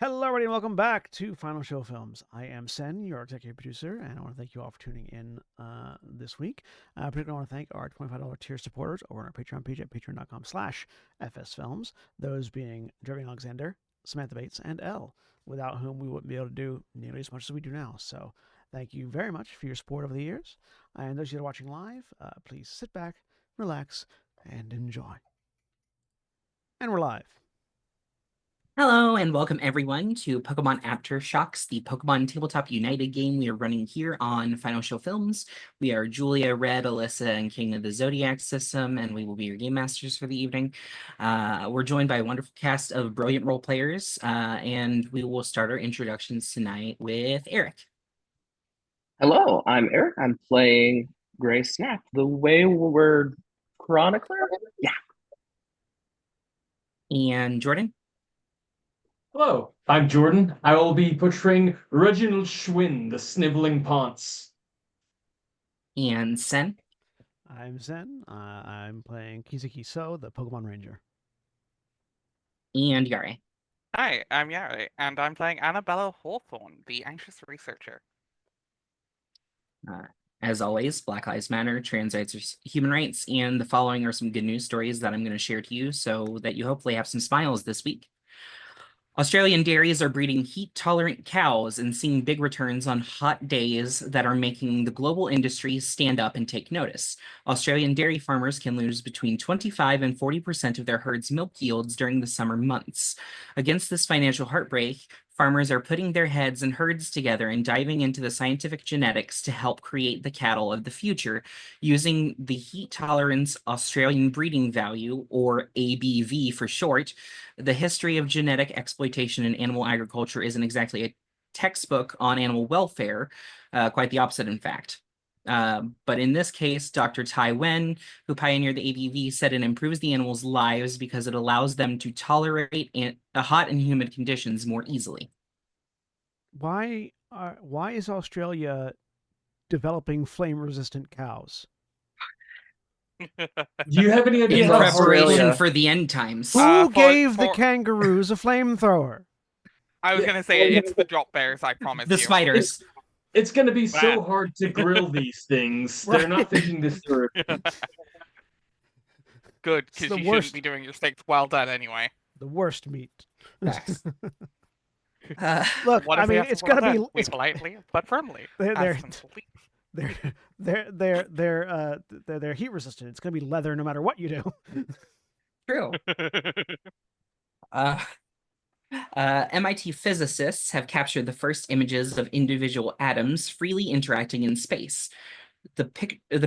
Hello, everybody, and welcome back to Final Show Films. I am Sen, your executive producer, and I want to thank you all for tuning in this week. Particularly, I want to thank our $25 tier supporters over on our Patreon page at patreon.com/fsfilms, those being Jeremy Alexander, Samantha Bates, and Elle, without whom we wouldn't be able to do nearly as much as we do now. So thank you very much for your support over the years. And those of you that are watching live, please sit back, relax, and enjoy. And we're live. Hello and welcome everyone to Pokemon Aftershocks, the Pokemon Tabletop United game we are running here on Final Show Films. We are Julia, Red, Alyssa, and King of the Zodiac system, and we will be your game masters for the evening. We're joined by a wonderful cast of brilliant role players, and we will start our introductions tonight with Eric. Hello, I'm Eric. I'm playing Gray Snap, the Wayward Chronicler. Yeah. And Jordan. Hello, I'm Jordan. I will be portraying Reginald Schwinn, the Sniveling Ponce. And Sen. I'm Zen. I'm playing Kizuki So, the Pokemon Ranger. And Yare. Hi, I'm Yari, and I'm playing Annabella Hawthorne, the anxious researcher. As always, Black Lives Matter, trans rights are human rights, and the following are some good news stories that I'm going to share to you so that you hopefully have some smiles this week. Australian dairies are breeding heat-tolerant cows and seeing big returns on hot days that are making the global industry stand up and take notice. Australian dairy farmers can lose between 25 and 40% of their herd's milk yields during the summer months. Against this financial heartbreak, farmers are putting their heads and herds together and diving into the scientific genetics to help create the cattle of the future using the heat tolerance Australian breeding value, or ABV for short. The history of genetic exploitation in animal agriculture isn't exactly a textbook on animal welfare, quite the opposite, in fact. But in this case, Dr. Tai Wen, who pioneered the ABV, said it improves the animals' lives because it allows them to tolerate hot and humid conditions more easily. Why is Australia developing flame-resistant cows? Do you have any idea In how preparation Australia. for the end times. Who gave the for- kangaroos a flamethrower? I was Yeah. gonna say it's the drop bears, I promise The you. spiders. It's going to be so Wow. hard to grill these things. Right. They're not thinking this through. Good, It's the because you worst. shouldn't be doing your steaks well done anyway. The worst meat. Facts. Look, What I if we mean, have to it's well gonna be done? We politely but firmly. They're- ask them to leave. they're heat resistant. It's gonna be leather no matter what you do. True. MIT physicists have captured the first images of individual atoms freely interacting in space. The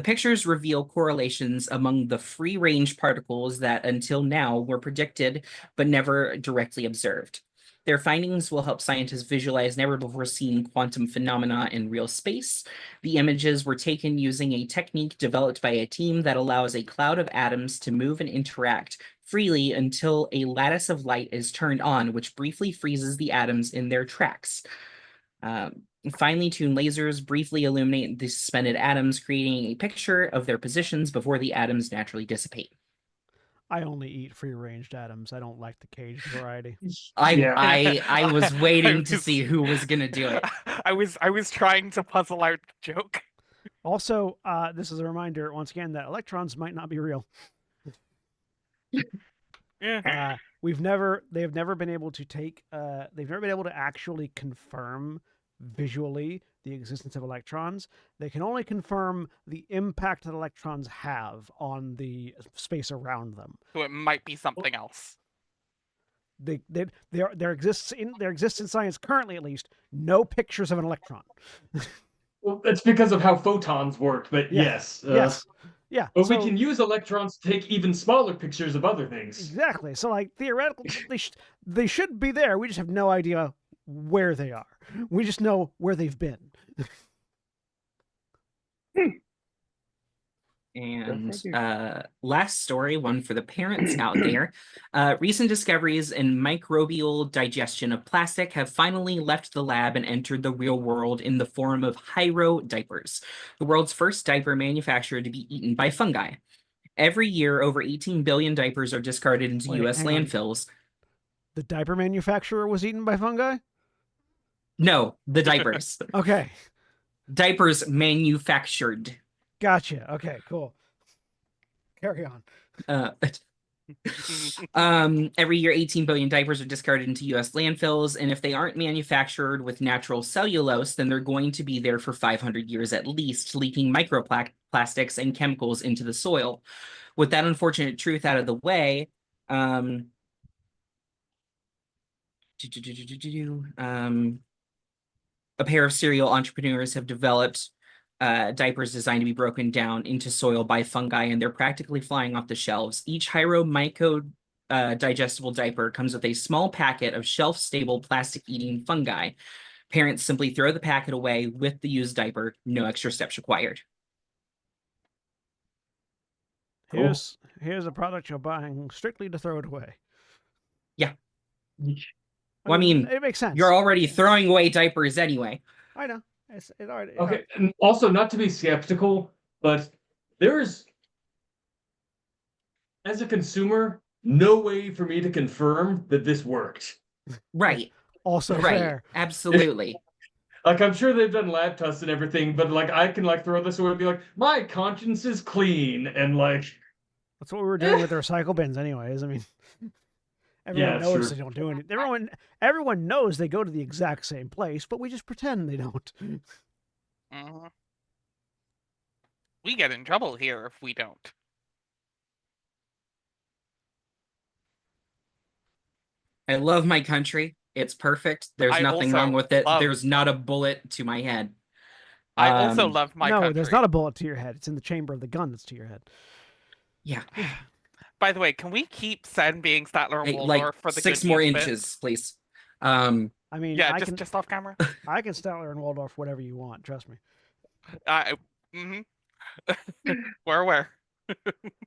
pictures reveal correlations among the free-range particles that until now were predicted but never directly observed. Their findings will help scientists visualize never-before-seen quantum phenomena in real space. The images were taken using a technique developed by a team that allows a cloud of atoms to move and interact freely until a lattice of light is turned on, which briefly freezes the atoms in their tracks. Finely tuned lasers briefly illuminate the suspended atoms, creating a picture of their positions before the atoms naturally dissipate. I only eat free-ranged atoms. I don't like the caged variety. I was waiting to was- see who was gonna do it. I was trying to puzzle out the joke. Also, this is a reminder once again that electrons might not be real. Yeah. They've never been able to they've never been able to actually confirm visually the existence of electrons. They can only confirm the impact that electrons have on the space around them. So it might be something else. There exists in science currently, at least, no pictures of an electron. Well, that's because of how photons work, but Yeah. yes. Yes. Yeah. But we so- can use electrons to take even smaller pictures of other things. Exactly. So, like, theoretically, they should be there. We just have no idea where they are. We just know where they've been. And figure. last story, one for the parents out there. Recent discoveries in microbial digestion of plastic have finally left the lab and entered the real world in the form of Hyro diapers, the world's first diaper manufactured to be eaten by fungi. Every year, over 18 billion diapers are discarded into Wait, U.S. hang on. landfills. The diaper manufacturer was eaten by fungi? No, the diapers. Okay. Diapers manufactured. Gotcha. Okay, cool. Carry on. Uh, every year, 18 billion diapers are discarded into U.S. landfills, and if they aren't manufactured with natural cellulose, then they're going to be there for 500 years at least, leaking microplastics and chemicals into the soil. With that unfortunate truth out of the way, a pair of serial entrepreneurs have developed diapers designed to be broken down into soil by fungi, and they're practically flying off the shelves. Each Hyro digestible diaper comes with a small packet of shelf-stable plastic-eating fungi. Parents simply throw the packet away with the used diaper, no extra steps required. Cool. Here's a product you're buying strictly to throw it away. Yeah. Yeesh. Well, I mean, it makes sense. You're already throwing away diapers anyway. I know. It already. Okay, and also not to be skeptical, but there's, as a consumer, no way for me to confirm that this worked. Right. Also Right. fair. Absolutely. Like, I'm sure they've done lab tests and everything, but like I can like throw this away and be like, my conscience is clean, and like That's what we were doing with the recycle bins, anyways. I mean, everyone Yeah, knows sure. they don't do anything. Everyone knows they go to the exact same place, but we just pretend they don't. Mhm. We get in trouble here if we don't. I love my country. It's perfect. There's I nothing wrong also with it. love- There's not a bullet to my head. I also Um, love my no, country. there's not a bullet to your head. It's in the chamber of the gun that's to your head. Yeah. By the way, can we keep Sen being Statler and Hey, Waldorf like for the 6 good more news bit? inches, please. I mean, Yeah, I just off camera. I can Statler and Waldorf whatever you want. Trust me. Mm-hmm. We're aware.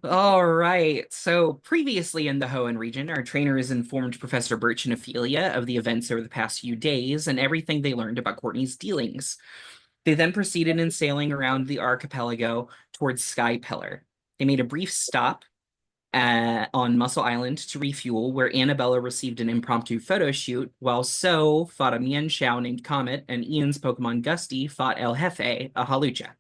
All right. So previously in the Hoenn region, our trainers informed Professor Birch and Ophelia of the events over the past few days and everything they learned about Courtney's dealings. They then proceeded in sailing around the archipelago towards Sky Pillar. They made a brief stop on Muscle Island to refuel, where Annabella received an impromptu photo shoot, while So fought a Mian Shao named Comet, and Ian's Pokemon Gusty fought El Jefe, a Halucha.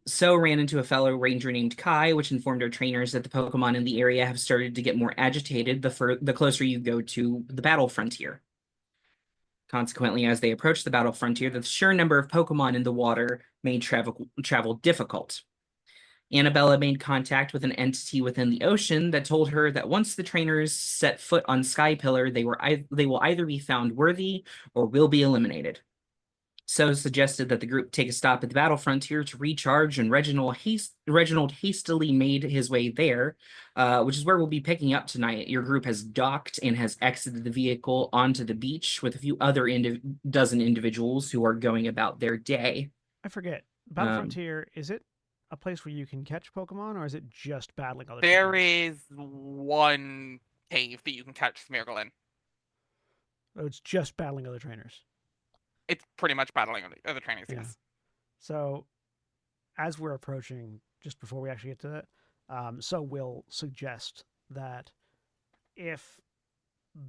So ran into a fellow ranger named Kai, which informed our trainers that the Pokemon in the area have started to get more agitated the closer you go to the battle frontier. Consequently, as they approached the battle frontier, the sheer number of Pokemon in the water made travel difficult. Annabella made contact with an entity within the ocean that told her that once the trainers set foot on Sky Pillar, they will either be found worthy or will be eliminated. So suggested that the group take a stop at the battle frontier to recharge, and Reginald hastily made his way there, which is where we'll be picking up tonight. Your group has docked and has exited the vehicle onto the beach with a few other dozen individuals who are going about their day. I forget. Battle Frontier, is it a place where you can catch Pokemon, or is it just battling other There trainers? is one cave that you can catch Smeargle in. Oh, it's just battling other trainers. It's pretty much battling other trainers, Yeah. yes. So, as we're approaching, just before we actually get to that, so we'll suggest that if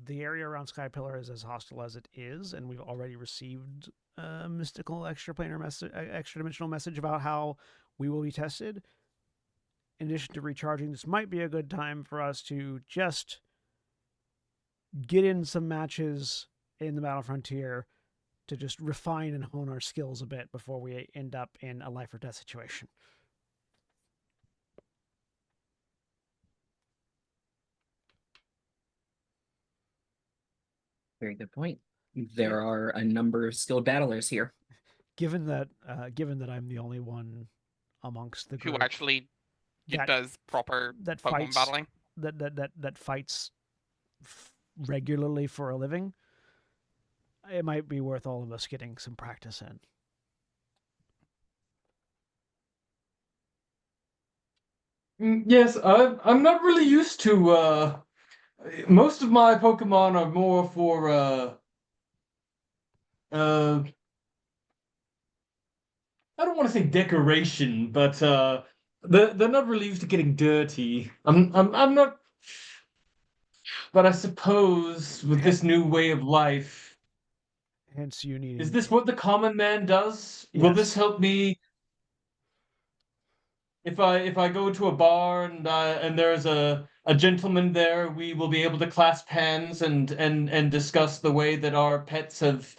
the area around Sky Pillar is as hostile as it is, and we've already received a mystical extra-planar message, extra-dimensional message about how we will be tested, in addition to recharging, this might be a good time for us to just get in some matches in the Battle Frontier to just refine and hone our skills a bit before we end up in a life or death situation. Very good point. There are a number of skilled battlers here. Given that I'm the only one amongst the Who group actually does proper that Pokemon fights battling. that fights regularly for a living, it might be worth all of us getting some practice in. Yes, I'm not really used to most of my Pokemon are more for I don't want to say decoration, but they're not really used to getting dirty. I'm not but I suppose with this new way of life, Hence, you needing. is this what the common man does? Will this Yes. help me if I go to a bar and there's a gentleman there? We will be able to clasp hands and discuss the way that our pets have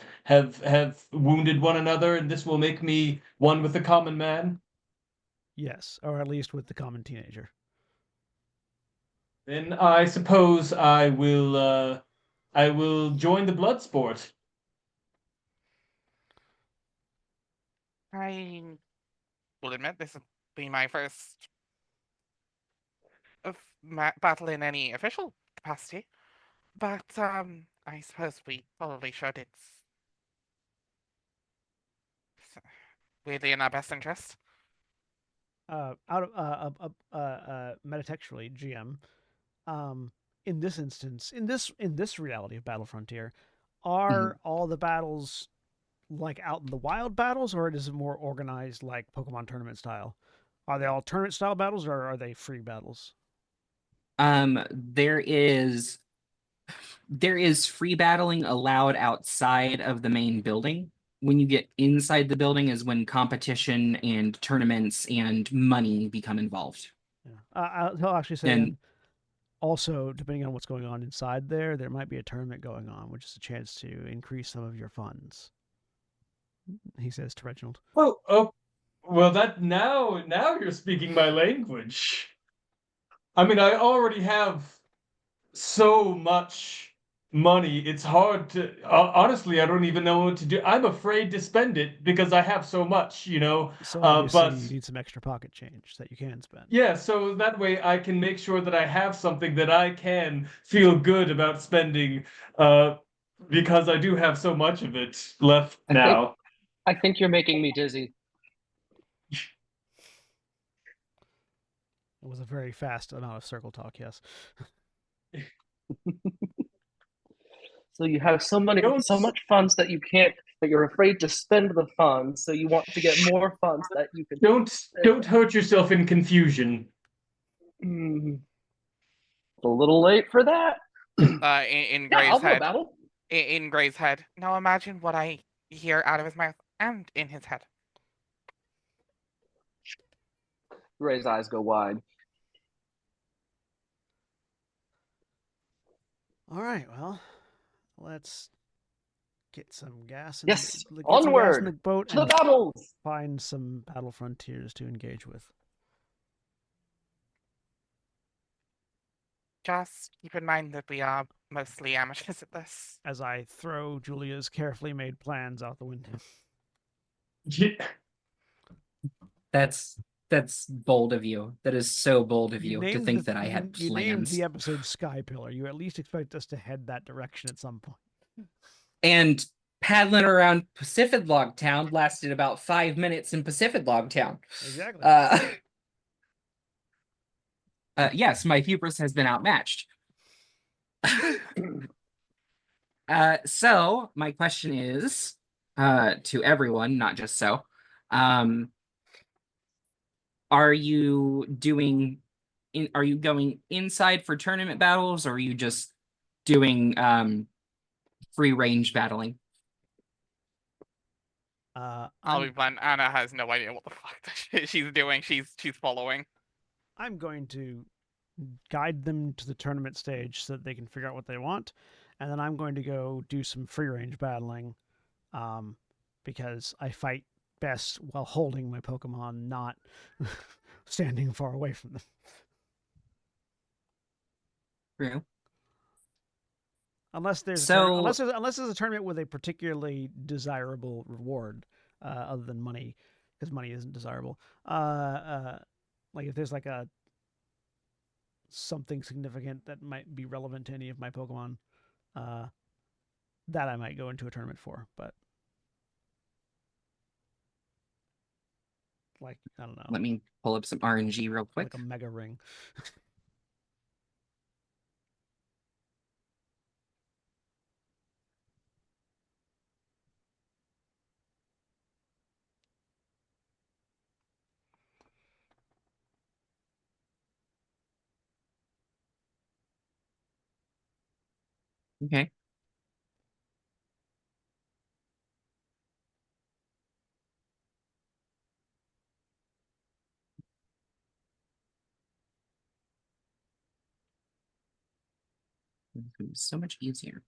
wounded one another, and this will make me one with the common man. Yes, or at least with the common teenager. Then I suppose I will join the blood sport. I will admit this will be my first of battle in any official capacity, but I suppose we probably should. It's weirdly in our best interest. Out of metatextually, GM. In this instance, in this reality of Battle Frontier, are all the battles like out in the wild battles, or is it more organized like Pokemon tournament style? Are they all tournament style battles, or are they free battles? There is free battling allowed outside of the main building. When you get inside the building is when competition and tournaments and money become involved. Yeah. He'll actually say And then, also, depending on what's going on inside there might be a tournament going on, which is a chance to increase some of your funds. He says to Reginald. Well, that now you're speaking my language. I mean, I already have so much money. It's hard to honestly, I don't even know what to do. I'm afraid to spend it because I have so much, you know. So obviously, But you need some extra pocket change that you can spend. yeah, so that way I can make sure that I have something that I can feel good about spending, because I do have so much of it left now. I think you're making me dizzy. It was a very fast amount of circle talk, yes. So you have so Don't much funds that you're afraid to spend the funds, so you want to get more funds that you can. don't hurt yourself in confusion. Mm, a little late for that. In Yeah, Gray's I'll do a head. battle. In Gray's head. Now imagine what I hear out of his mouth and in his head. Ray's eyes go wide. All right, well, let's get some gas in Yes, the, get some gas in onward the boat to the and battles. find some battle frontiers to engage with. Just keep in mind that we are mostly amateurs at this. As I throw Julia's carefully made plans out the window. that's bold of you. That is so bold of you to named think that I had you named plans. the episode Sky Pillar. You at least expect us to head that direction at some point. And paddling around Pacific Log Town lasted about 5 minutes in Pacific Log Town. Exactly. Yes, my hubris has been outmatched. So my question is, to everyone, not just so, are you going inside for tournament battles, or are you just doing free range battling? I'll be blunt. Anna has no idea what the fuck she's doing. She's following. I'm going to guide them to the tournament stage so that they can figure out what they want, and then I'm going to go do some free range battling, because I fight best while holding my Pokemon, not standing far away from them. True. Unless there's So- unless there's a tournament with a particularly desirable reward, other than money, because money isn't desirable. Like if there's like a something significant that might be relevant to any of my Pokemon, that I might go into a tournament for. But like I don't know, Let me pull up some RNG real quick. like a Mega Ring. Okay. So much easier.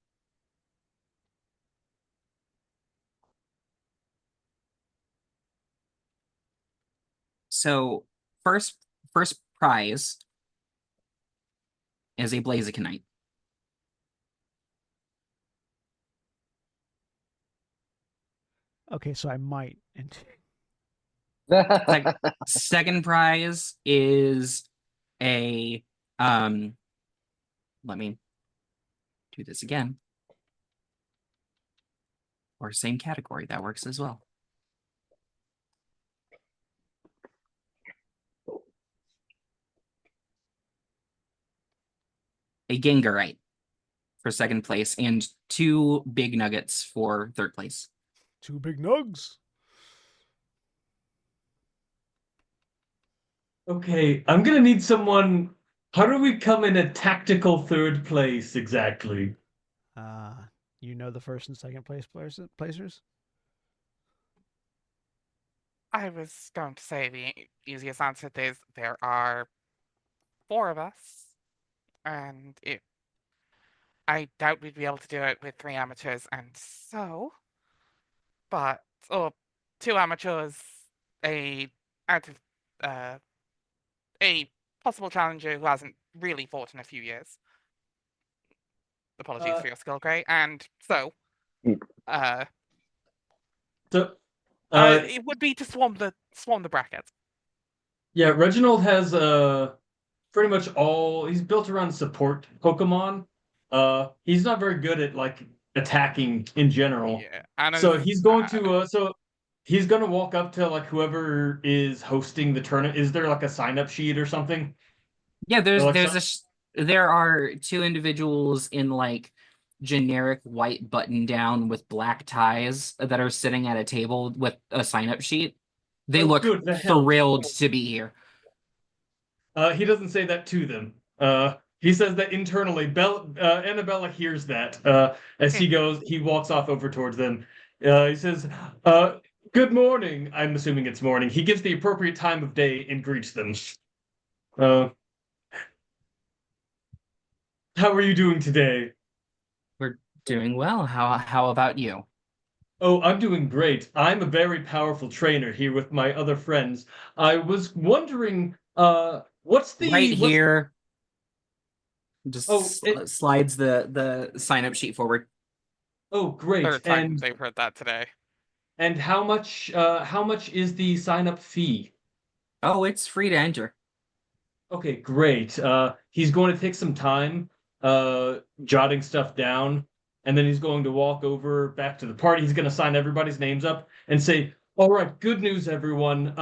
So first prize is a Blazikenite. Okay, so I might. Second prize is a let me do this again. Or same category, that works as well. A Gengarite for second place, and 2 big nuggets for third place. 2 big nugs. Okay, I'm gonna need someone. How do we come in a tactical third place exactly? You know the first and second placers? I was going to say the easiest answer is there are 4 of us, and I doubt we'd be able to do it with 3 amateurs, and so, but or 2 amateurs, a out of a possible challenger who hasn't really fought in a few years. Apologies for your skill, Gray, and so, So, it would be to swarm the brackets. yeah, Reginald has pretty much all. He's built around support Pokemon. He's not very good at like attacking in general. Yeah, and So he's going to he's gonna walk up to like whoever is hosting the tournament. Is there like a sign up sheet or something? Yeah, Or, like, there are 2 individuals in like generic white button down with black ties that are sitting at a table with a sign-up sheet. They Oh, look good, that helps. thrilled to be here. He doesn't say that to them. He says that internally. Annabella hears that. As he walks off over towards them. He says, "Good morning." I'm assuming it's morning. He gives the appropriate time of day and greets them. How are you doing today? We're doing well. How about you? Oh, I'm doing great. I'm a very powerful trainer here with my other friends. I was wondering, what's Right the what's here. oh Just it, slides the sign-up sheet forward. oh great. Third time they've heard that today. And how much is the sign up fee? Oh, it's free to enter. Okay, great. He's going to take some time jotting stuff down, and then he's going to walk over back to the party. He's going to sign everybody's names up and say, "All right, good news, everyone.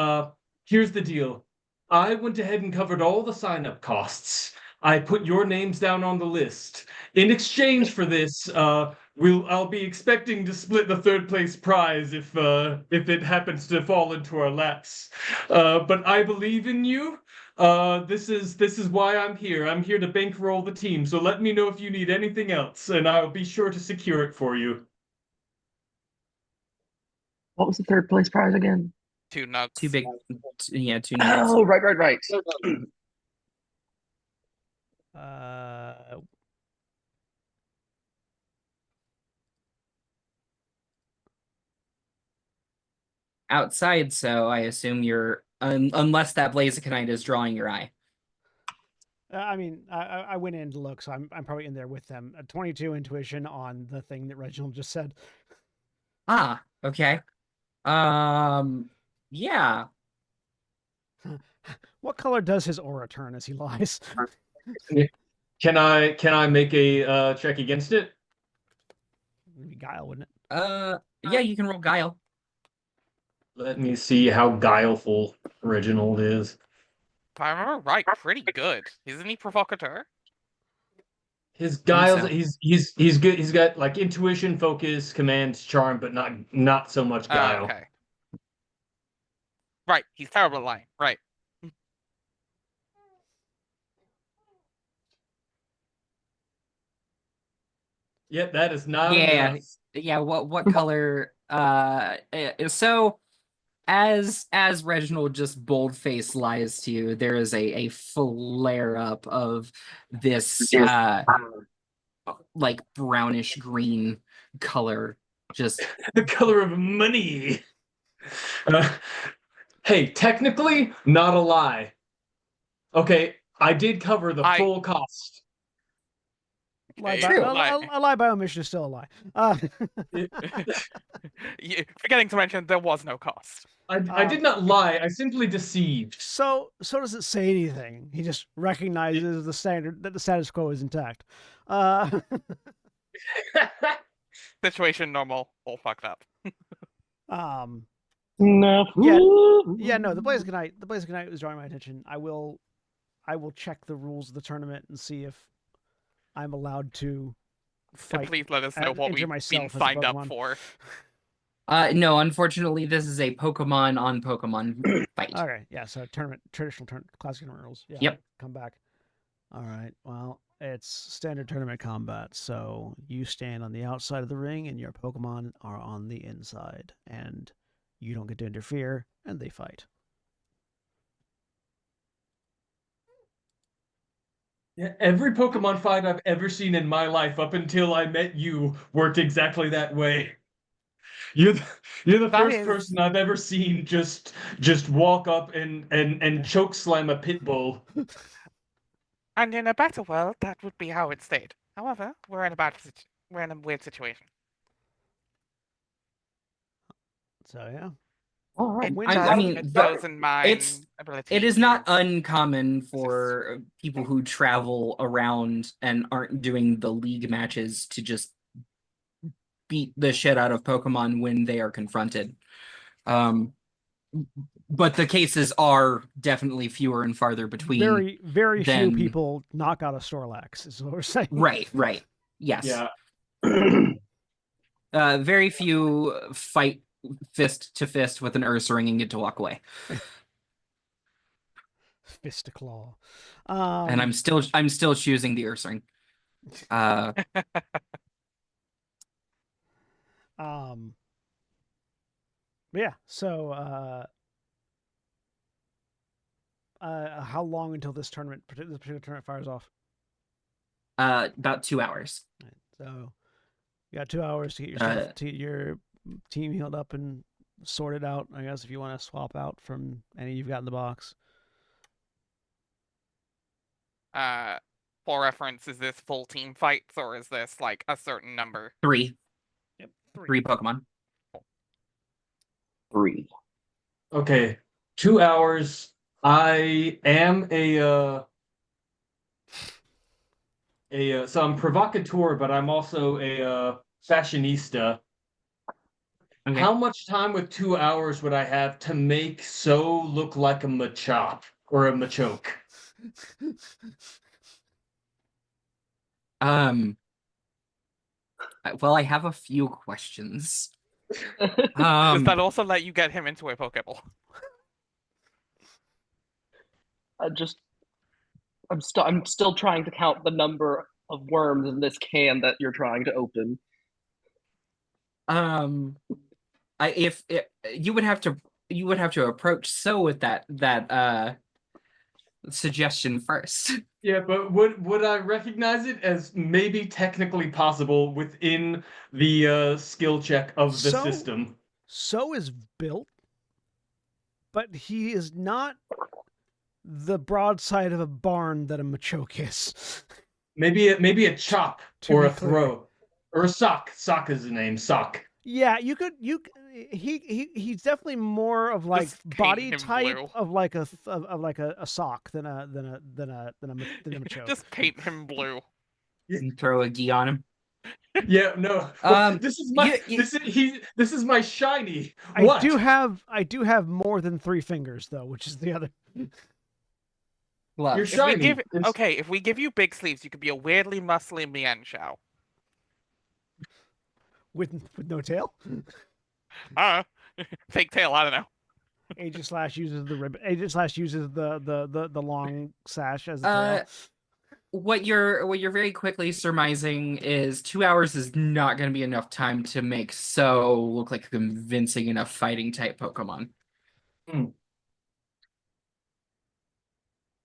Here's the deal. I went ahead and covered all the sign up costs. I put your names down on the list. In exchange for this, I'll be expecting to split the third place prize if it happens to fall into our laps. But I believe in you. This is why I'm here. I'm here to bankroll the team. So let me know if you need anything else, and I'll be sure to secure it for you." What was the third place prize again? 2 nugs. 2 big, yeah, 2 nuggets. Oh, right. Uh, Outside, so I assume you're unless that Blazikenite is drawing your eye. I mean, I went in to look, so I'm probably in there with them. A 22 intuition on the thing that Reginald just said. Ah, okay. Yeah. What color does his aura turn as he lies? Can I make a check against it? Maybe Guile, wouldn't it? Yeah, you can roll guile. Let me see how guileful Reginald is. If I remember right, pretty good. Isn't he provocateur? His Think guiles, so. he's good. He's got like intuition, focus, command, charm, but not so much Oh, guile. okay. Right, he's terrible at lying. Right. Yep, that is not a Yeah, myth. yeah. What color? So as Reginald just boldface lies to you, there is a flare up of this like brownish green color. Just The color of money. Uh, hey, technically, not a lie. Okay, I did cover the full cost. Lie Okay, by, True. a lie by omission is still a lie. Forgetting to mention there was no cost. I did not lie. I simply deceived. So does it say anything? He just recognizes the standard that the status quo is intact. Situation normal, all fucked up. No. Yeah, no. The Blaze Knight was drawing my attention. I will check the rules of the tournament and see if I'm allowed to And fight. please let us know what enter we've myself been as a signed up Pokemon. for. no, unfortunately, this is a Pokemon on Pokemon fight. Okay, yeah. So traditional classic tournament rules. Yeah. Yep. Come back. All right. Well, it's standard tournament combat. So you stand on the outside of the ring, and your Pokemon are on the inside, and you don't get to interfere, and they fight. Yeah, every Pokemon fight I've ever seen in my life up until I met you worked exactly that way. You're the, you're the That first is- person I've ever seen just walk up and choke slam a pit bull. And in a better world, that would be how it stayed. However, we're in a weird situation. So yeah. All right. It When- does I mean, limit but those in my ability. it is to- not uncommon for people who travel around and aren't doing the league matches to just beat the shit out of Pokemon when they are confronted. But the cases are definitely fewer and farther between. Very few then- people knock out a Snorlax. Is what we're saying. Right. Yes. Yeah. Very few fight fist to fist with an Ursaring and get to walk away. Fisticle. And I'm still choosing the Ursaring. Yeah. So how long until this particular tournament fires off? About 2 hours. Right. So you got 2 hours to get yourself to get your team healed up and sorted out. I guess if you want to swap out from any you've got in the box. For reference, is this full team fights or is this like a certain number? 3. Yep. 3 Pokemon. 3. Okay. 2 hours. I am so I'm provocateur, but I'm also a fashionista. Okay. How much time with 2 hours would I have to make So look like a Machop or a Machoke? Well, I have a few questions. Does that also let you get him into a Pokeball? I'm still trying to count the number of worms in this can that you're trying to open. You would have to approach So with that suggestion first. Yeah, but would I recognize it as maybe technically possible within the skill check of the So- system? So is built, but he is not the broadside of a barn that a Machoke is. Maybe a chop To or be a throw. Or a sock. Sock is the name. Sock. Yeah, he's definitely more of like Just paint body him type blue. of like a sock than a Machoke. Just paint him blue. And throw a gi on him. Yeah, no. This is my this is my shiny. What? I do have more than 3 fingers though, which is the other. Love. You're If we shiny. give It's- if we give you big sleeves, you could be a weirdly muscly Mienshao. with no tail. Fake tail, I don't know. Aegis Slash uses the ribbon. Aegis Slash uses the long sash as the tail. what you're very quickly surmising is 2 hours is not going to be enough time to make So look like a convincing enough fighting type Pokemon.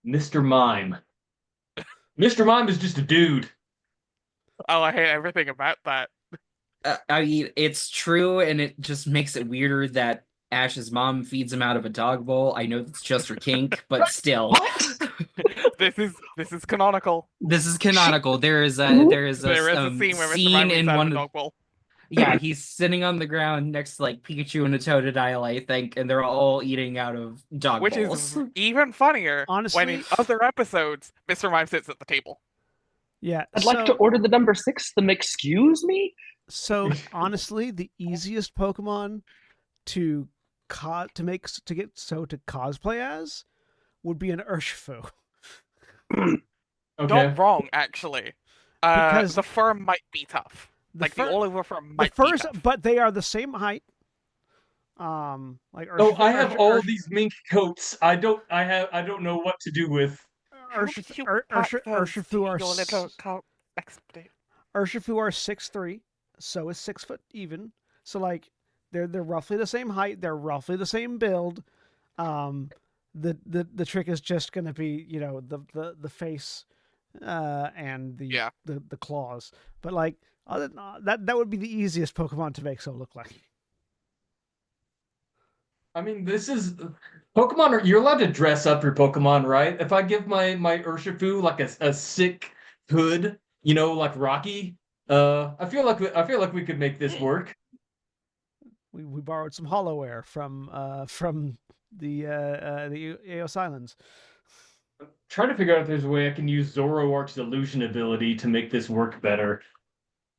Mr. Mime. Mr. Mime is just a dude. Oh, I hate everything about that. I mean, it's true, and it just makes it weirder that Ash's mom feeds him out of a dog bowl. I know it's just her kink, but still. This is canonical. This is canonical. There is a There is a scene where Mr. Mime scene eats in out of one a of dog bowl. yeah, he's sitting on the ground next to like Pikachu and a Totodile, I think, and they're all eating out of dog Which bowls. is even funnier when in Honestly- other episodes, Mr. Mime sits at the table. Yeah. I'd like to order the number 6, the excuse me? So honestly, the easiest Pokemon to get So to cosplay as would be an Urshifu. Okay. Not wrong, actually. Because the fur might be tough. the The all over fur the might first, be tough. but they are the same height. Like Oh, Urshifu, I have all these mink coats. I don't know what to do with. How did you pack those to Urshifu are your little coat expedite? Urshifu are 6'3", so is 6 foot even. So like they're roughly the same height. They're roughly the same build. The trick is just gonna be the face, and the claws. But like other than that would be the easiest Pokemon to make So look like. I mean, this is Pokemon. You're allowed to dress up your Pokemon, right? If I give my Urshifu like a sick hood, like Rocky, I feel like we could make this work. We borrowed some Hollowware from the Eos Islands. Trying to figure out if there's a way I can use Zoroark's illusion ability to make this work better.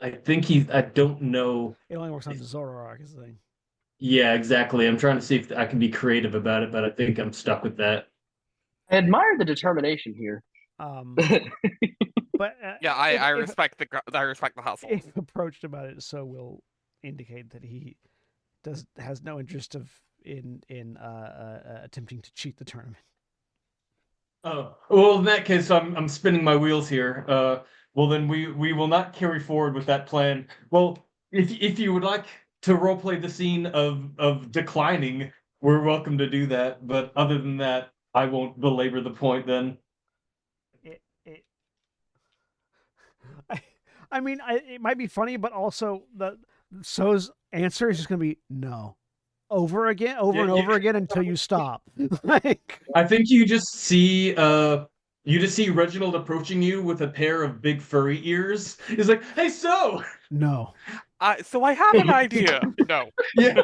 I don't know. It only works on Zoroark, is the thing. Yeah, exactly. I'm trying to see if I can be creative about it, but I think I'm stuck with that. I admire the determination here. But Yeah, I respect the hustle. if approached about it, So will indicate that he has no interest in attempting to cheat the tournament. Oh, well, in that case, I'm spinning my wheels here. Well, then we will not carry forward with that plan. Well, if you would like to roleplay the scene of declining, we're welcome to do that. But other than that, I won't belabor the point then. I mean, it might be funny, but also So's answer is just going to be no, over and over again until you stop. Like, I think you just see Reginald approaching you with a pair of big furry ears. He's like, "Hey, So." no. So I have an idea. No. Yeah.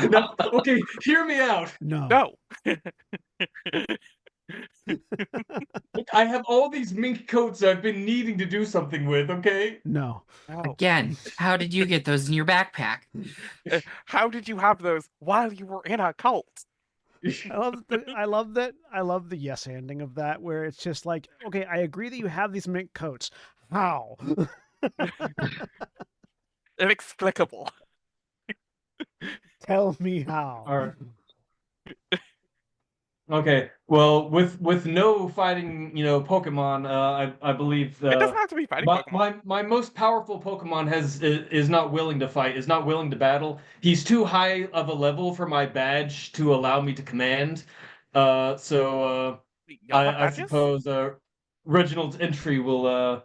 No. Okay, hear me out. No. No. Look, I have all these mink coats I've been needing to do something with, okay? No. Again, how did you get those in your backpack? How did you have those while you were in a cult? I love the yes handing of that, where it's just like, okay, I agree that you have these mink coats. How? Inexplicable. Tell me how. All right. Okay. Well, with no fighting, Pokemon, I believe It doesn't have to be fighting Pokemon. my most powerful Pokemon is not willing to fight, is not willing to battle. He's too high of a level for my badge to allow me to command. So Y'all have I badges? suppose Reginald's entry will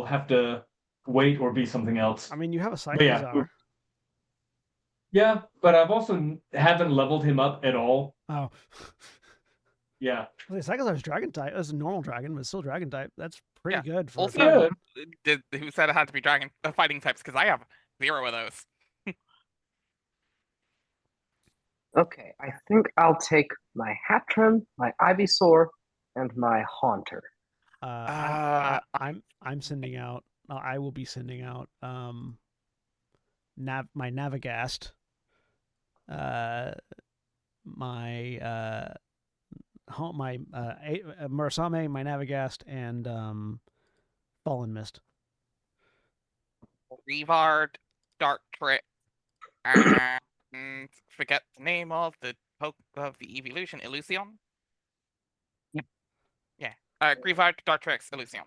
have to wait or be something else. I mean, you have a But yeah. Cyclizar. Yeah, but I've also haven't leveled him up at all. Oh. Yeah. The Cyclizar's dragon type. It's a normal dragon, but it's still dragon type. That's pretty good. For Also, who said it had to be fighting types? Because I have 0 of those. Okay, I think I'll take my Hattrem, my Ivysaur, and my Haunter. I'm sending out. I will be sending out my Navigast, my Murasame, my Navigast, and Fallen Mist. Revard, Dark Trick, and forget the name of the evolution, Illusion. Yep. Yeah. Grievard, Dartrix, Illusion.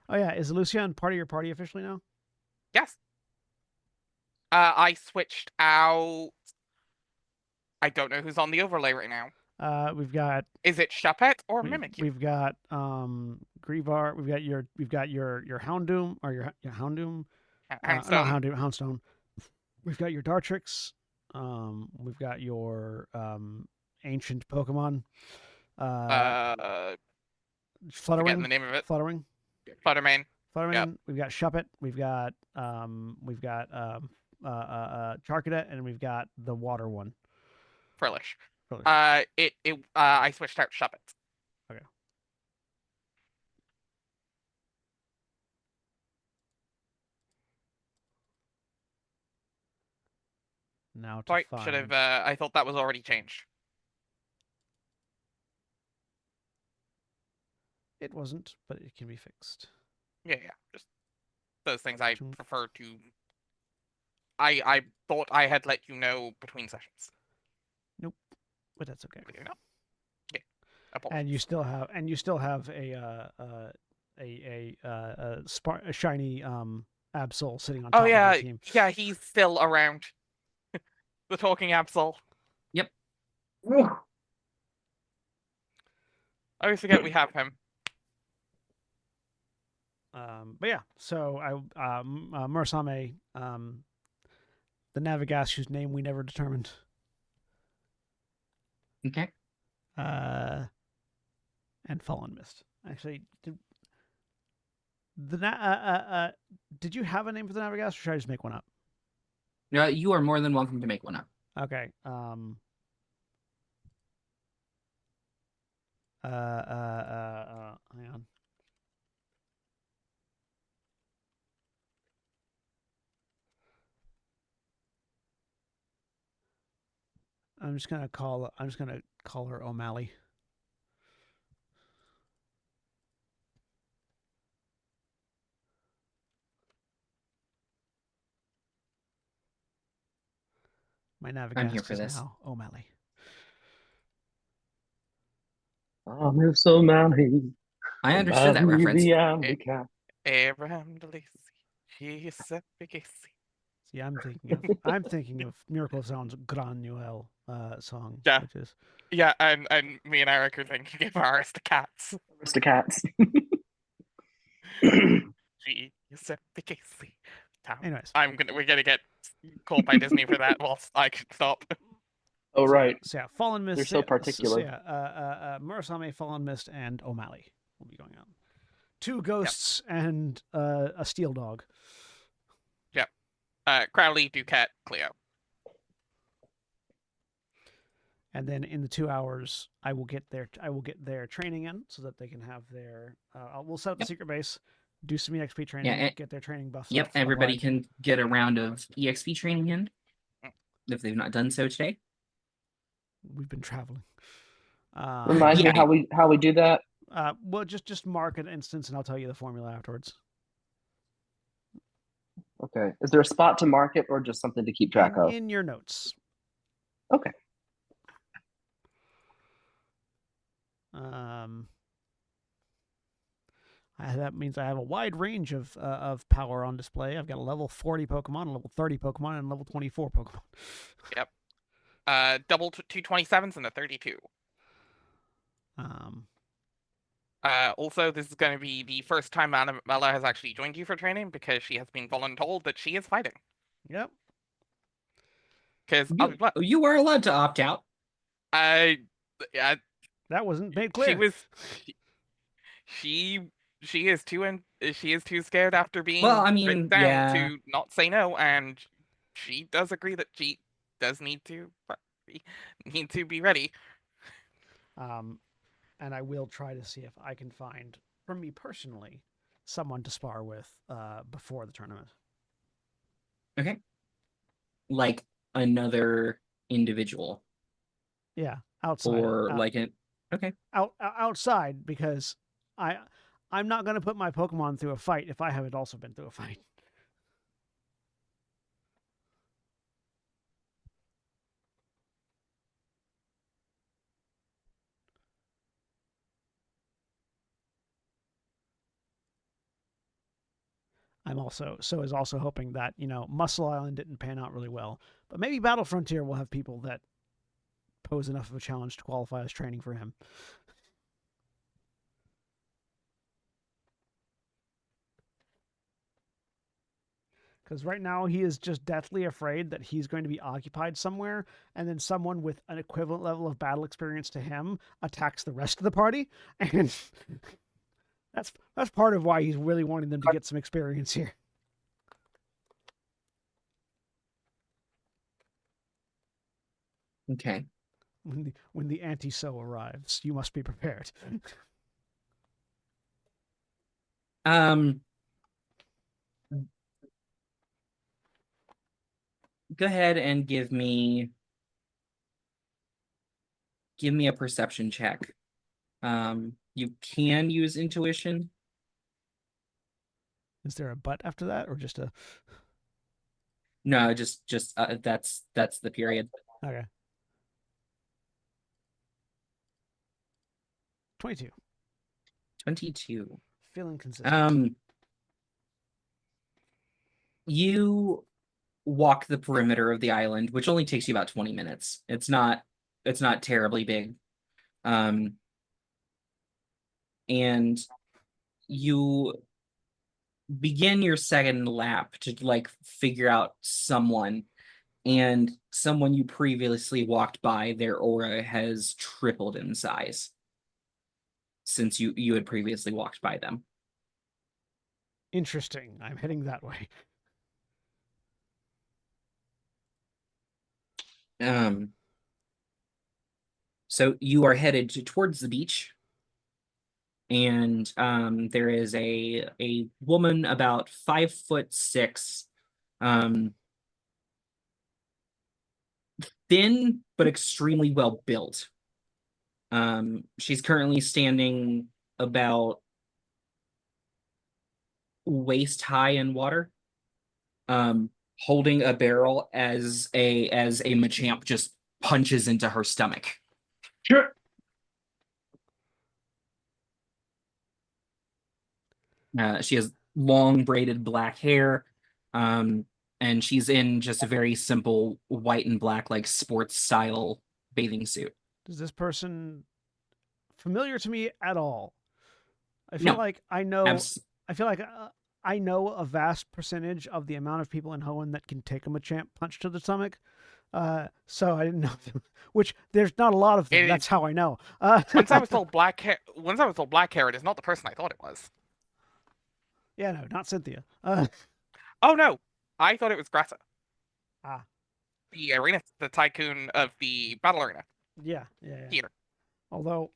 Oh yeah, is Lucian part of your party officially now? Yes. I switched out. I don't know who's on the overlay right now. We've got Is it Shuppet or Mimikyu? we've got Greavar. We've got your Houndoom or your Houndoom. Not Houndstone. Houndoom, Houndstone. We've got your Dartrix. We've got your ancient Pokemon. Forgetting Fluttering. the name of it. Fluttering. Fluttermane. Fluttermane. Yep. We've got Shuppet. We've got Charcadet, and we've got the water one. Frillish. Frillish. I switched out Shuppet. Okay. Oh, Now to Right, find. should have. I thought that was already changed. It wasn't, but it can be fixed. Yeah. Just those things I Chunk. prefer to. I thought I had let you know between sessions. But that's okay. Did you not? Yeah. Apologies. And you still have a shiny Absol sitting on top Oh of yeah, your team. yeah, he's still around. The talking Absol. I always forget we have him. But yeah, so Murasame, the Navigast whose name we never determined. Okay. And Fallen Mist. Actually, did you have a name for the Navigast, or should I just make one up? You are more than welcome to make one up. Okay. Hang on. I'm just gonna call her O'Malley. My I'm here Navigast for is this. now O'Malley. Oh, Miss O'Malley. I understood that O'Malley reference. the alley cat. Abraham DeLacy. He said Bigacy. See, I'm thinking of Miracle of Sound's Granuel song, Yeah. which is Yeah, and me and Eric are thinking of Aristocats. Aristocats. She said Bigacy. anyways. We're gonna get called by Disney for that whilst I can stop. Oh, right. So yeah, Fallen Mist. They're so particular. So yeah, Murasame, Fallen Mist, and O'Malley will be going on. 2 ghosts and a steel dog. Crowley, Duquette, Cleo. And then in the 2 hours, I will get their training in so that they can have their. We'll set up the secret base, do some EXP training, get their training buffs. Yep, everybody can get a round of EXP training in if they've not done so today. We've been traveling. Remind me how we do that. Well, just mark an instance, and I'll tell you the formula afterwards. Okay. Is there a spot to mark it or just something to keep track of? In your notes. Okay. That means I have a wide range of power on display. I've got a level 40 Pokemon, a level 30 Pokemon, and a level 24 Pokemon. Yep. Double 227s and a 32. Also, this is going to be the first time Mela has actually joined you for training because she has been voluntold that she is fighting. Yep. Because You are allowed to opt out. That wasn't made clear. She is too scared after being written down to not say no, and she does agree that she does need to be ready. And I will try to see if I can find, for me personally, someone to spar with before the tournament. Okay. Like another individual. Yeah, outside. Or like an okay. Outside, because I'm not going to put my Pokemon through a fight if I haven't also been through a fight. is also hoping that, Muscle Island didn't pan out really well, but maybe Battle Frontier will have people that pose enough of a challenge to qualify as training for him. Because right now he is just deathly afraid that he's going to be occupied somewhere, and then someone with an equivalent level of battle experience to him attacks the rest of the party, and that's part of why he's really wanting them to get some experience here. Okay. When the anti-so arrives, you must be prepared. Go ahead and give me a perception check. You can use intuition. Is there a but after that, or just a? No, just that's the period. Okay. 22. 22. Feeling consistent. You walk the perimeter of the island, which only takes you about 20 minutes. It's not terribly big. And you begin your second lap to like figure out someone, and someone you previously walked by, their aura has tripled in size since you had previously walked by them. Interesting. I'm heading that way. So you are headed towards the beach, and there is a woman about 5'6", thin but extremely well built. She's currently standing about waist high in water, holding a barrel as a Machamp just punches into her stomach. Sure. She has long braided black hair, and she's in just a very simple white and black, like sports style bathing suit. Is this person familiar to me at all? I feel No. like I know. I feel like I know a vast percentage of the amount of people in Hoenn that can take a Machamp punch to the stomach. So I didn't know them, which there's not a lot of them. That's how I know. Once I was told black hair, it is not the person I thought it was. Yeah, no, not Cynthia. Oh no, I thought it was Greta. Ah. The tycoon of the battle arena. Yeah. Here. Although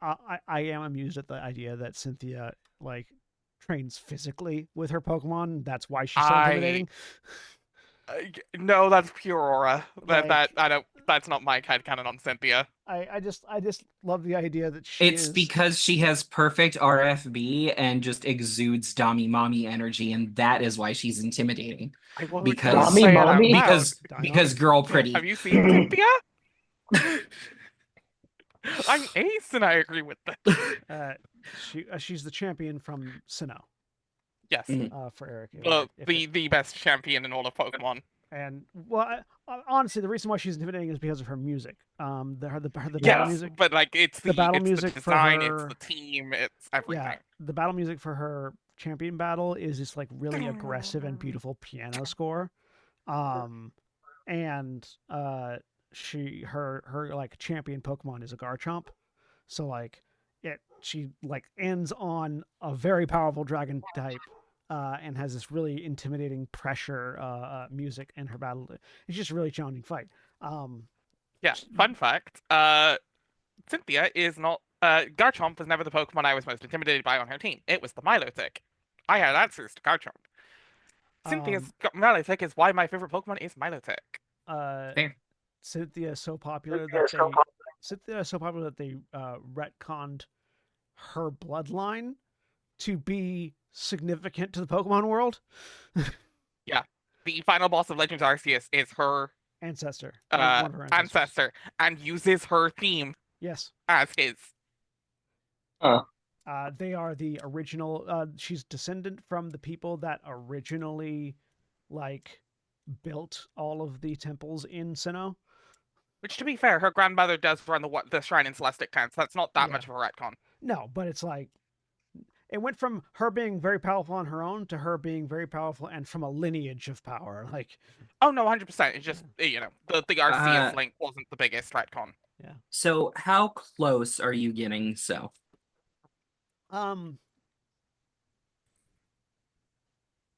I am amused at the idea that Cynthia like trains physically with her Pokemon. That's why she's so intimidating. No, that's pure aura. Like, That's not my headcanon on Cynthia. I just love the idea that It's because she has perfect RFB and just exudes Dami Mommy energy, and that is why she's intimidating. Because Dami Mommy? Because girl pretty. Have you seen Cynthia? I'm ace, and I agree with that. She's the champion from Sinnoh. Yes. For Eric. The best champion in all of Pokemon. And honestly, the reason why she's intimidating is because of her music. The battle Yes, music. but like it's the battle it's music the design, for her, it's the team, it's everything. Yeah, the battle music for her champion battle is this like really aggressive and beautiful piano score. And her like champion Pokemon is a Garchomp, so like she like ends on a very powerful dragon type, and has this really intimidating pressure music in her battle. It's just a really challenging fight. Yeah, fun fact, Cynthia is not Garchomp was never the Pokemon I was most intimidated by on her team. It was the Milotic. I had answers to Garchomp. Cynthia's Milotic is why my favorite Pokemon is Milotic. Cynthia is so popular that they retconned her bloodline to be significant to the Pokemon world. Yeah, the final boss of Legends Arceus is her ancestor, and uses her theme yes as his. They are the original. She's descendant from the people that originally, like, built all of the temples in Sinnoh. Which, to be fair, her grandmother does run the shrine in Celestic Town, so that's not that Yeah. much of a retcon. No, but it's like it went from her being very powerful on her own to her being very powerful and from a lineage of power. Like, Oh no, 100%. It's just the Arceus Uh, link wasn't the biggest retcon. yeah. So how close are you getting? So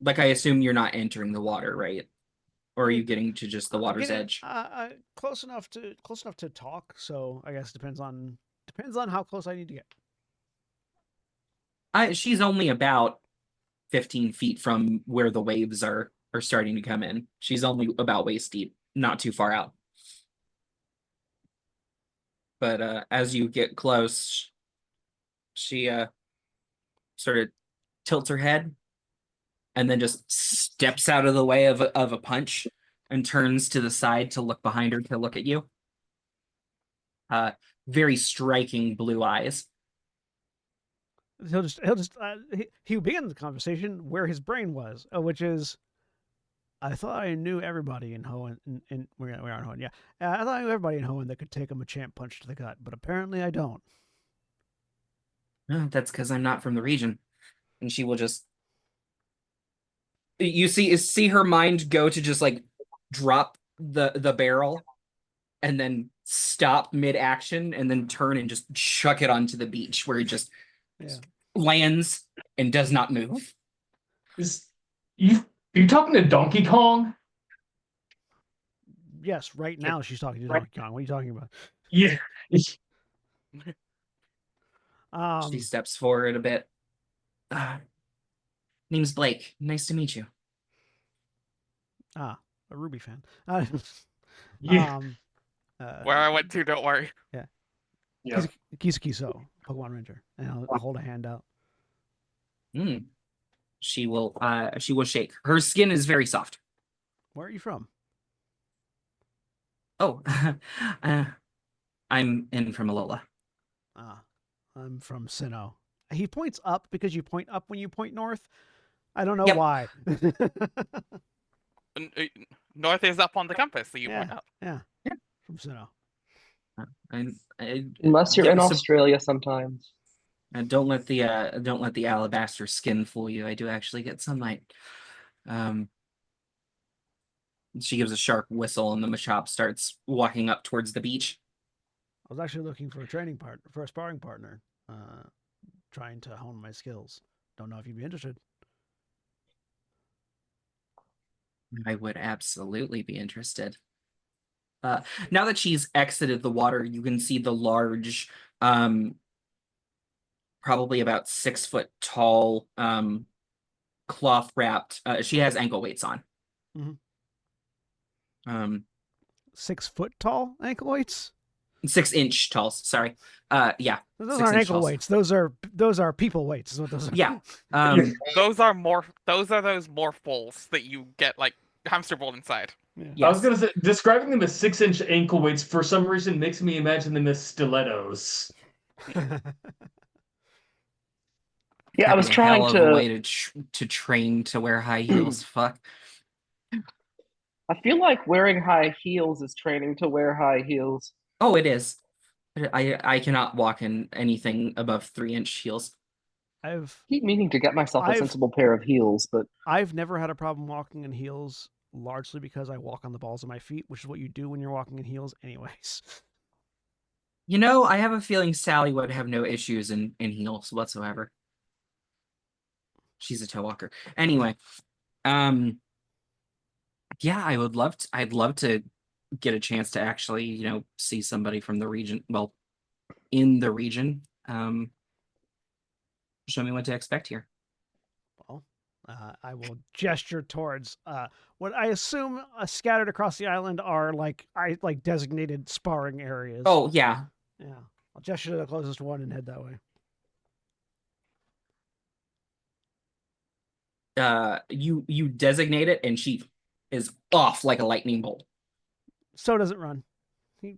like I assume you're not entering the water, right? Or are you getting to just the water's edge? Close enough to talk. So I guess depends on how close I need to get. She's only about 15 feet from where the waves are starting to come in. She's only about waist deep, not too far out. But as you get close, she sort of tilts her head and then just steps out of the way of a punch and turns to the side to look behind her to look at you. Very striking blue eyes. He'll begin the conversation where his brain was, which is, I thought I knew everybody in Hoenn. We are in Hoenn, yeah. I thought I knew everybody in Hoenn that could take a Machamp punch to the gut, but apparently I don't. Oh, that's because I'm not from the region. And she will just you see her mind go to just like drop the barrel and then stop mid-action and then turn and just chuck it onto the beach where it just lands and does not move. Are you talking to Donkey Kong? Yes, right now she's talking to Donkey Kong. What are you talking about? Yeah. She steps forward a bit. Name's Blake. Nice to meet you. A Ruby fan. Yeah. Where I went to, don't worry. Yeah. Yeah. Kiso, Pokemon Ranger, and I'll hold a hand out. She will shake. Her skin is very soft. Where are you from? Oh, I'm in from Alola. I'm from Sinnoh. He points up because you point up when you point north. I don't know Yep. why. North is up on the compass, so you yeah, point up. yeah, from Sinnoh. Unless you're in so- Australia sometimes. And don't let the alabaster skin fool you. I do actually get sunlight. She gives a sharp whistle, and the Machop starts walking up towards the beach. I was actually looking for a sparring partner, trying to hone my skills. Don't know if you'd be interested. I would absolutely be interested. Now that she's exited the water, you can see the large, probably about 6 foot tall, cloth wrapped. She has ankle weights on. Mm-hmm. 6 foot tall ankle weights. 6-inch tall. Sorry. Yeah. Those aren't ankle weights. Those are people weights. Is what those are. Yeah. Those are those morph balls that you get like hamster ball inside. Yeah. Yes. I was gonna say, describing them as 6-inch ankle weights for some reason makes me imagine them as stilettos. Yeah, I was trying hell of a way to train to wear high heels. Fuck. I feel like wearing high heels is training to wear high heels. Oh, it is. I cannot walk in anything above 3-inch heels. I keep meaning to get myself a sensible pair of heels, but I've never had a problem walking in heels, largely because I walk on the balls of my feet, which is what you do when you're walking in heels anyways. You know, I have a feeling Sally would have no issues in heels whatsoever. She's a toe walker. Anyway, yeah, I'd love to get a chance to actually, see somebody from the region, well, in the region. Show me what to expect here. Well, I will gesture towards what I assume scattered across the island are like designated sparring areas. Oh, yeah. Yeah. I'll gesture to the closest one and head that way. You designate it, and she is off like a lightning bolt. So does it run. He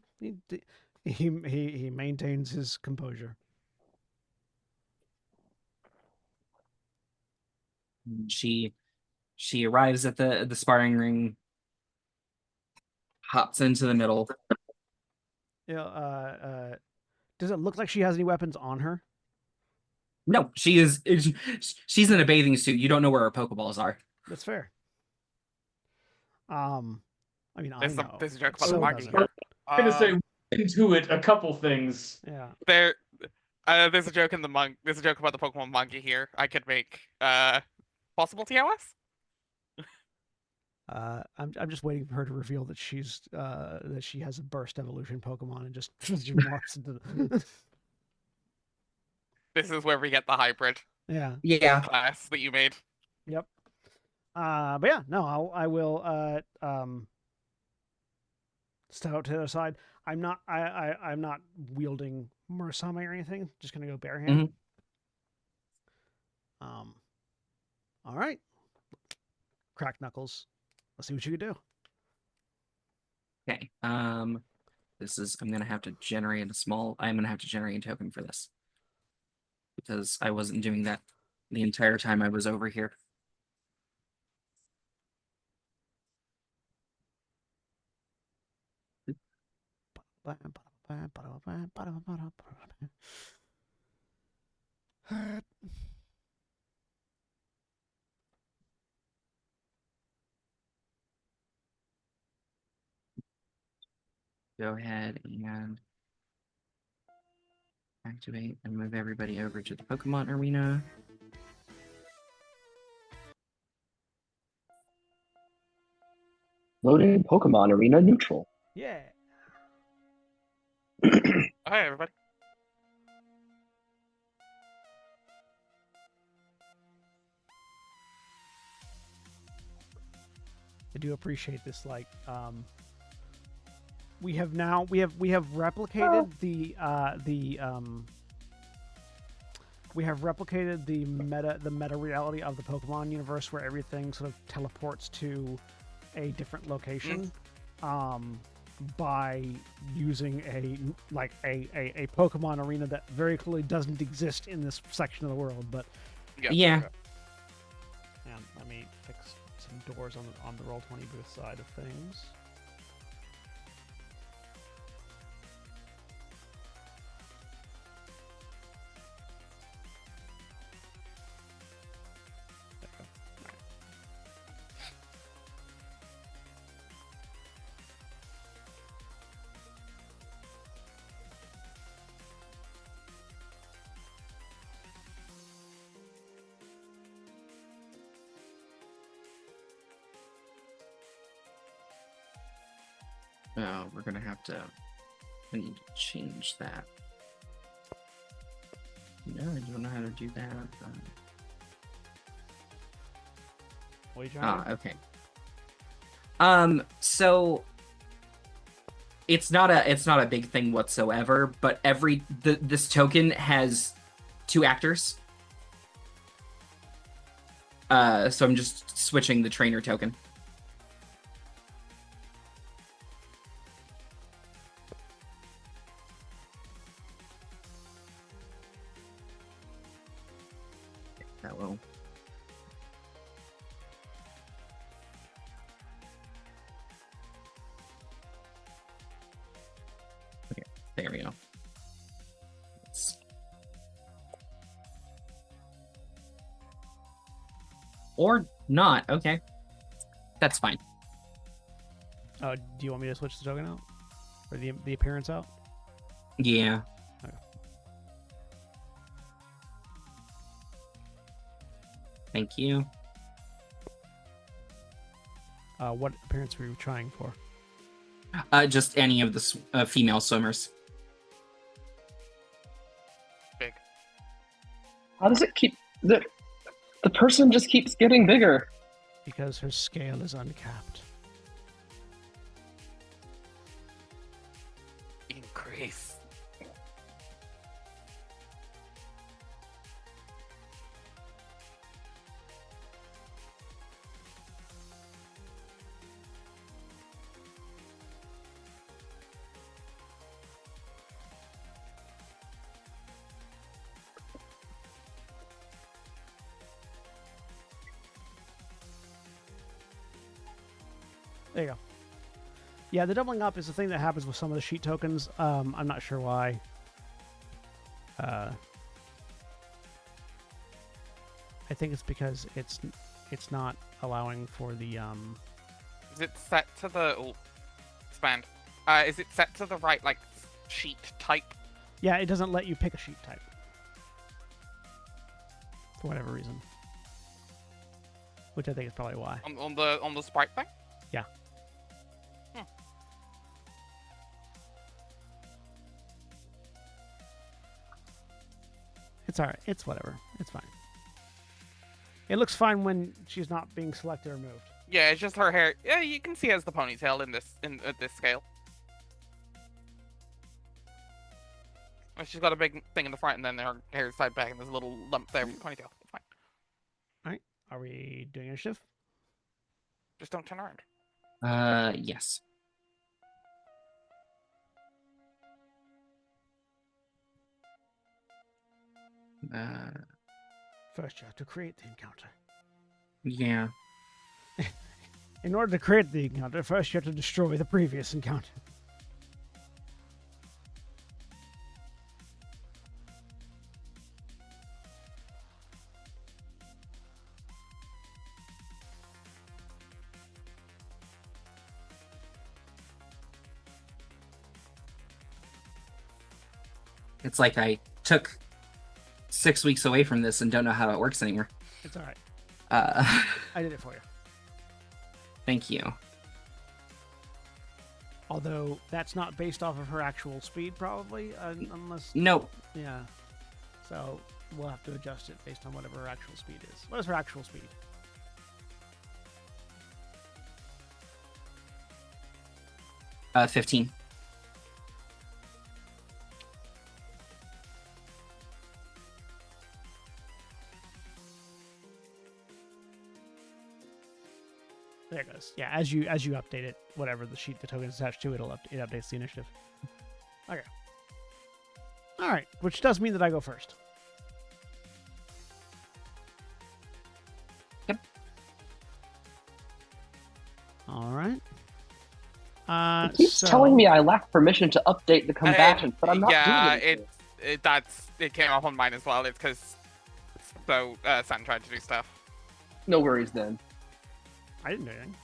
maintains his composure. She arrives at the sparring ring, hops into the middle. Does it look like she has any weapons on her? No, she's in a bathing suit. You don't know where her Pokeballs are. That's fair. I mean, I There's know. there's a joke but about the so monkey doesn't here. it. I'm gonna say into it a couple things. Yeah. There's a joke in there's a joke about the Pokemon monkey here. I could make possible TOS. I'm just waiting for her to reveal that she has a burst evolution Pokemon and just she morphs into the This is where we get the hybrid yeah. Yeah. class that you made. Yep. But yeah, no, I will step out to the other side. I'm not wielding Murasame or anything. Just gonna go bare hand. All right. Crack knuckles. Let's see what you can do. Okay. I'm gonna have to generate a token for this. Because I wasn't doing that the entire time I was over here. Go ahead and activate and move everybody over to the Pokemon arena. Loading Pokemon Arena neutral. Yeah. Hi everybody. I do appreciate this. Like, we have replicated the meta reality of the Pokemon universe, where everything sort of teleports to a different location, by using a Pokemon arena that very clearly doesn't exist in this section of the world. But Yeah. and let me fix some doors on the Roll20 booth side of things. Oh, we're gonna have to. I need to change that. No, I don't know how to do that. What are you trying to do? Okay. So it's not a big thing whatsoever, but this token has 2 actors. So I'm just switching the trainer token. That will. Okay, there we go. Or not, okay. That's fine. Do you want me to switch the token out? Or the appearance out? Yeah. Okay. Thank you. What appearance were you trying for? Just any of the female swimmers. Big. How does it keep the person just keeps getting bigger? Because her scale is uncapped. Increase. There you go. Yeah, the doubling up is the thing that happens with some of the sheet tokens. I'm not sure why. I think it's because it's not allowing for the Is it set to the expand? Is it set to the right like sheet type? Yeah, it doesn't let you pick a sheet type for whatever reason, which I think is probably why. On the sprite thing? Yeah. It's alright. It's whatever. It's fine. It looks fine when she's not being selected or moved. Yeah, it's just her hair. Yeah, you can see it as the ponytail at this scale. Well, she's got a big thing in the front, and then her hair is side back, and there's a little lump there with the ponytail. It's fine. Alright. Are we doing initiative? Just don't turn around. Yes. First, you have to create the encounter. Yeah. In order to create the encounter, first you have to destroy the previous encounter. It's like I took 6 weeks away from this and don't know how it works anymore. It's alright. Uh, I did it for you. Thank you. Although that's not based off of her actual speed, probably, unless Nope. yeah. So we'll have to adjust it based on whatever her actual speed is. What is her actual speed? Uh, 15. There it goes. Yeah, as you update it, whatever the sheet the token is attached to, it updates the initiative. Okay. All right, which does mean that I go first. Yep. All right. It keeps telling me I lack permission to update the combatant, but I'm not doing it. It came up on mine as well. It's because San tried to do stuff. No worries then. I didn't do anything.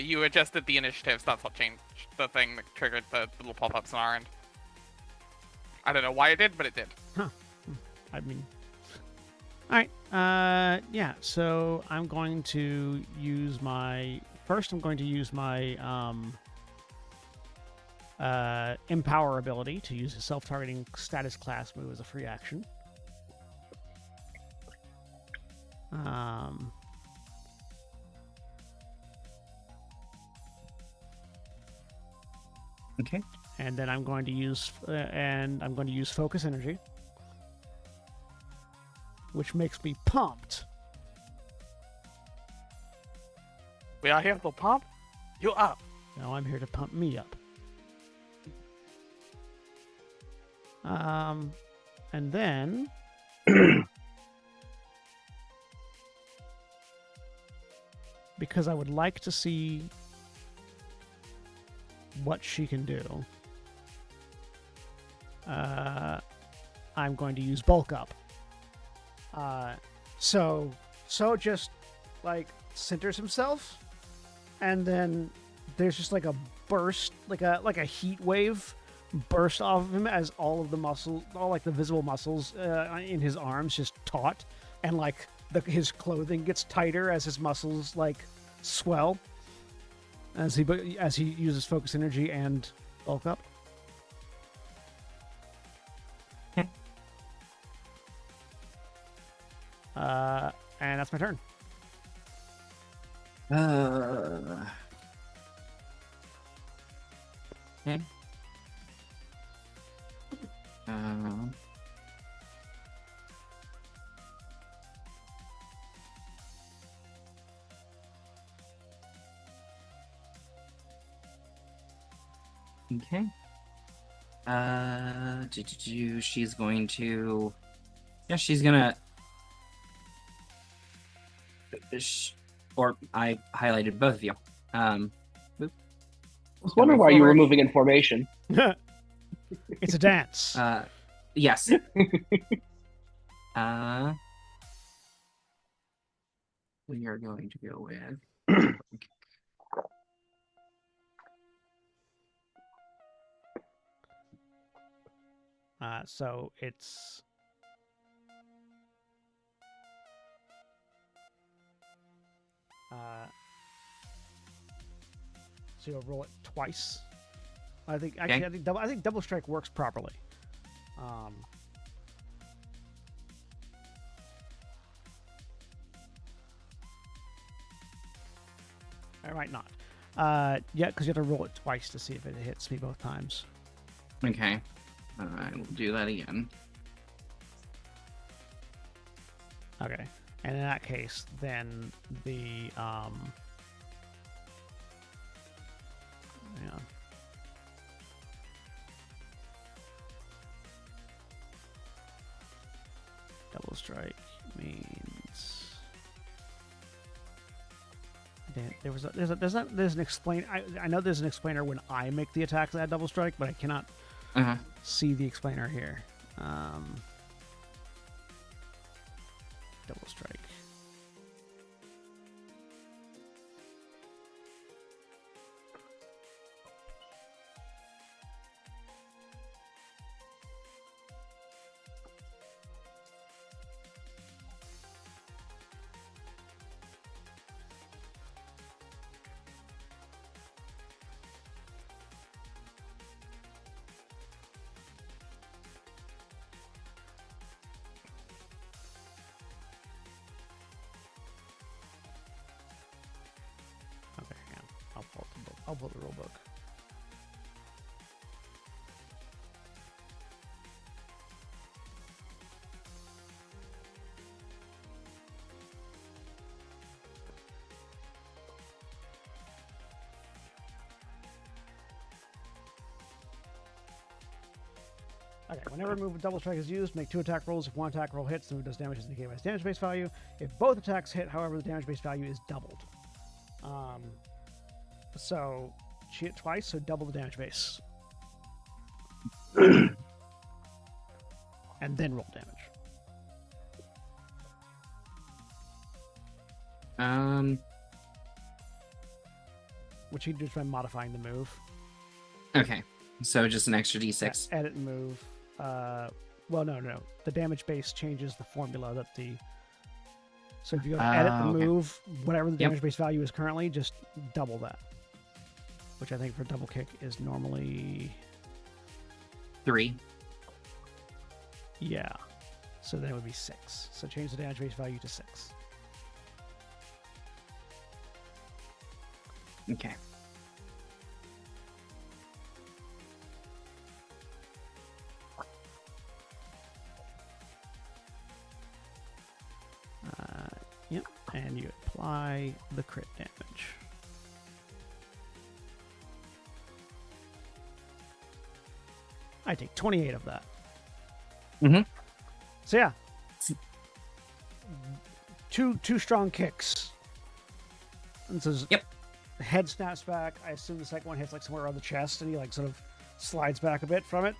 You adjusted the initiatives. That's what changed the thing that triggered the little pop-ups on our end. I don't know why it did, but it did. Huh. I mean... Alright, yeah, so I'm going to use my... First, I'm going to use my Empower ability to use a self-targeting status class move as a free action. Okay. And then I'm going to use focus energy, which makes me pumped. We are here to pump you up. Now I'm here to pump me up. And then because I would like to see what she can do, I'm going to use bulk up. So just like centers himself, and then there's just like a burst, like a heat wave burst off of him as all of the muscles, all like the visible muscles in his arms just taut, and like his clothing gets tighter as his muscles like swell as he uses focus energy and bulk up. Okay. And that's my turn. Okay. Okay. She's going to. Yeah, she's gonna. Or I highlighted both of you. I was wondering why you were forward. moving in formation. It's a dance. Yes. We are going to go with. So it's so you'll roll it twice. I think actually I think double strike works properly. I might not. Yeah, because you have to roll it twice to see if it hits me both times. Okay. I will do that again. Okay. And in that case, then the hang on. Double strike means there's an explain. I know there's an explainer when I make the attack that double strike, but I cannot see the explainer here. Double strike. Okay, hang on. I'll pull the rule book. Okay, whenever a move with double strike is used, make 2 attack rolls. If one attack roll hits, the move does damage as indicated by its damage base value. If both attacks hit, however, the damage base value is doubled. So she hit twice, so double the damage base. And then roll damage. Which you can do by modifying the move. Okay. So just an extra d6. Edit and move. Well, no. The damage base changes the formula that the. So if you go to edit the move, whatever the damage base value is currently, just double that. Which I think for double kick is normally 3. Yeah. So then it would be 6. So change the damage base value to 6. Okay. Yep. And you apply the crit damage. I take 28 of that. So yeah. Two strong kicks. And so head snaps back. I assume the second one hits like somewhere around the chest, and he like sort of slides back a bit from it.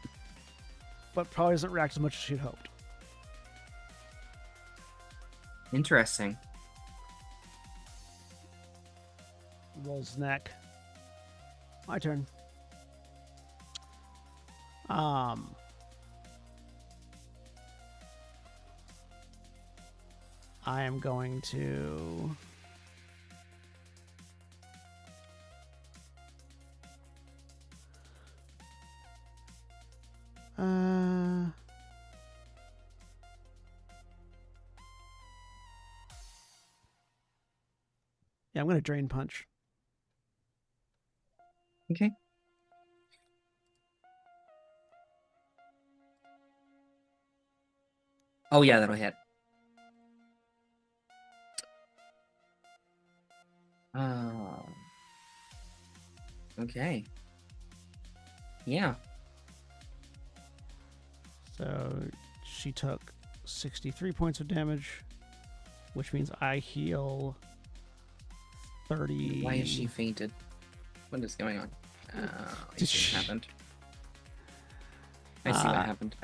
But probably doesn't react as much as she'd hoped. Interesting. Rolls neck. My turn. I am going to yeah, I'm going to drain punch. Okay. Oh yeah, that'll hit. Okay. Yeah. So she took 63 points of damage, which means I heal 30. Why is she fainted? What is going on? I see what happened. I see what happened.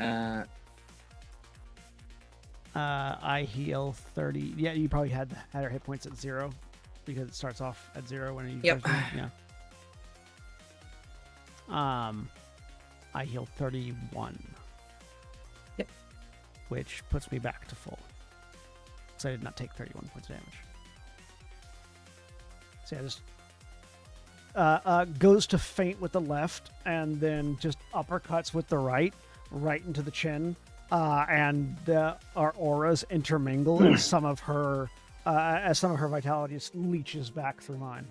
I heal 30. Yeah, you probably had her hit points at 0 because it starts off at 0 when you Yep. first do it. Yeah. I heal 31. Yep. Which puts me back to full. So I did not take 31 points of damage. So yeah, just goes to feint with the left and then just uppercuts with the right into the chin. And our auras intermingle as some of her vitality just leeches back through mine.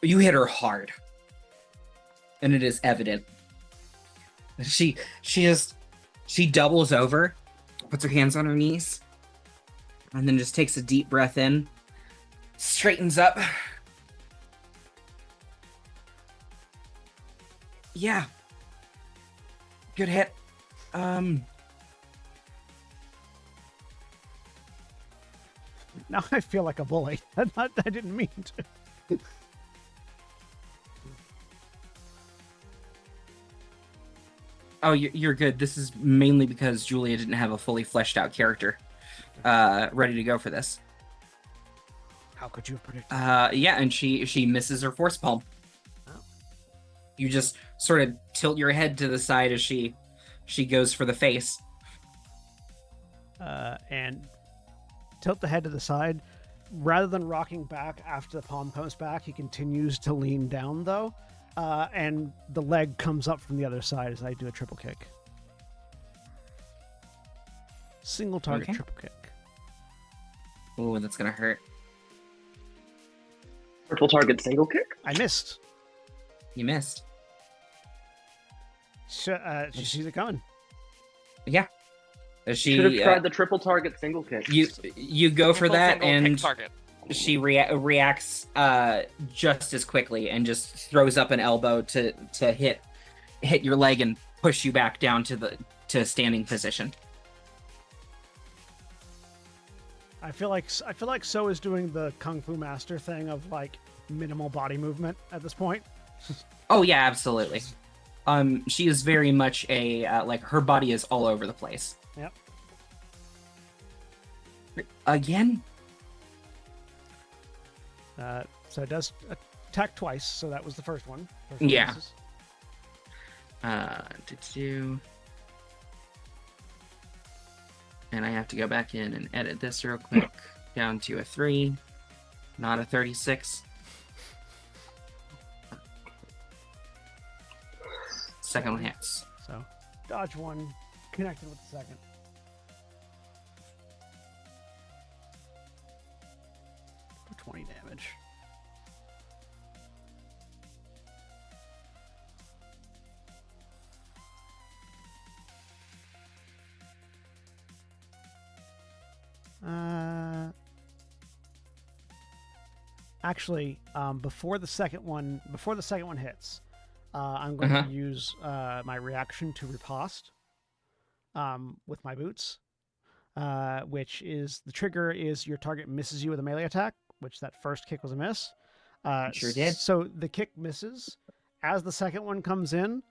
You hit her hard, and it is evident. She doubles over, puts her hands on her knees, and then just takes a deep breath in, straightens up. Yeah. Good hit. Now I feel like a bully. I didn't mean to. Oh, you're good. This is mainly because Julia didn't have a fully fleshed out character ready to go for this. How could you have predicted? Yeah, and she misses her force palm. Oh. You just sort of tilt your head to the side as she goes for the face. And tilt the head to the side. Rather than rocking back after the palm comes back, he continues to lean down, though. And the leg comes up from the other side as I do a triple kick. Single target Okay. triple kick. Ooh, that's gonna hurt. Triple target single kick? I missed. You missed. She sees it coming. Yeah. She Should have tried the triple target single kick. you go for Triple that, single kick and target. she reacts just as quickly and just throws up an elbow to hit your leg and push you back down to standing position. I feel like So is doing the Kung Fu Master thing of like minimal body movement at this point. Oh yeah, absolutely. She is very much a like her body is all over the place. Yep. Again? So it does attack twice. So that was the first one. Yeah. Misses. And I have to go back in and edit this real quick down to a 3, not a 36. Second one hits. So dodge one, connected with the second. For 20 damage. Actually, before the second one hits, I'm going to use my reaction to riposte with my boots, which is the trigger is your target misses you with a melee attack, which that first kick was a miss. Sure did. So the kick misses. As the second one comes in,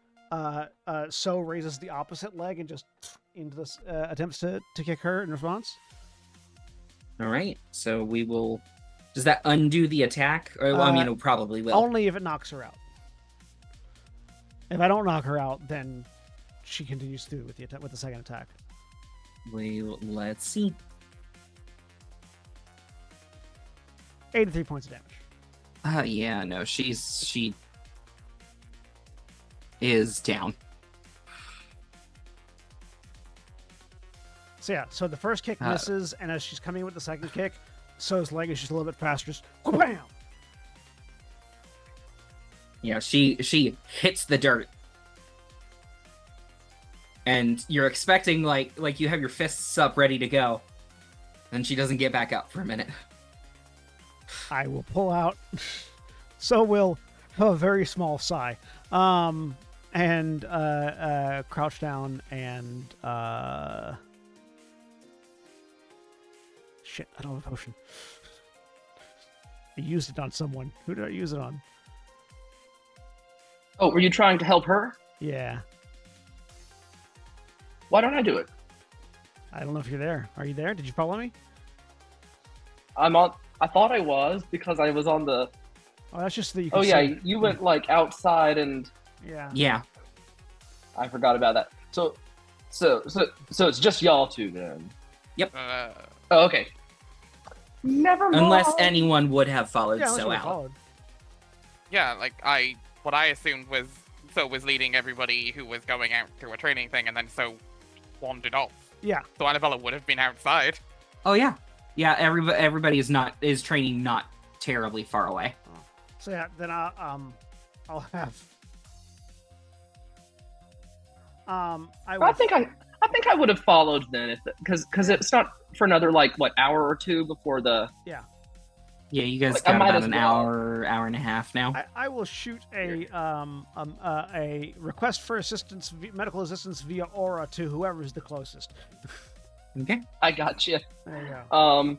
So raises the opposite leg and just into this attempts to kick her in response. All right, so we will. Does that undo the attack? Or, well, I mean, it probably will. Only if it knocks her out. If I don't knock her out, then she continues through with the second attack. Let's see. 83 points of damage. Yeah, no, she is down. So yeah, so the first kick misses, and as she's coming with the second kick, So's leg is just a little bit faster. Just bam! Yeah, she hits the dirt, and you're expecting like you have your fists up ready to go, and she doesn't get back up for a minute. I will pull out. So will have a very small sigh, and crouch down and shit. I don't have a potion. I used it on someone. Who did I use it on? Oh, were you trying to help her? Yeah. Why don't I do it? I don't know if you're there. Are you there? Did you follow me? I'm on. I thought I was because I was on the. Oh, that's just so that you can Oh yeah, see. you went like outside, and Yeah. Yeah. I forgot about that. So it's just y'all two then. Oh, okay. Never mind. Unless anyone would have followed Yeah, unless so you out. followed. Yeah, like what I assumed was was leading everybody who was going out to a training thing, and then wandered off. Yeah. So Annabella would have been outside. Oh yeah. Yeah, everybody is training not terribly far away. So yeah, then I'll have. I think I would have followed then because it's not for another like what hour or two before the. Yeah. Yeah, you guys Like, I got might about as an well. hour and a half now. I will shoot a request for assistance, medical assistance via aura to whoever is the closest. Okay. I got you. There you go.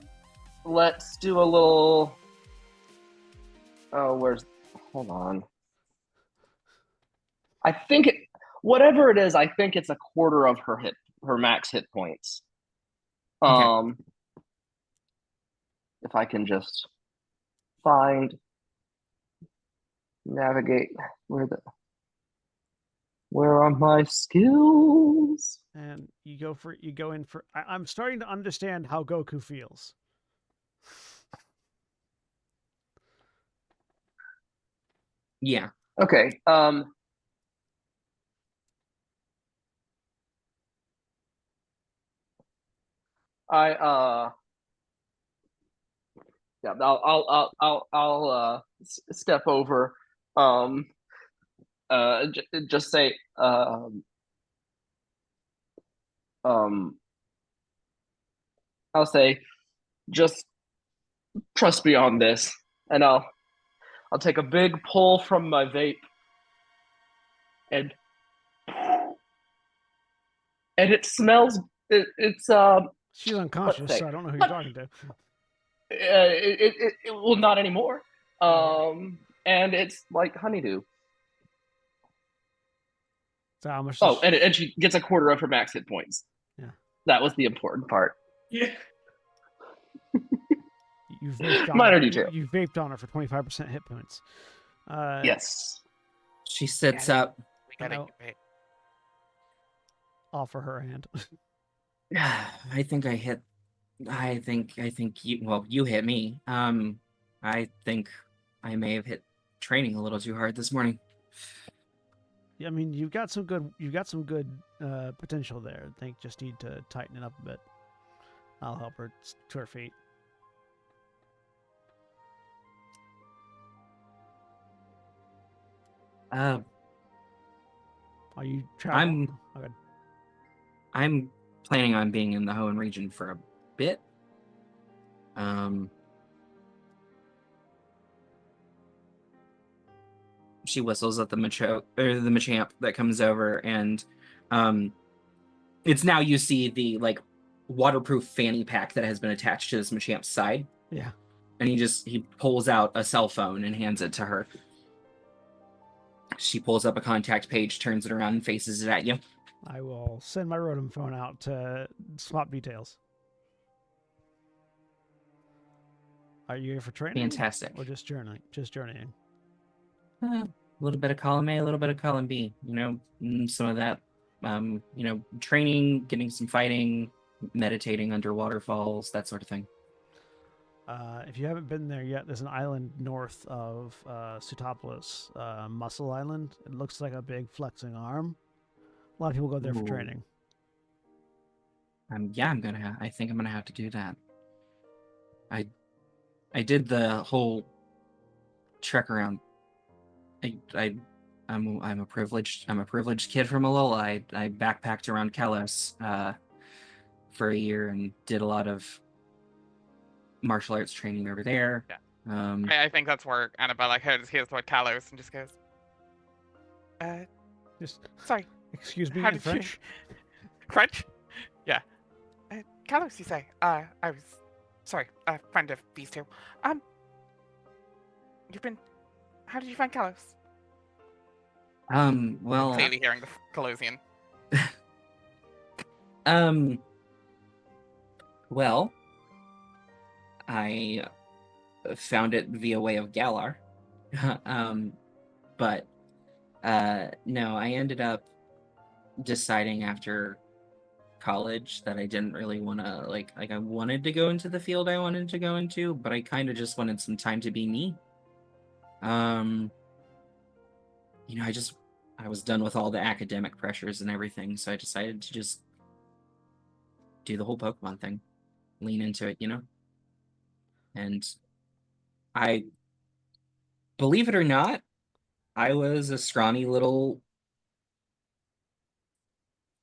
Let's do a little. Oh, hold on. I think whatever it is, I think it's a quarter of her max hit points. Okay. If I can just navigate where are my skills? And you go in for. I'm starting to understand how Goku feels. Yeah. Okay. Yeah, I'll step over. Just say I'll say just trust me on this, and I'll take a big pull from my vape, and it smells. It's She's unconscious, say? so I don't know who you're talking to. It will not anymore. And it's like honeydew. So how much? Oh, and she gets a quarter of her max hit points. Yeah. That was the important part. Yeah. You vaped on Minor her. detail. You vaped on her for 25% hit points. Yes. She sits up. We gotta No. get Offer her hand. I think I hit. I think you. Well, you hit me. I think I may have hit training a little too hard this morning. I mean, you've got some good potential there. I think just need to tighten it up a bit. I'll help her to her feet. Are you traveling? I'm planning on being in the Hoenn region for a bit. She whistles at the Machamp that comes over, and it's now you see the like waterproof fanny pack that has been attached to this Machamp's side. Yeah. And he pulls out a cell phone and hands it to her. She pulls up a contact page, turns it around, and faces it at you. I will send my Rotom phone out to swap details. Are you here for training? Fantastic. Or just journeying? Just journeying. A little bit of column A, a little bit of column B. Some of that. Training, getting some fighting, meditating under waterfalls, that sort of thing. If you haven't been there yet, there's an island north of Sutapolis, Muscle Island. It looks like a big flexing arm. A lot of people go there for training. I think I'm gonna have to do that. I did the whole trek around. I'm a privileged kid from Alola. I backpacked around Kalos for a year and did a lot of martial arts training over there. I think that's where Annabella hears the word Kalos and just goes, Just Sorry, excuse me How in did you- French. Crunch? Yeah. Kalos, you say? I was sorry, a friend of these two. You've been. How did you find Kalos? Well, Clearly hearing the Kalosian. well, I found it via way of Galar. But no, I ended up deciding after college that I didn't really want to like I wanted to go into the field I wanted to go into, but I kind of just wanted some time to be me. You know, I was done with all the academic pressures and everything, so I decided to just do the whole Pokemon thing, lean into it, you know? And I, believe it or not, I was a scrawny little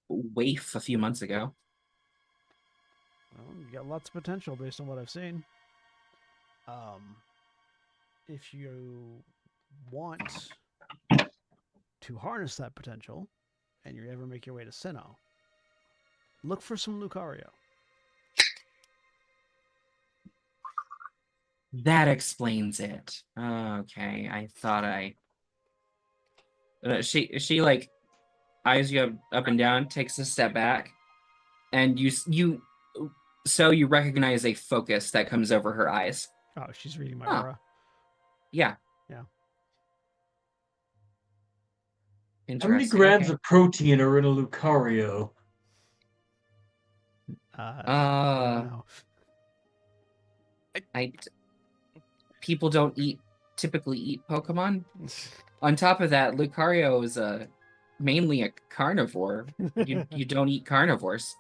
waif a few months ago. Well, you got lots of potential based on what I've seen. If you want to harness that potential, and you ever make your way to Sinnoh, look for some Lucario. That explains it. Okay, I thought she like eyes you up and down, takes a step back, and so you recognize a focus that comes over her eyes. Oh, she's reading my Huh. aura. Yeah. Yeah. How many Interesting. grams Okay. of protein are in a Lucario? I don't know. People don't typically eat Pokemon. On top of that, Lucario is mainly a carnivore. You don't eat carnivores.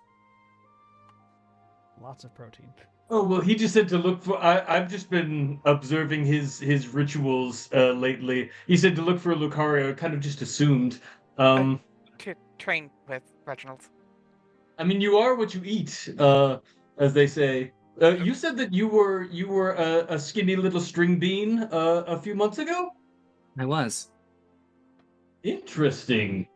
Lots of protein. Oh well, he just said to look for. I've just been observing his rituals lately. He said to look for a Lucario. I kind of just assumed. To train with Reginald. I mean, you are what you eat, as they say. You said that you were a skinny little string bean a few months ago. I was. Interesting.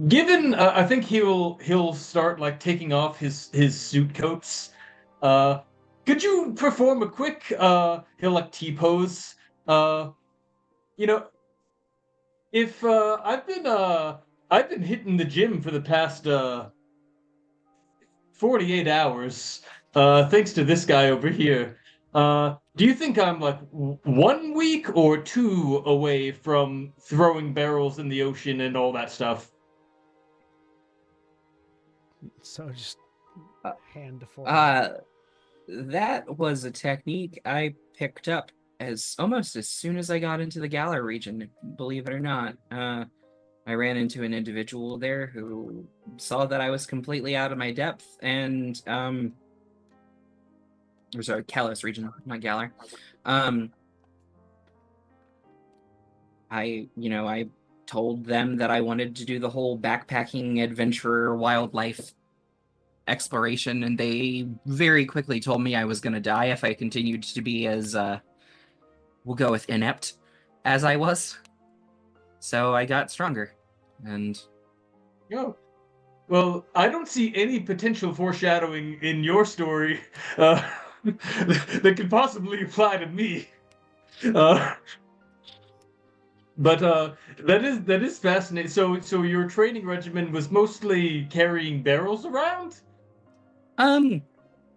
Given, I think he'll start like taking off his suit coats. Could you perform a quick he'll like T-pose? You know, if I've been hitting the gym for the past 48 hours, thanks to this guy over here. Do you think I'm like 1 week or two away from throwing barrels in the ocean and all that stuff? So just hand to forehead. That was a technique I picked up almost as soon as I got into the Galar region, believe it or not. I ran into an individual there who saw that I was completely out of my depth and or sorry, Kalos region, not Galar. I told them that I wanted to do the whole backpacking adventure wildlife exploration, and they very quickly told me I was going to die if I continued to be as we'll go with inept as I was. So I got stronger, and Oh, well, I don't see any potential foreshadowing in your story that could possibly apply to me. But that is fascinating. So your training regimen was mostly carrying barrels around?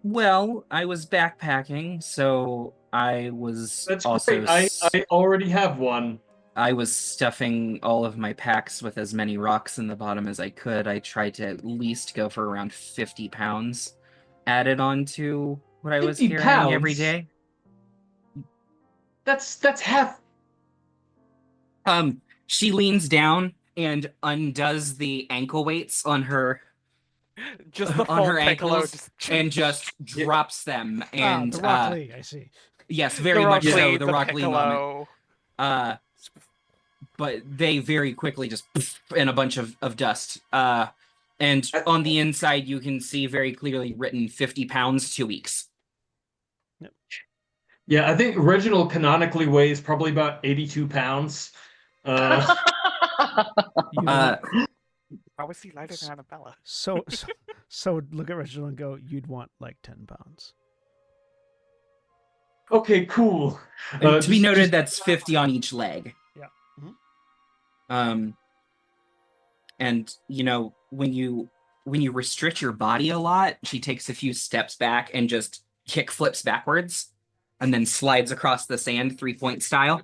well, I was backpacking, so I was That's also great. I already have one. I was stuffing all of my packs with as many rocks in the bottom as I could. I tried to at least go for around 50 pounds added on to what I was 50 carrying every pounds? day. That's half. She leans down and undoes the ankle weights on her Just the on full her Piccolo ankles and just drops them. And the Rock Lee, I see. yes, the very Rock much so, Lee, the the Rock Lee moment. Piccolo. But they very quickly just in a bunch of dust. And on the inside, you can see very clearly written 50 pounds, 2 weeks. Yeah, I think Reginald canonically weighs probably about 82 pounds. You Uh, don't. How is he lighter than Annabella? So look at Reginald and go. You'd want like 10 pounds. Okay, cool. and to be noted, Just that's 50 on each leg. Yeah. Mhm. And when you restrict your body a lot, she takes a few steps back and just kick flips backwards, and then slides across the sand 3-point style.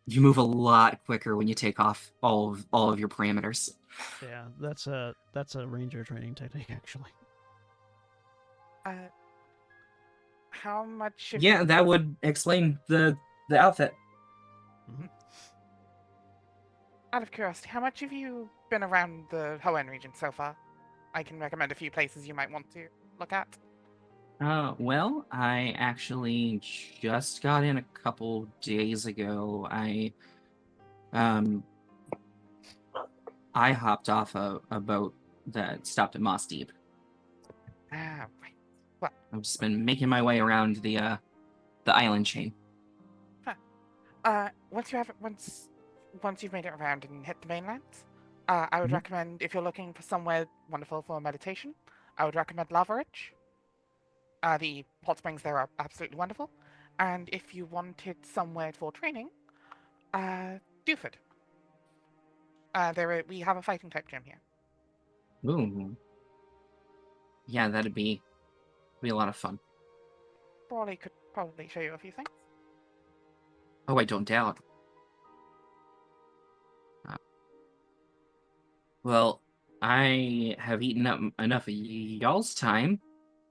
You move a lot quicker when you take off all of your parameters. Yeah, that's a ranger training technique actually. How much of Yeah, that would explain the outfit. Out of curiosity, how much have you been around the Hoenn region so far? I can recommend a few places you might want to look at. Well, I actually just got in a couple days ago. I hopped off a boat that stopped at Moss Deep. Ah, right. Well, I've just been making my way around the island chain. once you've made it around and hit the mainland, I would Mhm. recommend, if you're looking for somewhere wonderful for meditation, I would recommend Lava Ridge. The hot springs there are absolutely wonderful. And if you wanted somewhere for training, Dewford. We have a fighting type gym here. Ooh. Yeah, that'd be a lot of fun. Brawley could probably show you a few things. Oh, I don't doubt. Well, I have eaten up enough of y'all's time.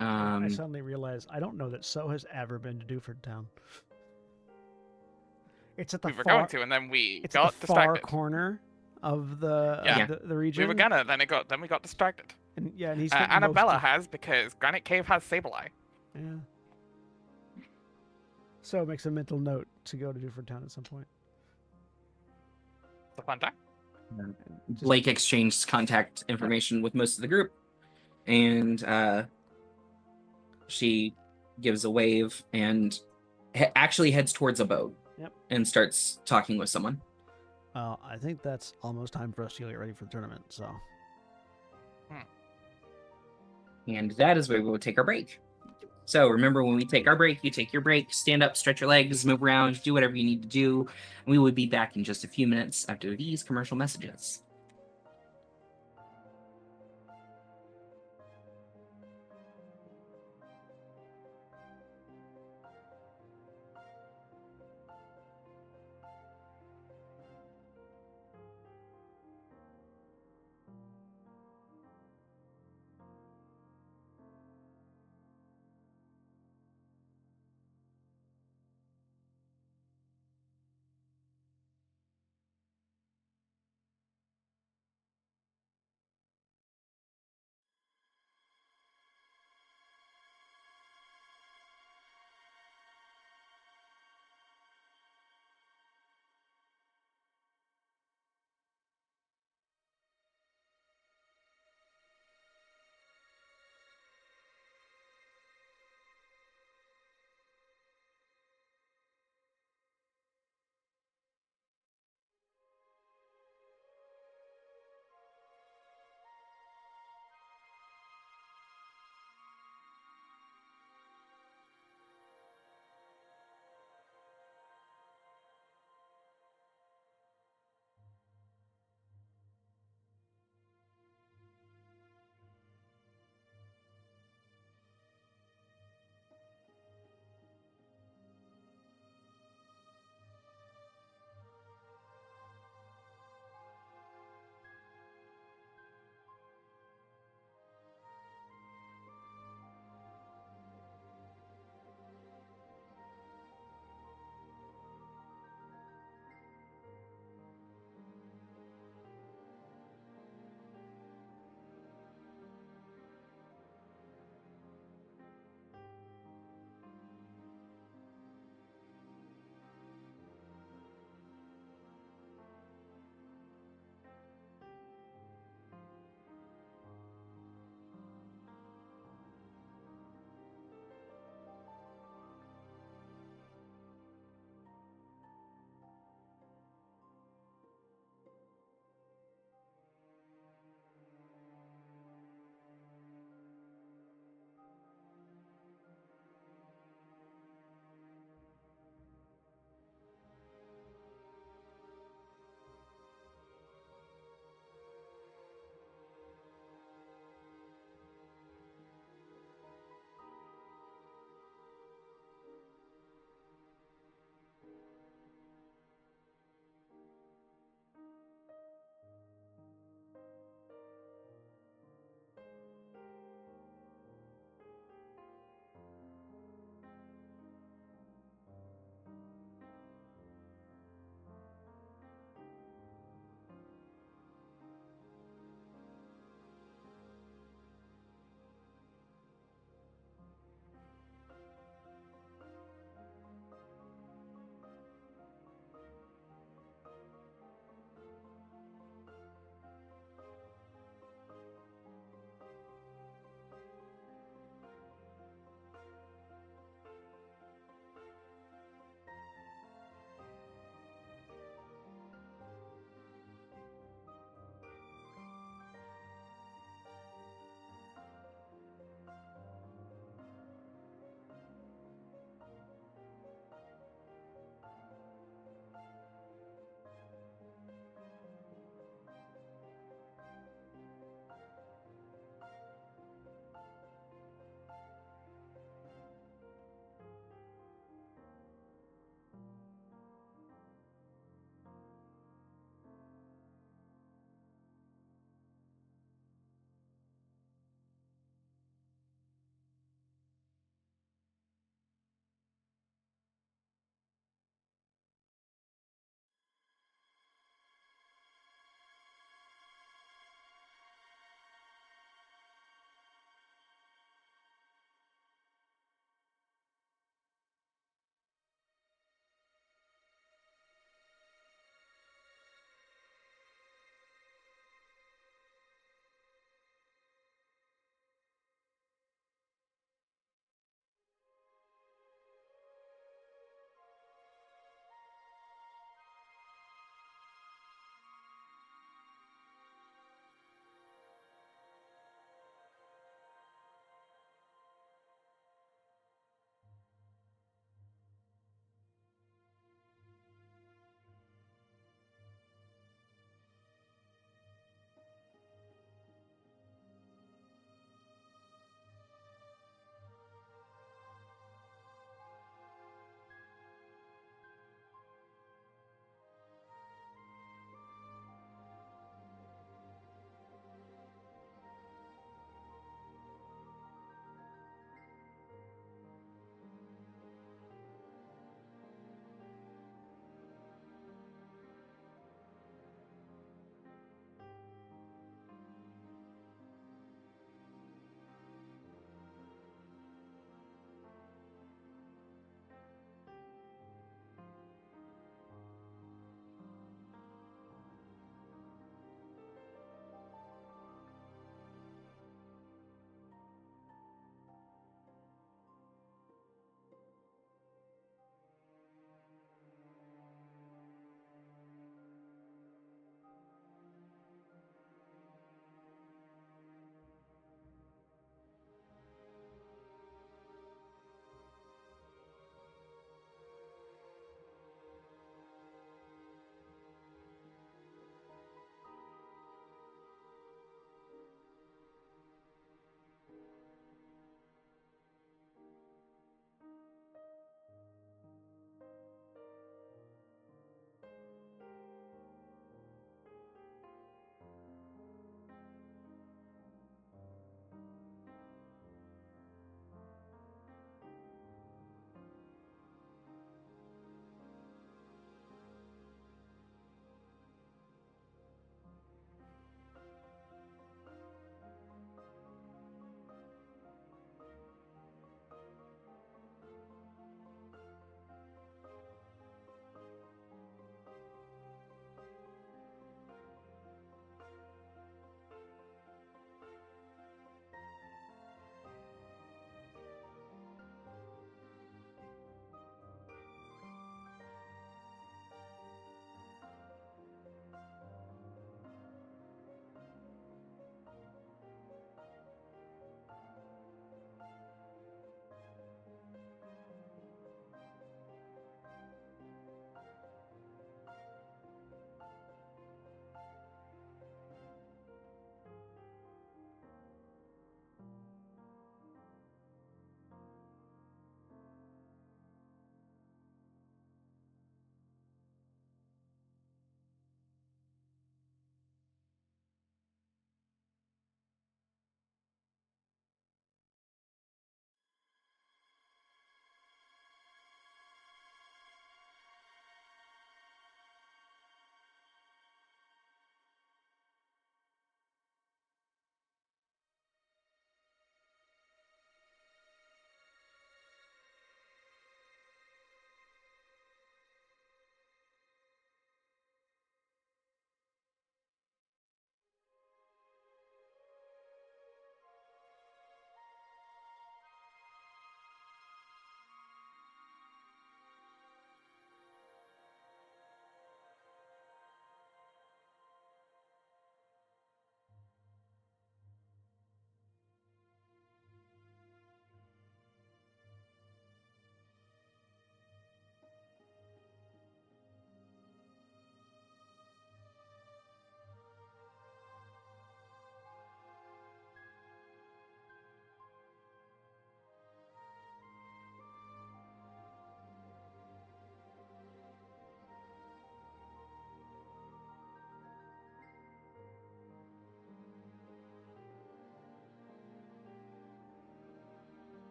I suddenly realize I don't know that So has ever been to Dewford Town. It's at the We were far. going to, and then we It's at got the far distracted. corner of the Yeah. the region. We were gonna, then we got distracted. And yeah, and he spent most Annabella of- has, because Granite Cave has Sableye. Yeah. So it makes a mental note to go to Dewford Town at some point. It's a fun time. Blake exchanged contact information with most of the group, and she gives a wave and actually heads towards a boat. Yep. And starts talking with someone. I think that's almost time for us to get ready for the tournament. So. And that is where we will take our break. So remember, when we take our break, you take your break, stand up, stretch your legs, move around, do whatever you need to do. And we will be back in just a few minutes after these commercial messages.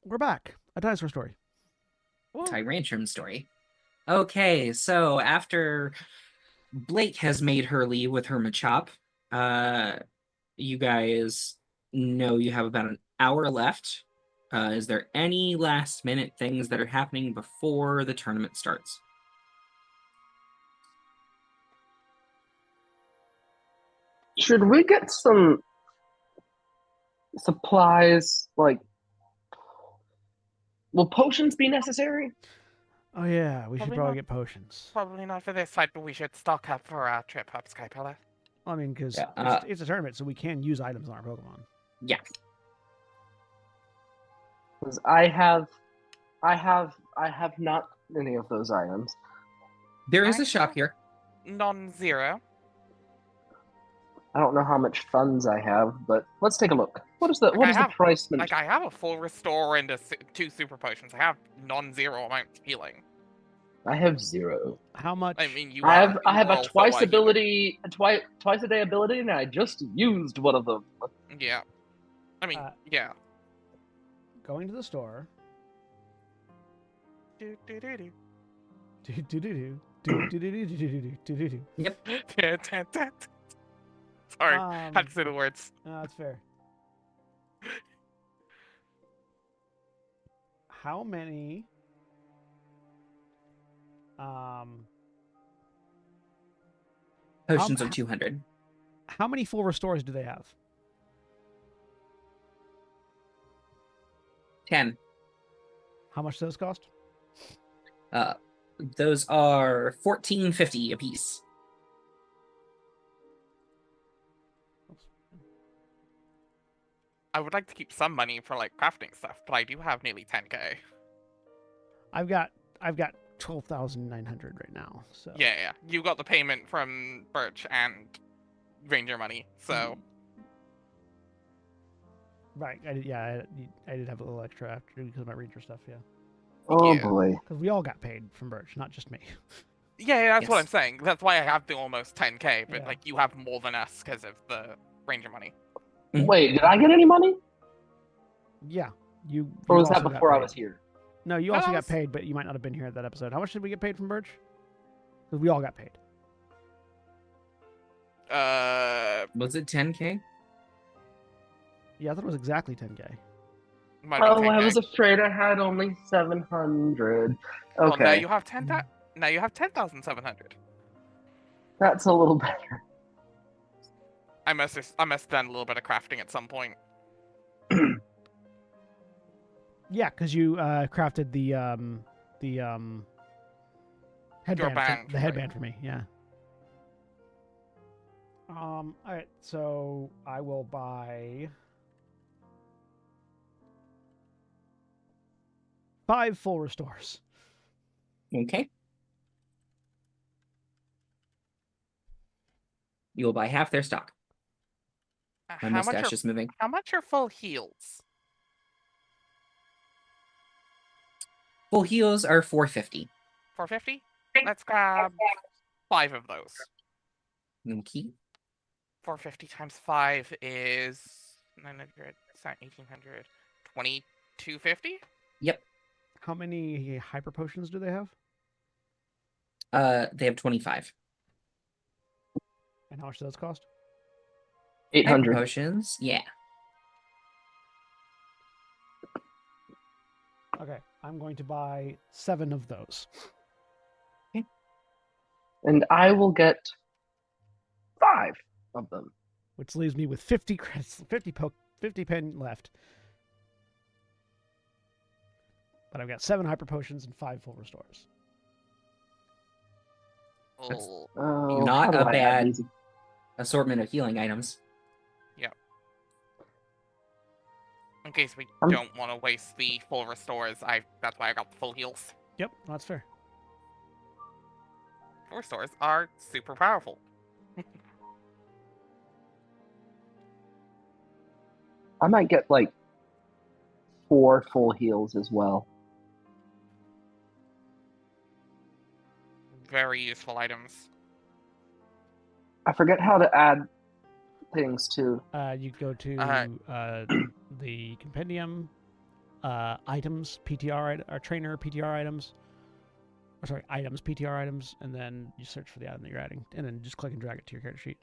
We're back. A dinosaur story. Woo. Tyrantrum story. Okay, so after Blake has made her leave with her Machop, you guys know you have about an hour left. Is there any last minute things that are happening before the tournament starts? Should we get some supplies? Like, will potions be necessary? Oh yeah, we should Probably probably not. get potions. Probably not for this fight, but we should stock up for our trip up Sky Pillar. I mean, because Yeah, it's a tournament, so we can use items on our Pokemon. Yeah. Because I have not any of those items. There is I a shop have- here. Non-zero. I don't know how much funds I have, but let's take a look. What is the price? Like, I have a full restore and 2 super potions. I have non-zero amount healing. I have 0. How much? I mean, you I have a also twice are human. ability, twice a day ability, and I just used one of them. Yeah. I mean, yeah. Going to the store. Do, do, do, do. Do do do do do do do do do do do do. Yep. Sorry, had to say the words. No, that's fair. How many? Potions of 200. How many full restores do they have? 10. How much does those cost? Those are $14.50 a piece. I would like to keep some money for like crafting stuff, but I do have nearly 10k. I've got 12,900 right now. So Yeah. You got the payment from Birch and Ranger money, so right. I did have a little extra after because of my Ranger stuff. Yeah, Oh Yeah. boy. because we all got paid from Birch, not just me. yeah, that's what Yes. I'm saying. That's why I have the almost 10k, but Yeah. like you have more than us because of the Ranger money. Mhm. Wait, did I get any money? Yeah, you. Or was also that got before I paid. was here? No, you No, also that got was- paid, but you might not have been here at that episode. How much did we get paid from Birch? Because we all got paid. Was it 10K? Yeah, I thought it was exactly 10k. Might have been Oh, I 10K. was afraid I had only 700. Well, now Okay, you have 10. Now you have 10,700. that's a little better. I must have done a little bit of crafting at some point. Yeah, because you crafted the headband, band, the right. headband for me. Yeah. All right, so I will buy 5 full restores. Okay. You will buy half their stock. My How much mustache are is moving. how much are full heals? Full heals are 450. 450? Let's grab 5 of those. Okay. 450 times 5 is 900, 1800, 2250? Yep. How many hyper potions do they have? They have 25. And how much do those cost? Hyper 800. potions. Yeah. Okay, I'm going to buy 7 of those. And I will get 5 of them. Which leaves me with 50 credits, 50 pen left. But I've got 7 hyper potions and 5 full restores. That's- Oh, Oh, Not how do a I add bad- these? Assortment of healing items. in case we I'm- don't want to waste the full restores, that's why I got the full heals. Yep, that's fair. Full restores are super powerful. I might get like 4 full heals as well. Very useful items. I forget how to add things to. You go to the compendium, items, or trainer PTR items. Or sorry, items, PTR items, and then you search for the item that you're adding, and then just click and drag it to your character sheet.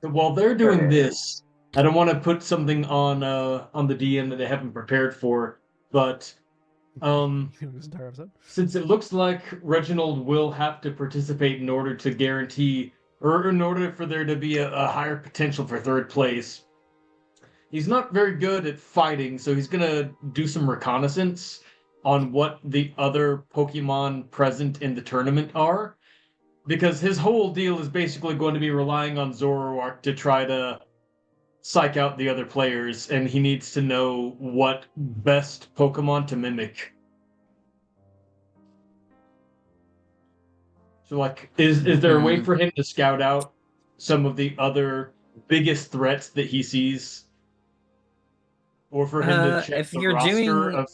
So while they're doing this, I don't want to put something on the DM that they haven't prepared for, but This entire episode. since it looks like Reginald will have to participate in order to guarantee, or in order for there to be a higher potential for third place, he's not very good at fighting, so he's gonna do some reconnaissance on what the other Pokemon present in the tournament are, because his whole deal is basically going to be relying on Zoroark to try to psych out the other players, and he needs to know what best Pokemon to mimic. So, like, is there a way for him to scout out some of the other biggest threats that he sees, or for him to check if the you're roster doing- of?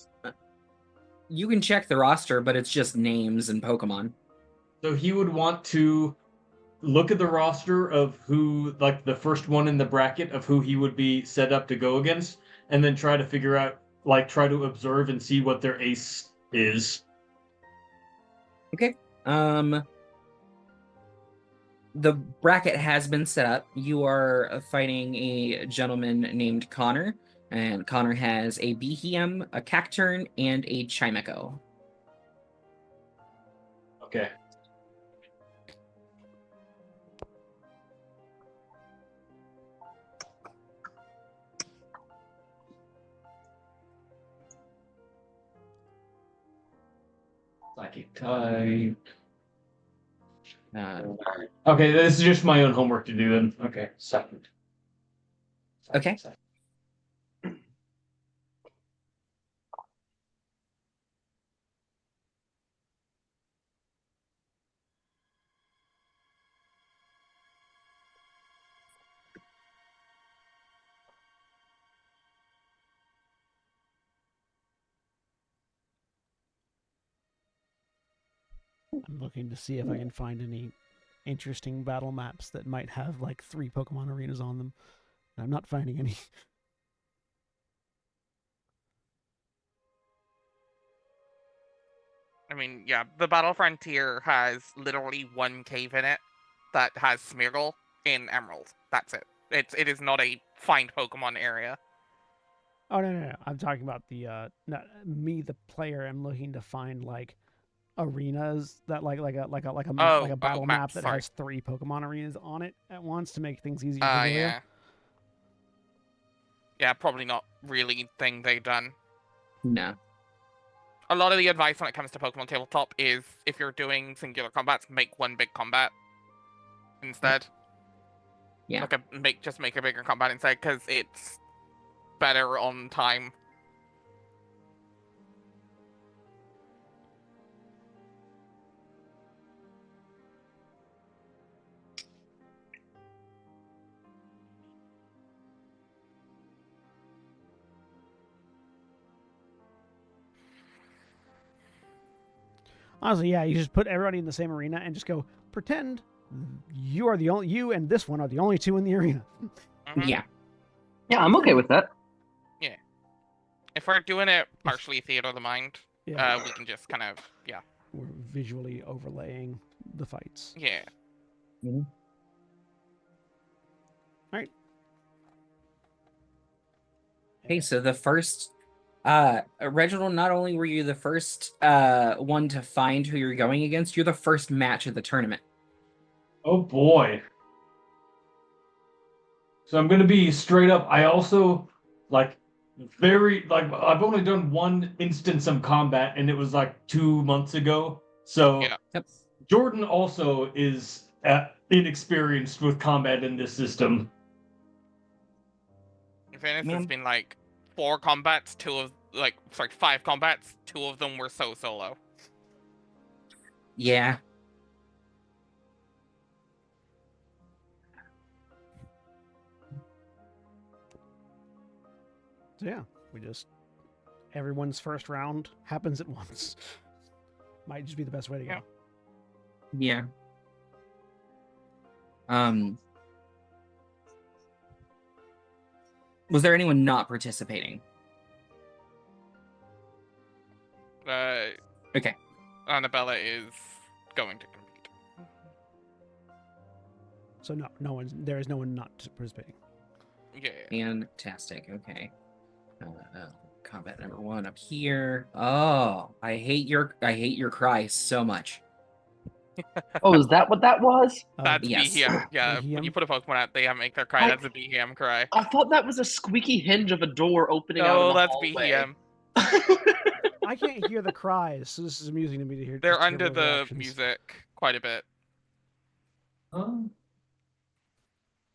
You can check the roster, but it's just names and Pokemon. So he would want to look at the roster of who, like the first one in the bracket of who he would be set up to go against, and then try to figure out, like, try to observe and see what their ace is. Okay. The bracket has been set up. You are fighting a gentleman named Connor, and Connor has a Behem, a Cacturn, and a Chimecho. Okay. Psychic type. Okay, this is just my own homework to do then. Okay, second. Okay. I'm looking to see if I can find any interesting battle maps that might have like 3 Pokemon arenas on them. I'm not finding any. I mean, yeah, the Battle Frontier has literally one cave in it that has Smeargle in Emerald. That's it. It is not a find Pokemon area. Oh no! I'm talking about the not me, the player. I'm looking to find like arenas that like a battle map maps, that sorry. has 3 Pokemon arenas on it at once to make things easier for Yeah. Julia. Yeah, probably not really thing they done. No. A lot of the advice when it comes to Pokemon Tabletop is if you're doing singular combats, make one big combat instead. Yeah. Like just make a bigger combat instead, because it's better on time. Honestly, yeah, you just put everybody in the same arena and just go pretend you and this one are the only 2 in the arena. Mhm. Yeah. Yeah, I'm okay with that. If we're doing it partially theater of the mind, Yeah, we can just kind of, yeah. we're visually overlaying the fights. Yeah. All right. Okay, so the first Reginald, not only were you the first one to find who you're going against, you're the first match of the tournament. Oh boy. So I'm gonna be straight up. I also like I've only done one instance of combat, and it was like 2 months ago. So Yeah. Yep. Jordan also is inexperienced with combat in this system. In fairness, Man. it's been like 5 combats, 2 of them were solo. Yeah. So yeah, everyone's first round happens at once. Might just be the best way to go. Yeah. Yeah. Was there anyone not participating? Okay. Annabella is going to compete. So there is no one not participating. Yeah. Fantastic. Okay. Combat number 1 up here. Oh, I hate your cry so much. Oh, is that what that was? That's yes. BHM. Yeah, when BHM? you put a Pokemon out, they make their cry. I- That's a BHM cry. I thought that was a squeaky hinge of a door opening out in No, the that's hallway. BHM. I can't hear the cries, so this is amusing to me to hear. They're just hear under the the reactions. music quite a bit.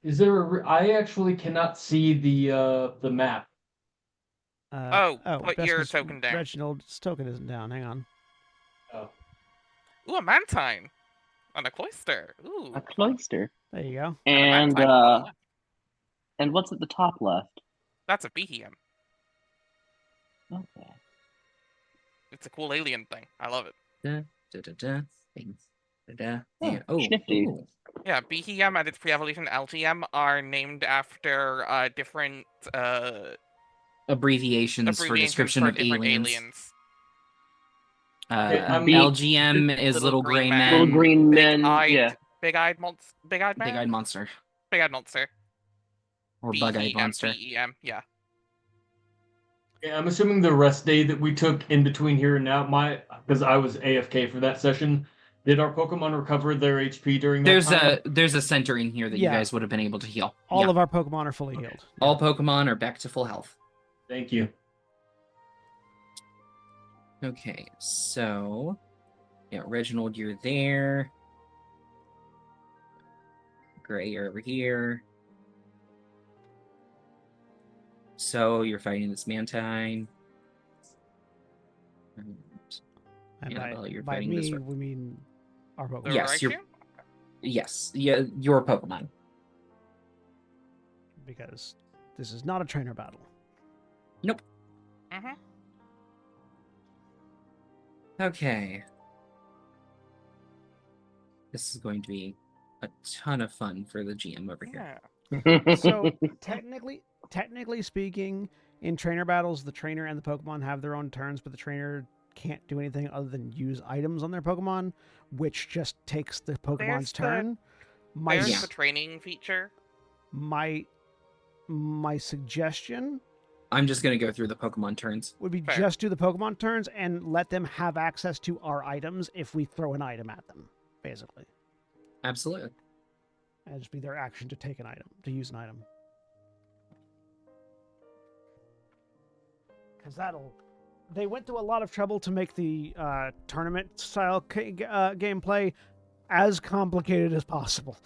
Is there? I actually cannot see the map. Put that's your 'cause token down. Reginald's token isn't down. Hang on. Oh. Ooh, a Mantine. And a Cloyster. Ooh. A cloister. There you go. And a And Mantine on the bottom left. and what's at the top left? That's a BHM. Okay. It's a cool alien thing. I love it. Things. Yeah. Oh, Oh, snifty. ooh. Yeah, BHM and its pre-evolution LTM are named after different Abbreviations for description of different aliens. I'm- LGM is Little little green gray man. man. Little green men. big-eyed, Yeah. big-eyed monster, big-eyed man, Big-eyed monster. big-eyed monster, Or bug-eyed BEM, monster. BEM, yeah. Yeah, I'm assuming the rest day that we took in between here and now, because I was AFK for that session. Did our Pokemon recover their HP during that time? There's a center in here that you Yeah. guys would have been able to heal. All Yeah. of our Pokemon are fully healed. All Pokemon are back to full health. Thank you. Okay, so yeah, Reginald, you're there. Gray, you're over here. So you're fighting this Mantine. And Annabelle, you're by fighting me, this. we mean our Pokemon. The Yes, Raichu? Yes, yeah, your Pokemon. Because this is not a trainer battle. Mm-hmm. Okay. This is going to be a ton of fun for the GM over here. Yeah. So technically speaking, in trainer battles, the trainer and the Pokemon have their own turns, but the trainer can't do anything other than use items on their Pokemon, which just takes the Pokemon's turn. There's Yeah. the training feature. My suggestion I'm just going to go through the Pokemon turns. would be Fair. just do the Pokemon turns and let them have access to our items if we throw an item at them, basically. Absolutely. And just be their action to take an item, to use an item. Because they went through a lot of trouble to make the tournament style gameplay as complicated as possible.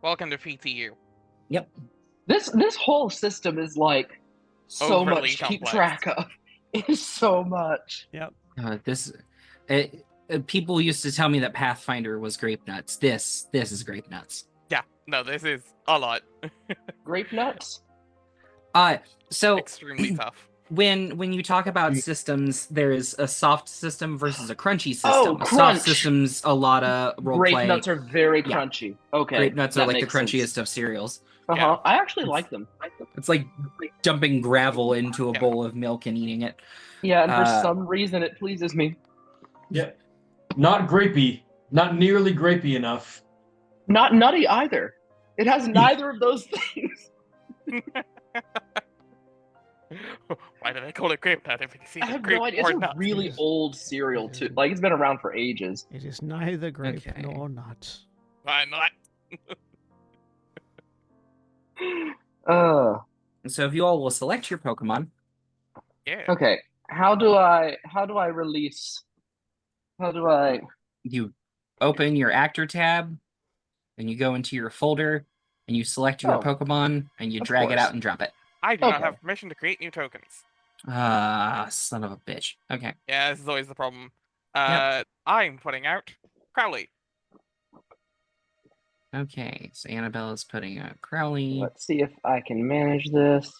Welcome to PTU. Yep. This whole system is like so Overly much to keep complex. track of. It's so much. People used to tell me that Pathfinder was grape nuts. This is grape nuts. Yeah, no, this is a lot. Grape nuts. So Extremely tough. when you talk about systems, there is a soft system versus a crunchy system. Oh, A crunch. soft system's a lot of role Grape play. nuts are very Yeah. crunchy. Okay. Grape nuts are that like the makes sense. crunchiest of cereals. Uh-huh. Yeah. I actually like them. It's like dumping gravel into a Yeah. bowl of milk and eating it. Yeah, and for Uh, some reason it pleases me. Yeah. Not grapey. Not nearly grapey enough. Not nutty either. It has neither of those things. Why did I call it grape nut if it's I either have grape no idea. or It's a nut? really old cereal too. Like it's been around for ages. It is neither grape Okay. nor nut. Why not? So if you all will select your Pokemon, Yeah. Okay. How do I release? How do I? you open your actor tab, and you go into your folder, and you select your Oh, Pokemon, and you of drag it course. out and drop it. I do not Okay. have permission to create new tokens. Son of a bitch. Okay. Yeah, this is always the problem. Yep. I'm putting out Crowley. Okay, so Annabella's putting out Crowley. Let's see if I can manage this.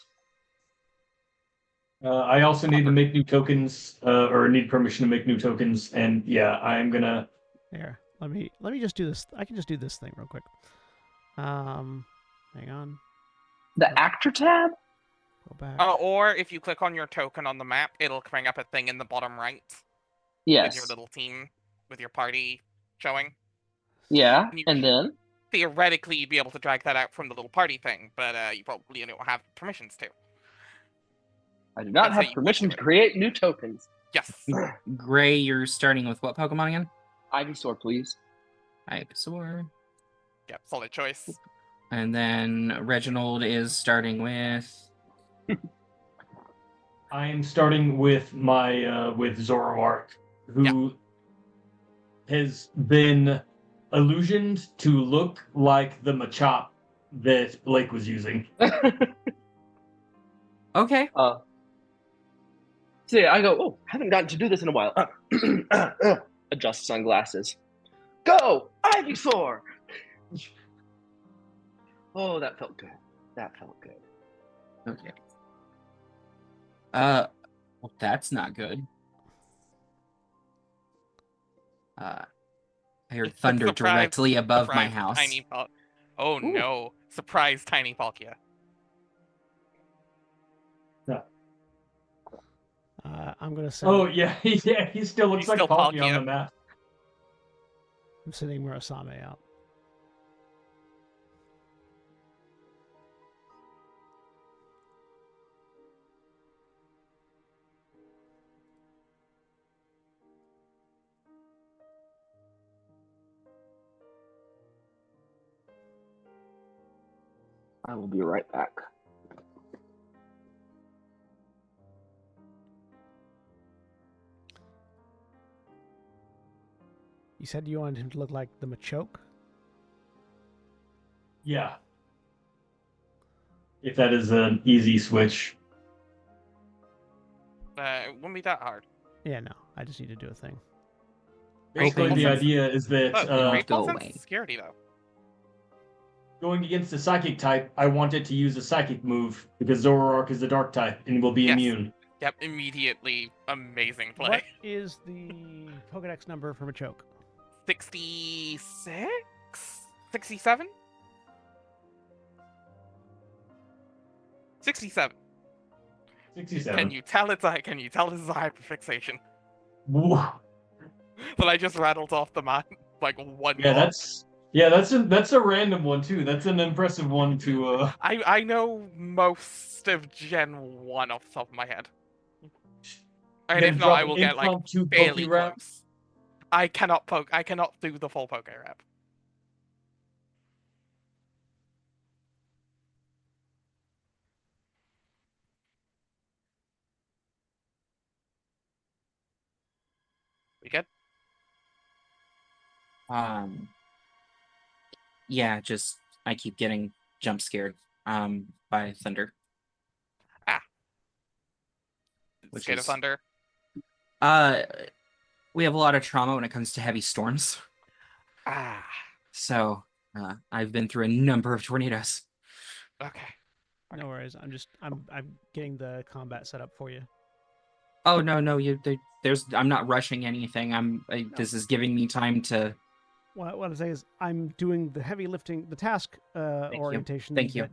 I also need to make new tokens, or need permission to make new tokens, and yeah, I'm gonna. There. Let me just do this. I can just do this thing real quick. Hang on. The actor tab. Go back. Or if you click on your token on the map, it'll bring up a thing in the bottom right. with your Yes. little team, with your party showing. Yeah. You- And then Theoretically, you'd be able to drag that out from the little party thing, but you probably don't have permissions to. I do not That's how have you would permission do to it. create new tokens. Yes. Gray, you're starting with what Pokemon again? Ivysaur, please. Ivysaur. Yep. Solid choice. And then Reginald is starting with. I am starting with my with Zoroark, who has been illusioned to look like the Machop that Blake was using. Okay. So yeah, I go, oh, haven't gotten to do this in a while. Adjust sunglasses. Go! Ivysaur! Oh, that felt good. That felt good. Okay. Well, that's not good. I heard thunder Surprise- directly above my surprise house. Tiny oh Ooh. no! Surprise, Tiny Palkia. I'm gonna send. Oh yeah, yeah, he still looks He's like still Palkia on Palkia. the map. I'm sending Murasame out. I will be right back. You said you wanted him to look like the Machoke? Yeah. If that is an easy switch. It wouldn't be that hard. Yeah, no. I just need to do a thing. Basically, Okay. the idea is that Great go Ball sense away. security though. going against the psychic type, I want it to use a psychic move because Zoroark is a dark type and will be Yes. immune. Yep, immediately amazing play. What is the Pokedex number for Machoke? 66? 67? 67. 67. Can you tell it's a hyperfixation? Woo. That I just rattled off the map like one Yeah, more. that's a random one too. That's an impressive one to I know most of Gen 1 off the top of my head. And then if not, drop I an will get like impromptu fairly Pokerap. close. I cannot do the full poke rap. We good? Yeah, just I keep getting jump scared by thunder. Which Scared of is- thunder. We have a lot of trauma when it comes to heavy storms. Ah, So I've been through a number of tornadoes. okay. No worries. I'm getting the combat set up for you. Oh no, I'm not rushing anything. This is giving me time to. What I'm saying is I'm doing the heavy lifting, the task you. orientation Thank you.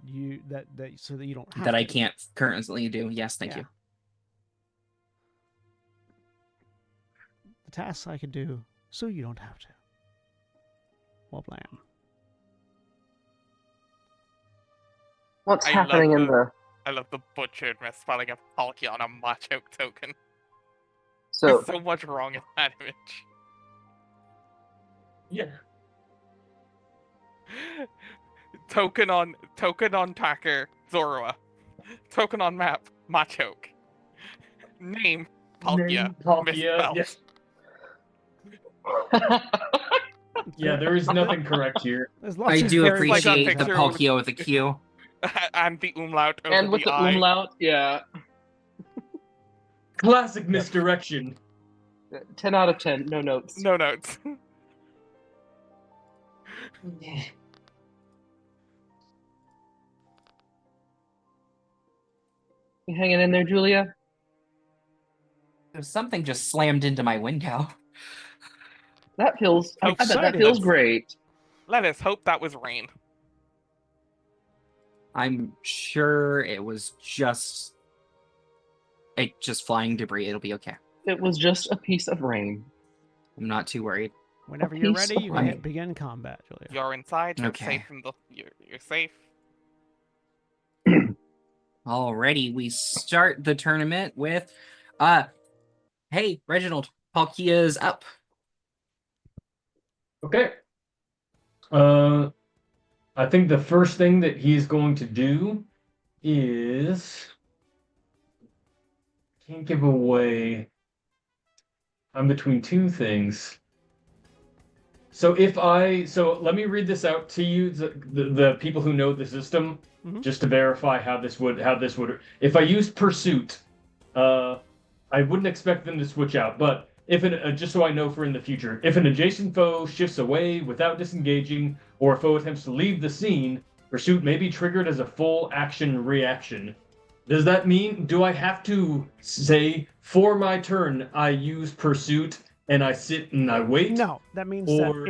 that so that you don't have That I to. can't currently do. Yes, thank Yeah. you. The tasks I can do so you don't have to. Well, blam. What's I happening love in the I love the butchered misspelling of Palkia on a Machoke token. so There's so much wrong in that image. Yeah. Token on Tacker, Zorua. Token on map, Machoke. Name, Palkia. Name Palkia. Misspelled. Yes. Yeah, there is nothing correct here. There's lots I of do very like that appreciate the picture with- Palkia with a Q. And the umlaut over and with the I. umlaut, yeah. Classic misdirection. 10 out of 10, no notes. No notes. You hanging in there, Julia? Something just slammed into my window. That feels. I bet that excited. feels great. Let us hope that was rain. I'm sure it was just flying debris. It'll be okay. It was just a piece of rain. I'm not too worried. Whenever you're piece ready, of you can hit rain. begin combat, Julia. You're inside. You're Okay. safe from the. You're safe. Alrighty, we start the tournament with, hey, Reginald, Palkia's up. Okay. I think the first thing that he's going to do is can't give away. I'm between two things. So let me read this out to you, the people who know the system, just to verify how this would. If I used pursuit, I wouldn't expect them to switch out, but if just so I know for in the future, if an adjacent foe shifts away without disengaging, or a foe attempts to leave the scene, pursuit may be triggered as a full action reaction. Does that mean, do I have to say, for my turn, I use pursuit and I sit and I wait? No, that means that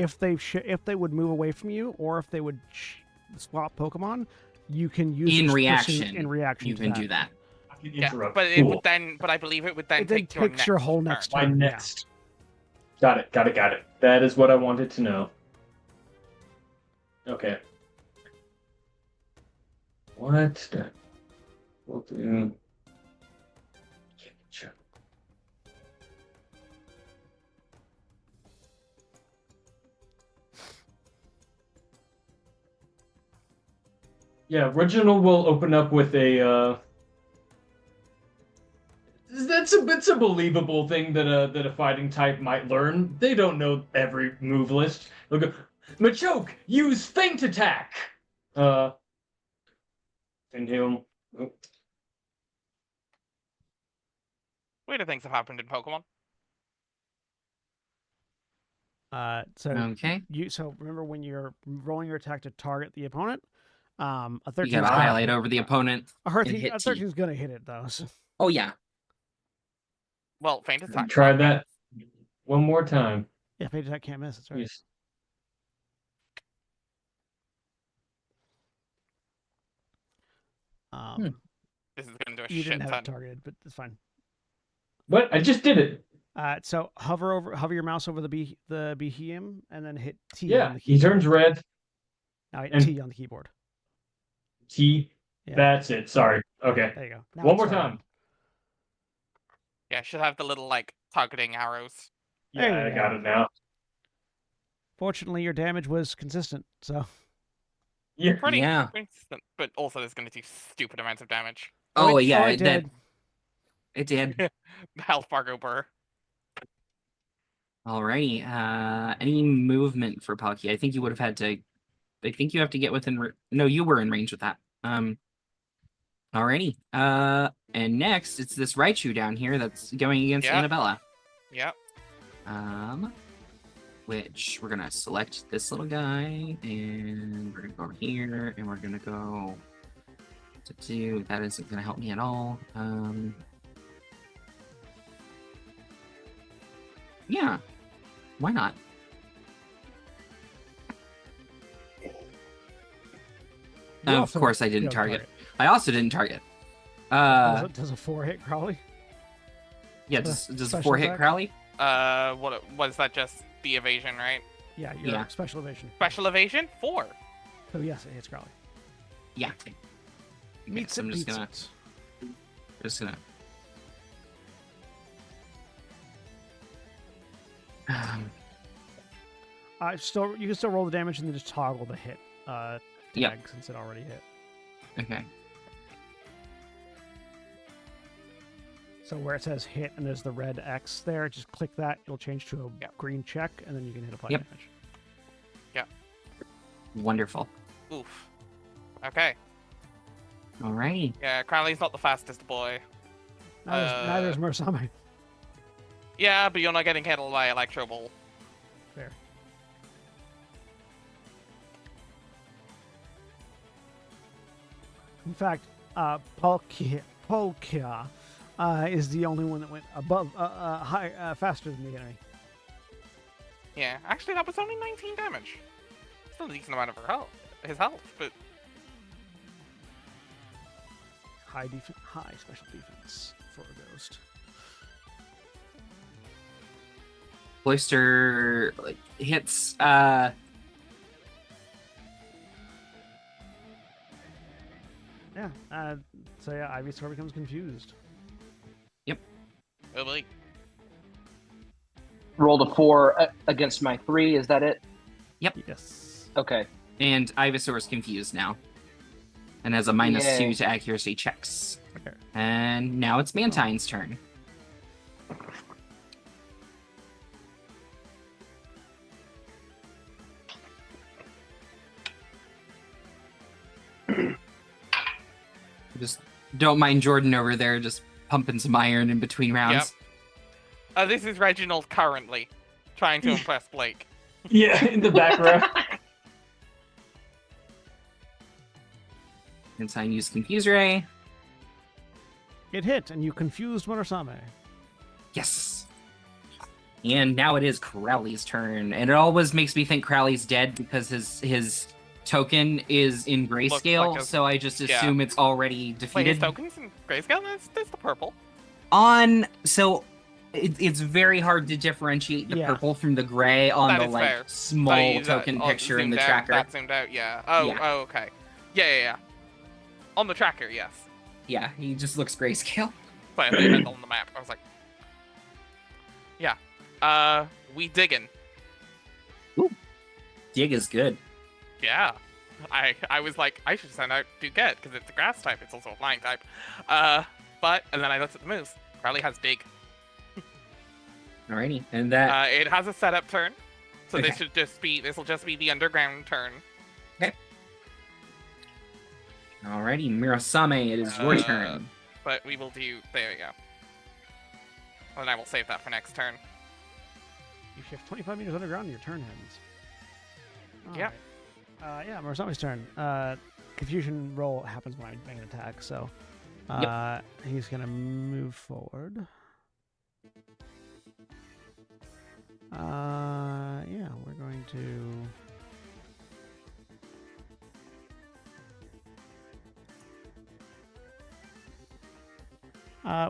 if they would move away from you, or if they would swap Pokemon, you can use In pursuit reaction, in reaction. you to can that. do that. I can Yeah, interrupt. but it Cool. would then. But I believe it would then It then take your takes next your whole turn. next My turn. next. Got it. That is what I wanted to know. Okay. What? We'll do. Yeah, Reginald will open up with a. It's a believable thing that a fighting type might learn. They don't know every move list. They'll go, Machoke, use feint attack. And he'll. Oh, Weirder things have happened in Pokemon. So Okay. So remember when you're rolling your attack to target the opponent, a You 13 gotta highlight over the opponent. a and hit 13 is gonna hit it though. So. Oh yeah. Well, feint attack. try that one more time. Yeah, Feint attack can't miss. That's right. Yes. This is going to do a You shit didn't have ton. it targeted, but it's fine. But I just did it. So hover your mouse over the Behem and then hit T on Yeah, the he keyboard. turns red. Now hit and- T on the keyboard. T. Yeah. That's it. Sorry. Okay. There you go. Now One it's more targeted. time. Yeah, should have the little like targeting arrows. There Yeah, you I got go. it now. Fortunately, your damage was consistent. So Yeah. Pretty Yeah. consistent, but also it's going to do stupid amounts of damage. Oh yeah, it did. It did. The health bar go burr. Alrighty. Any movement for Palkia? I think you would have had to. I think you have to get within. No, you were in range with that. Alrighty. And next it's this Raichu down here that's going against Yeah. Annabella. Yep. Which we're gonna select this little guy, and we're gonna go over here, and we're gonna go to 2. That isn't gonna help me at all. Yeah, why not? You Of also course, I didn't don't target. I also didn't target. Does a 4 hit Crowley? Yeah, does special 4 hit attack? Crowley? What is that? Just the evasion, right? Yeah, your Yeah. special evasion. Special evasion 4. So yes, it hits Crowley. Yeah. Okay, Meets so it, I'm beats just gonna. You can still roll the damage and then just toggle the hit tag Yep. since it already hit. Okay. So where it says hit and there's the red X there, just click that. It'll change to a Yep. green check, and then you can hit apply Yep. damage. Wonderful. Oof. Okay. Alrighty. Yeah, Crowley's not the fastest boy. Neither is Murasame. Yeah, but you're not getting hit by Electro Ball. Fair. In fact, Palkia is the only one that went above, faster than the enemy. Yeah, actually, that was only 19 damage. Still a decent amount of his health, but High special defense for a ghost. Cloister hits. Yeah. So yeah, Ivysaur becomes confused. Oh boy. Rolled a 4 against my 3. Is that it? Yes. Okay. And Ivysaur is confused now. And has a -2 Yay. to accuracy checks. Okay. And now it's Mantine's turn. Just don't mind Jordan over there, just pumping some iron in between rounds. This is Reginald currently trying to impress Blake. Yeah, in the background. Mantine used Confuse Ray. It hit, and you confused Murasame. Yes. And now it is Crowley's turn. And it always makes me think Crowley's dead because his token is in grayscale, like a- so I just yeah. assume it's already Wait, his defeated. tokens in grayscale? That's the purple. It's very hard to differentiate the Yeah. purple from the gray on That the is like fair. small you- token picture in zoomed the out, tracker. That zoomed out, yeah. Oh, Yeah. oh, okay. Yeah. On the tracker, yes. Yeah, he just looks grayscale. But I thought you meant on the map. I was like, yeah. We diggin'. Dig is good. Yeah. I was like, I should send out Duquette because it's a grass type. It's also a flying type. And then I looked at the moves. Crowley has dig. Alrighty, and that It has a setup turn, so Okay. this will just be the underground turn. alrighty, Murasame, it is your Uh, turn. But we will do. There we go. And I will save that for next turn. You shift 25 meters underground and your turn ends. Yep. Alright. Yeah, Murasame's turn. Confusion roll happens when I make an attack, so he's gonna move forward. Yeah, we're going to.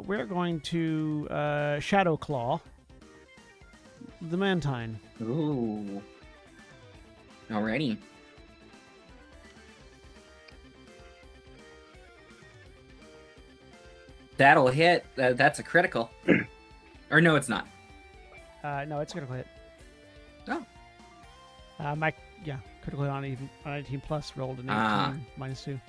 We're going to Shadow Claw the Mantine. Ooh. Alrighty. That'll hit. That's a critical. Or no, it's not. No, it's critical hit. Oh. My critical hit on 18 plus rolled an 18 Ah. -2.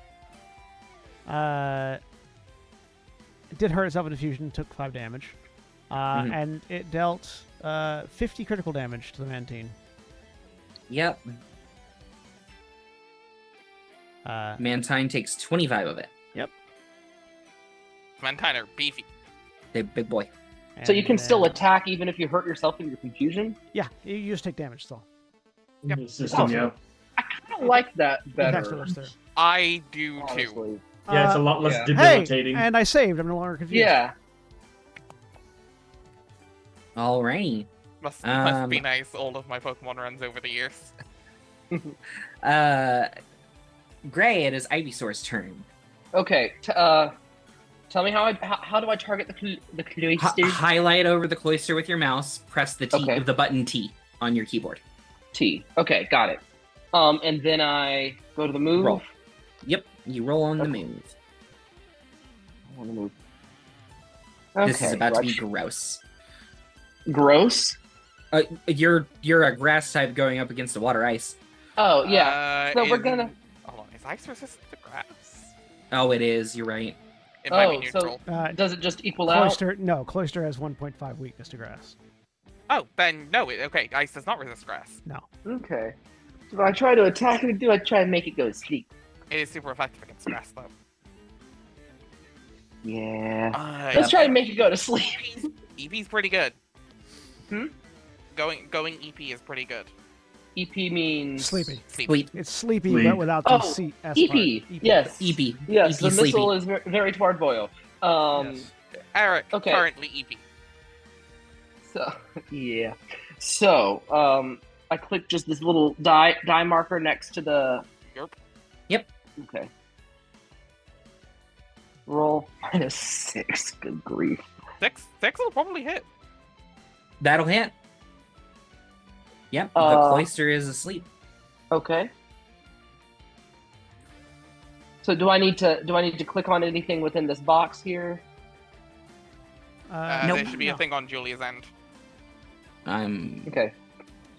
It did hurt itself in infusion, took 5 damage, Mhm. and it dealt 50 critical damage to the Mantine. Yep. Mantine takes 25 of it. Mantine are beefy. Big boy. So you And can still then- attack even if you hurt yourself in your confusion? Yeah, you just take damage still. Yep. The system, yeah. I kind of like that It actually better. works through. I do too. Honestly. Yeah, it's a lot less yeah. debilitating. Hey, and I saved. I'm no longer confused. Yeah. Alrighty. Must Um, be nice. All of my Pokemon runs over the years. Gray, it is Ivysaur's turn. Okay. Tell me how do I target the cloister? Highlight over the cloister with your mouse. Press the Okay. the button T on your keyboard. T. Okay, got it. And then I go to the move. Roll. Yep, you roll on the Okay. move. I want to move. This is about to be watch. gross. Gross. You're a grass type going up against a water ice. Oh yeah. So we're is- gonna- Hold on, is ice resistant to grass? Oh, it is. You're right. It might be Oh, so- neutral. Does it just equal out? Cloister has 1.5 weakness to grass. Oh, then no. Okay, ice does not resist grass. No. Okay. So if I try to attack it, do I try and make it go to sleep? It is super effective against grass, though. Yeah. Let's try to make it go to sleep. EP's pretty good. Hmm? Going EP is pretty good. EP means Sleepy. Sleep. It's sleepy, Sleep. but without the Oh, C S EP. part. Yes. EP. Yes, EP the sleepy. missile is very toward Boyo. Yes. Eric, Okay. currently EP. So yeah. So I click just this little die marker next to the. Yerp. Okay. Roll -6. Good grief. Six will probably hit. That'll hit. Yep, the cloister is asleep. Okay. So do I need to click on anything within this box here? Nope. There should be a thing on Julia's end. I'm Okay.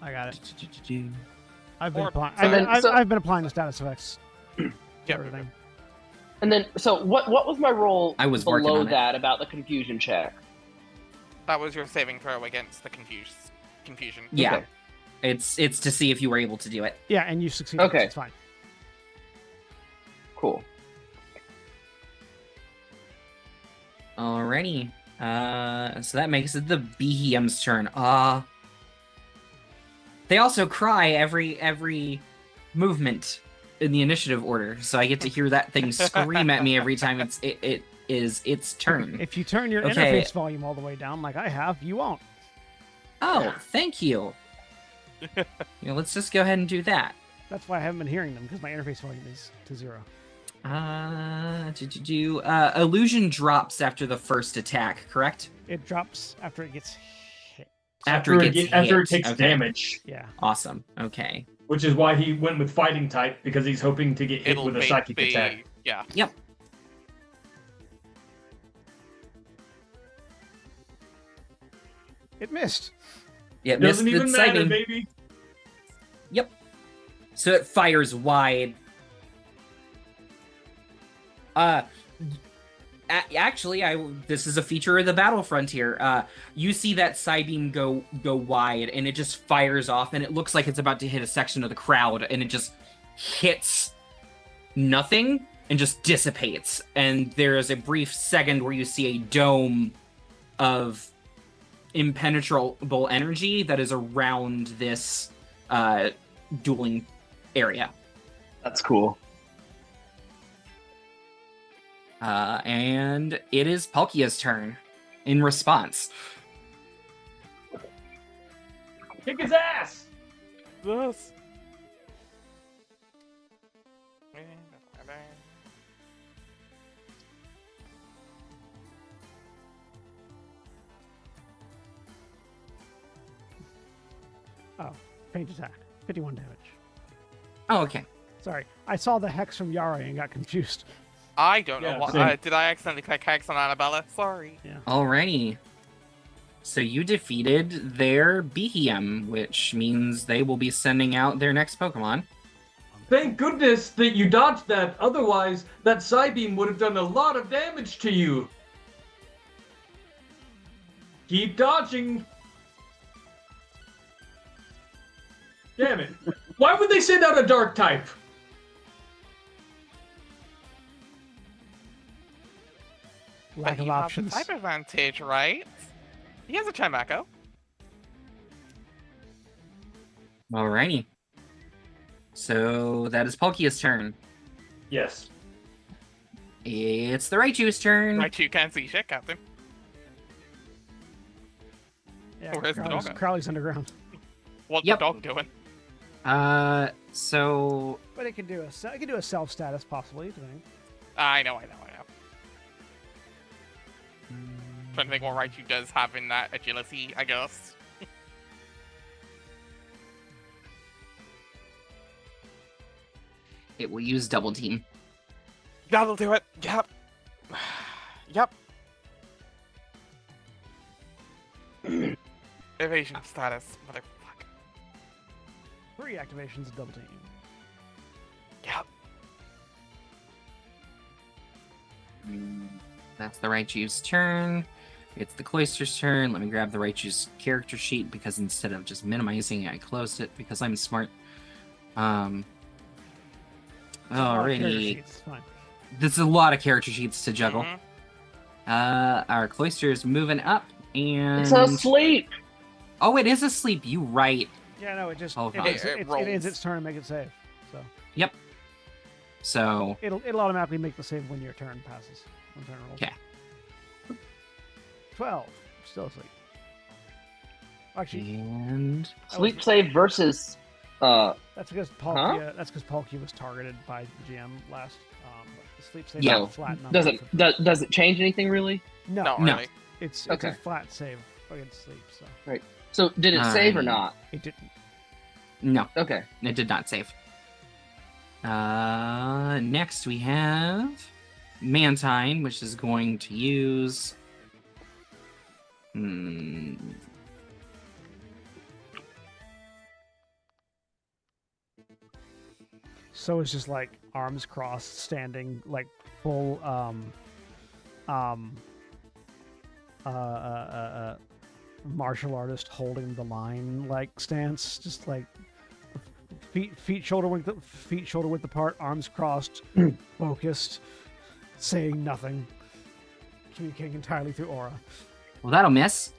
I got it. I've Or- been, And then- I've been applying the status effects. to Yep. everything. And then, so what was my role I was working below on it. that about the confusion check? That was your saving throw against the confusion. yeah. Okay. It's to see if you were able to do it. Yeah, and you succeeded. Okay. It's fine. Cool. Alrighty. So that makes it the Behem's turn. They also cry every movement in the initiative order, so I get to hear that thing scream at me every time it is its turn. If you turn your Okay. interface volume all the way down, like I have, you won't. Oh, thank you. Let's just go ahead and do that. That's why I haven't been hearing them, because my interface volume is to 0. Illusion drops after the first attack, correct? It drops after it gets hit. After it gets after hit. it takes Okay. damage, Yeah. Awesome. Okay. which is why he went with fighting type, because he's hoping to get hit It'll with a make psychic the attack. yeah. Yep. It missed. Yeah, Doesn't missed even the matter, sighting. baby. So it fires wide. Actually, this is a feature of the Battlefront here. You see that Psybeam go wide, and it just fires off, and it looks like it's about to hit a section of the crowd, and it just hits nothing and just dissipates. And there is a brief second where you see a dome of impenetrable energy that is around this dueling area. That's cool. And it is Palkia's turn in response. Kick his ass! This. Oh, range attack. 51 damage. Oh, okay. Sorry. I saw the hex from Yara and got confused. I don't know Yeah, what. same. Did I accidentally click hex on Annabella? Sorry. Alrighty. So you defeated their Behem, which means they will be sending out their next Pokemon. Thank goodness that you dodged that, otherwise that Psybeam would have done a lot of damage to you. Keep dodging. Damn it. Why would they send out a dark type? Lack But of you have options. the type advantage, right? He has a Chimecho. Alrighty. So that is Palkia's turn. Yes. It's the Raichu's turn. Right, you can't see shit, Captain. Yeah, Where's the dog at? Crowley's underground. What's Yep. the dog doing? So But it can do a self status possibly. Depending. I know. Trying to think what Raichu does have in that agility, I guess. it will use Double Team. That'll do it. Yep. Yep. Evasion status, motherfucker. 3 activations of double team. Yep. That's the Raichu's turn. It's the Cloister's turn. Let me grab the Raichu's character sheet because instead of just minimizing it, I closed it because I'm smart. Character Alrighty. sheets, fine. There's a lot of character sheets to juggle. Mhm. Our Cloister is moving up, and It's asleep. oh, it is asleep. You right. Yeah, no, it just Hold it, on. ends- It it rolls. ends its turn and make it save. So So it'll automatically make the save when your turn passes. When turn rolls. Okay. 12. Still asleep. Actually, and Sleep save versus. that's because Palkia. That's because Palkia was targeted by the GM last. But the sleep save Yeah. is a flat number. Does it change anything really? No, Not No. really. it's Okay. a flat save against sleep. So So did it save or Um, not? it didn't. No, Okay. it did not save. Next we have Mantine, which is going to use. So it's just like arms crossed, standing like full martial artist holding the line like stance, just like feet shoulder width apart, arms crossed, focused, saying nothing, communicating entirely through aura. Well, that'll miss.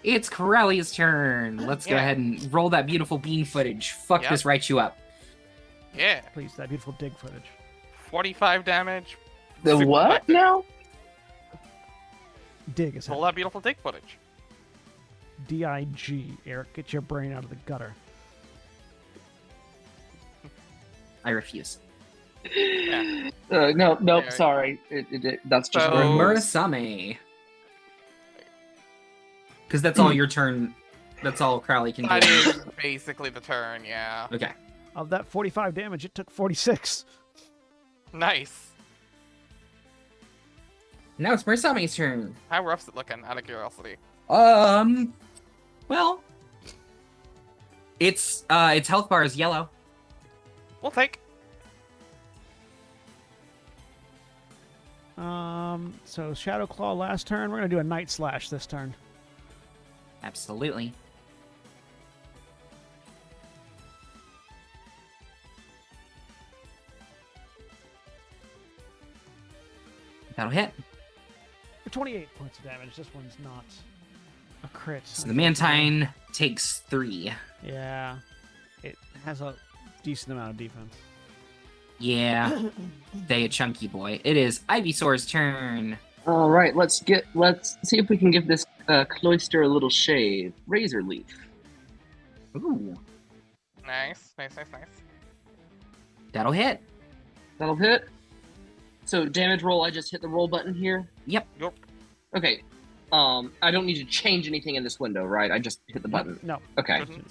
It's Corelli's turn. Let's go Yeah. ahead and roll that beautiful bean footage. Fuck Yep. this right you up. Yeah. Please, that beautiful dig footage. 45 damage. The Super what effective. now? Dig is All that beautiful dig footage. D-I-G. Eric, get your brain out of the gutter. I refuse. Yeah. No, Yeah. sorry. That's just So- where it was. Murasame. Because that's all your turn. That's all Crowley can That do. is basically the turn, yeah. Okay. Of that 45 damage, it took 46. Nice. Now it's Murasame's turn. How rough's it looking, out of curiosity? Well, its health bar is yellow. We'll take. So Shadow Claw last turn. We're gonna do a Night Slash this turn. Absolutely. That'll hit. For 28 points of damage. This one's not a crit. So the Mantine takes 3. Yeah. It has a decent amount of defense. Yeah. They a chunky boy. It is Ivysaur's turn. All right, let's see if we can give this cloister a little shave. Razor leaf. Ooh. Nice. That'll hit. That'll hit. So damage roll. I just hit the roll button here. Yep. Yup. Okay. I don't need to change anything in this window, right? I just hit the button. No. Okay. Mhm.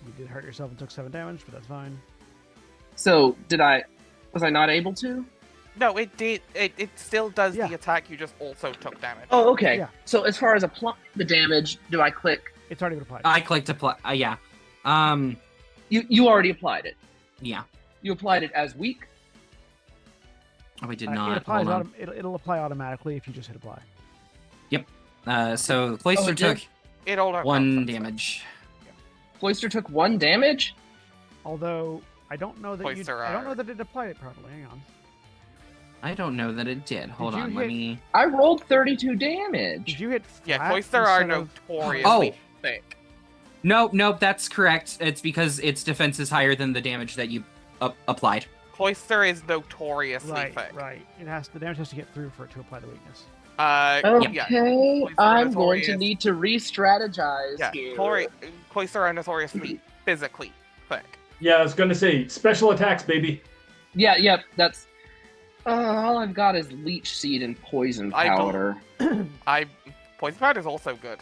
You did hurt yourself and took 7 damage, but that's fine. So was I not able to? No, it did. It still does Yeah. the attack. You just also took damage. Oh, okay. Yeah. So as far as applying the damage, do I click? It's already been applied. I clicked apply. Yeah. You already applied it. Yeah. You applied it as weak. Oh, I did It not. applies Hold on. it'll apply automatically if you just hit apply. So Cloister it did? took It all out 1 damage. Cloister took 1 damage. Although I don't know that Cloister I don't know are- that it applied it properly. Hang on. I don't know that it did. Hold you on. Let hit- me. I rolled 32 Did damage. you hit Yeah, flat Cloister are instead of- notoriously Oh. thick. Nope. That's correct. It's because its defense is higher than the damage that you applied. Cloister is notoriously Right, thick. right. The damage has to get through for it to apply the weakness. Okay, Yeah. I'm going to notorious. need to re-strategize Yeah, here. Cloister are notoriously physically thick. Yeah, I was gonna say special attacks, baby. Yeah, that's... all I've got is leech seed and poison I don't- powder. Poison powder is also good.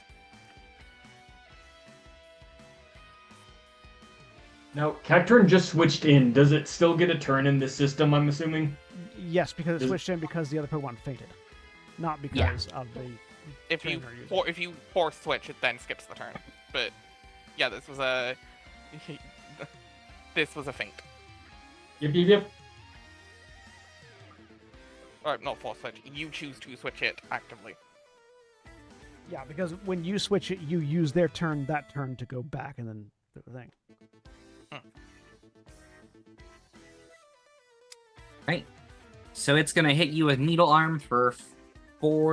Now, Cacturn just switched in. Does it still get a turn in this system, I'm assuming? Yes, because it Is- switched in because the other Pokemon fainted, not because of the. If you Trainer user. if you force switch, it then skips the turn. But yeah, this was a feint. Yep. Or not force switch. You choose to switch it actively. Yeah, because when you switch it, you use that turn to go back and then do the thing. Right. So it's gonna hit you with Needle Arm for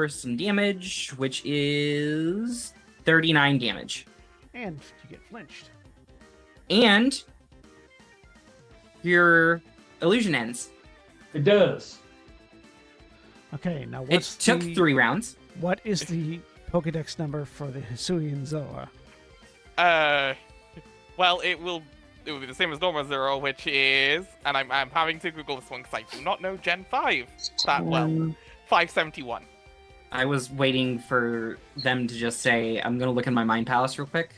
some damage, which is 39 damage. And you get flinched. And your illusion ends. It does. Okay, now It what's took the, 3 rounds. What is the Pokedex number for the Hisuian Zoa? Well, it will be the same as normal 0, which is, and I'm having to Google this one because I do not know Gen 5 that well. 571. I was waiting for them to just say, I'm going to look in my mind palace real quick.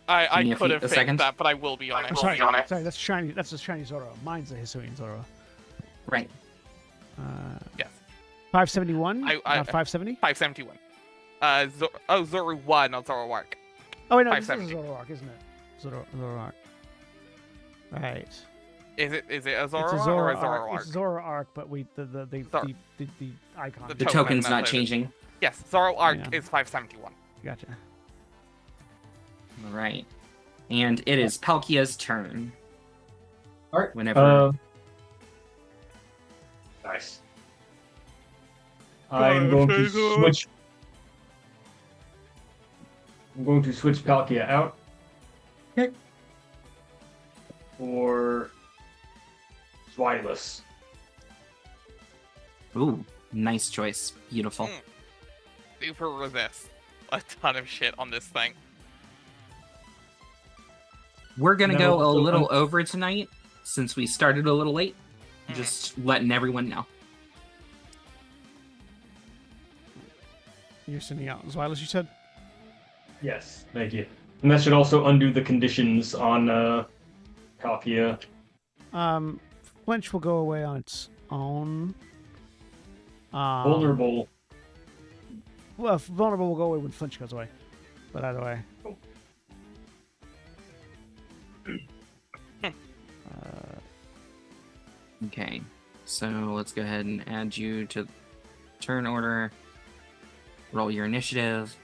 I me a could few- have a faked second. that, but I will be honest. Sorry, sorry, that's shiny. That's a shiny Zoro. Mine's a Hisuian Zoro. Right. Yes. 571. I- Not 570. 571. Zoro 1, not Zoro Arc. Oh wait, no, this is 570. Zoro Arc, isn't it? Zoro Arc. Right. Is it a Zoro, It's a or Zoro a Zoro Arc. Arc? It's Zoro Arc, but the Zoro. icon. The The token token's I'm not uploaded. changing. Yes, Zoro Arc Yeah. is 571. Gotcha. All right. And it is Palkia's turn. All right. Whenever. Nice. I'm going to switch. I'm going to switch Palkia out. Okay. For Zwilus. Ooh, nice choice. Beautiful. Mm. Super resist a ton of shit on this thing. We're going to No, go a so little over tonight since we started a little late. Mhm. Just letting everyone know. You're sending out Zwilus, you said? Yes, thank you. And that should also undo the conditions on Palkia. Flinch will go away on its own. Vulnerable. Well, vulnerable will go away when Flinch goes away. But either way. Okay. So let's go ahead and add you to turn order. Roll your initiative.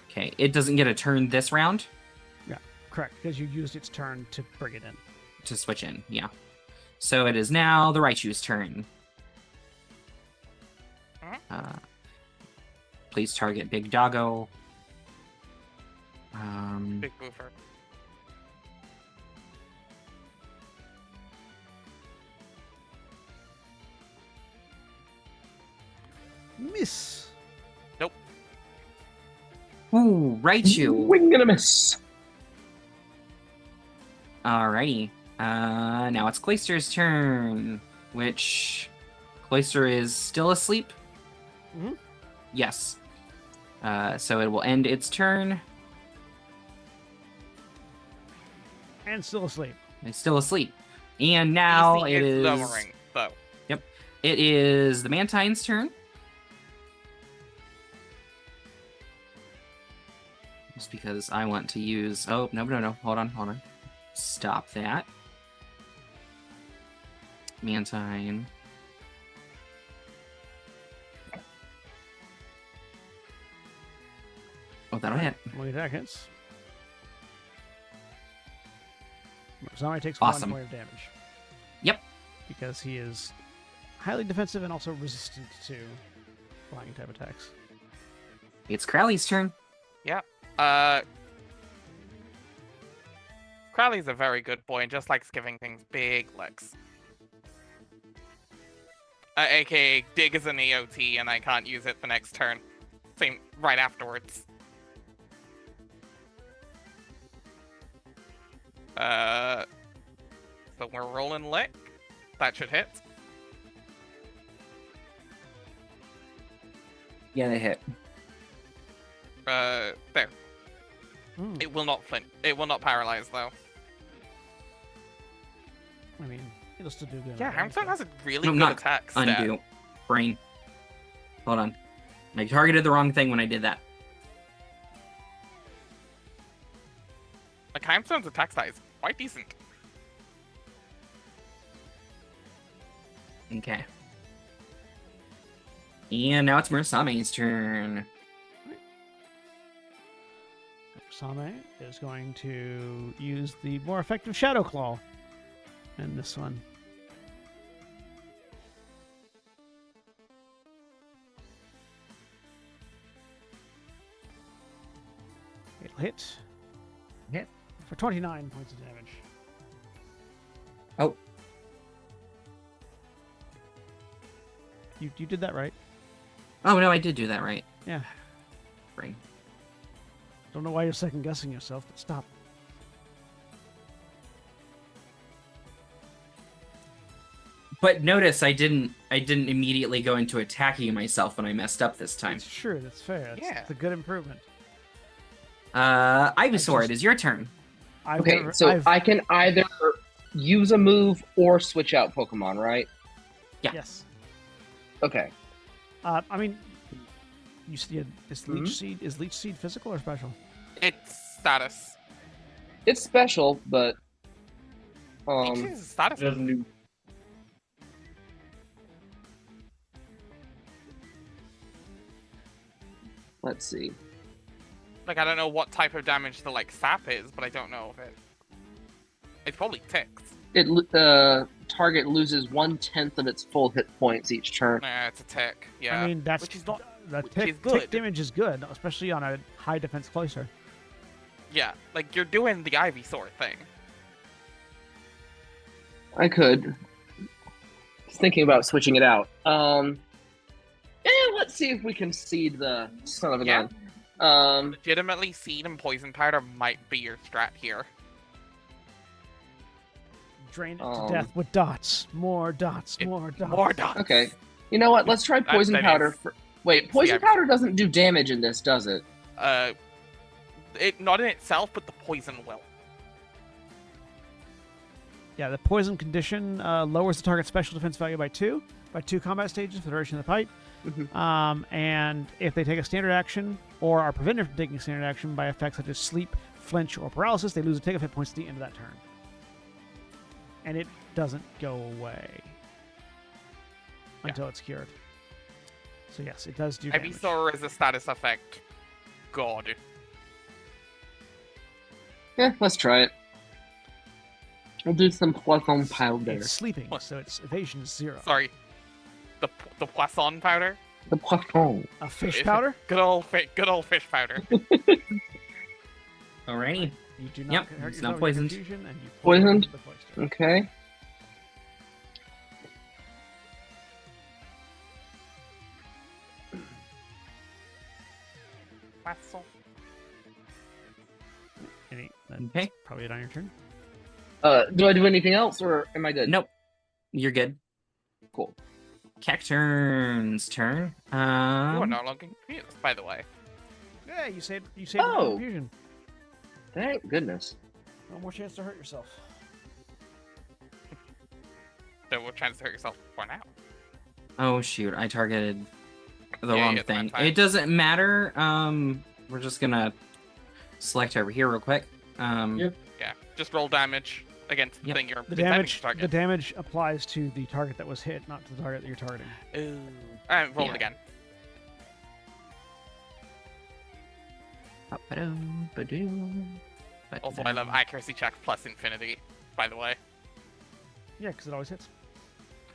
Okay. It doesn't get a turn this round Correct, because you used its turn to bring it in. to switch in. Yeah. So it is now the Raichu's turn. Please target Big Doggo. Big boofer. Miss. Ooh, Raichu. Wing and a miss. Alrighty. Now it's Cloyster's turn, which Cloyster is still asleep. Mhm. Yes. So it will end its turn. And still asleep. It's still asleep. And now DC it is lowering, though. it is the Mantine's turn. Just because I want to use oh no. Hold on. Stop that. Mantine. Oh, that'll hit. Only attack hits. Zami takes Awesome. 1 point of damage. Yep. Because he is highly defensive and also resistant to flying type attacks. It's Crowley's turn. Crowley's a very good boy and just likes giving things big licks. AKA dig as an AOT and I can't use it the next turn. Same right afterwards. So we're rolling lick. That should hit. Yeah, they hit. There. Mm. It will not flint. It will not paralyze though. I mean, it'll still do good. Yeah, on Hamstone damage, has a really No, good not attack stat. Undo. Brain. Hold on. I targeted the wrong thing when I did that. Like Hamstone's attack stat is quite decent. Okay. And now it's Murasame's turn. though. Same is going to use the more effective Shadow Claw in this one. It'll hit. Hit. For 29 points of damage. Oh. You did that right. Oh, no, I did do that right. Yeah. Brain. Don't know why you're second guessing yourself, but stop. But notice I didn't immediately go into attacking myself when I messed up this time. It's true. That's fair. Yeah. It's a good improvement. Ivysaur, just- it is your turn. Okay, so I can either use a move or switch out Pokemon, right? Yeah. Yes. Okay. I mean, you see, is Leech Seed physical or special? It's status. It's special, but Leech is status. It doesn't do. let's see. Like, I don't know what type of damage the, like, sap is, but I don't know if it... It's probably ticks. Target loses 1/10 of its full hit points each turn. Nah, it's a tick. Yeah. I mean, that's which is not... the which tick, is good. tick damage is good, especially on a high defense cloister. Yeah, like, you're doing the Ivysaur thing. I could. Just thinking about switching it out. Let's see if we can seed the son of a Yeah. gun. Legitimately, Seed and Poison Powder might be your strat here. Drain it to death with dots. More dots. More dots. More dots. Okay. You know what? Let's try poison that powder. is- Wait, it's poison the powder doesn't do damage in this, does it? It not in itself, but the poison will. Yeah, the poison condition lowers the target's special defense value by 2 combat stages for the duration of the fight. And if they take a standard action or are prevented from taking a standard action by effects such as sleep, flinch, or paralysis, they lose a tick of hit points at the end of that turn. And it doesn't go away until it's cured. So yes, it does do damage. Ivysaur is a status effect. God. Yeah, let's try it. We'll do some poison powder. It's sleeping, so its evasion is 0. Sorry. The Poisson powder? The poison. A fish powder? Good old fish powder. Alrighty. You do not Yep, hurt it's yourself not with poisoned. confusion, and you Poisoned? the cloister. Okay. Poisson. That's Okay. probably it on your turn. Do I do anything else, or am I good? Nope. You're good. Cool. Cacturn's turn. You are no longer confused, by the way. Yeah, you saved Oh. confusion. Thank goodness. No more chance to hurt yourself. So we'll chance to hurt yourself for now. Oh shoot, I targeted the Yeah, wrong yeah, thing. that's fine. It doesn't matter. We're just gonna select over here real quick. Yep. Yeah, just roll damage against the Yep. thing you're The intending damage, to target. the damage applies to the target that was hit, not to the target that you're targeting. Ooh. Alright, roll Yeah. it again. Also, I love accuracy check plus infinity, by the way. Yeah, because it always hits.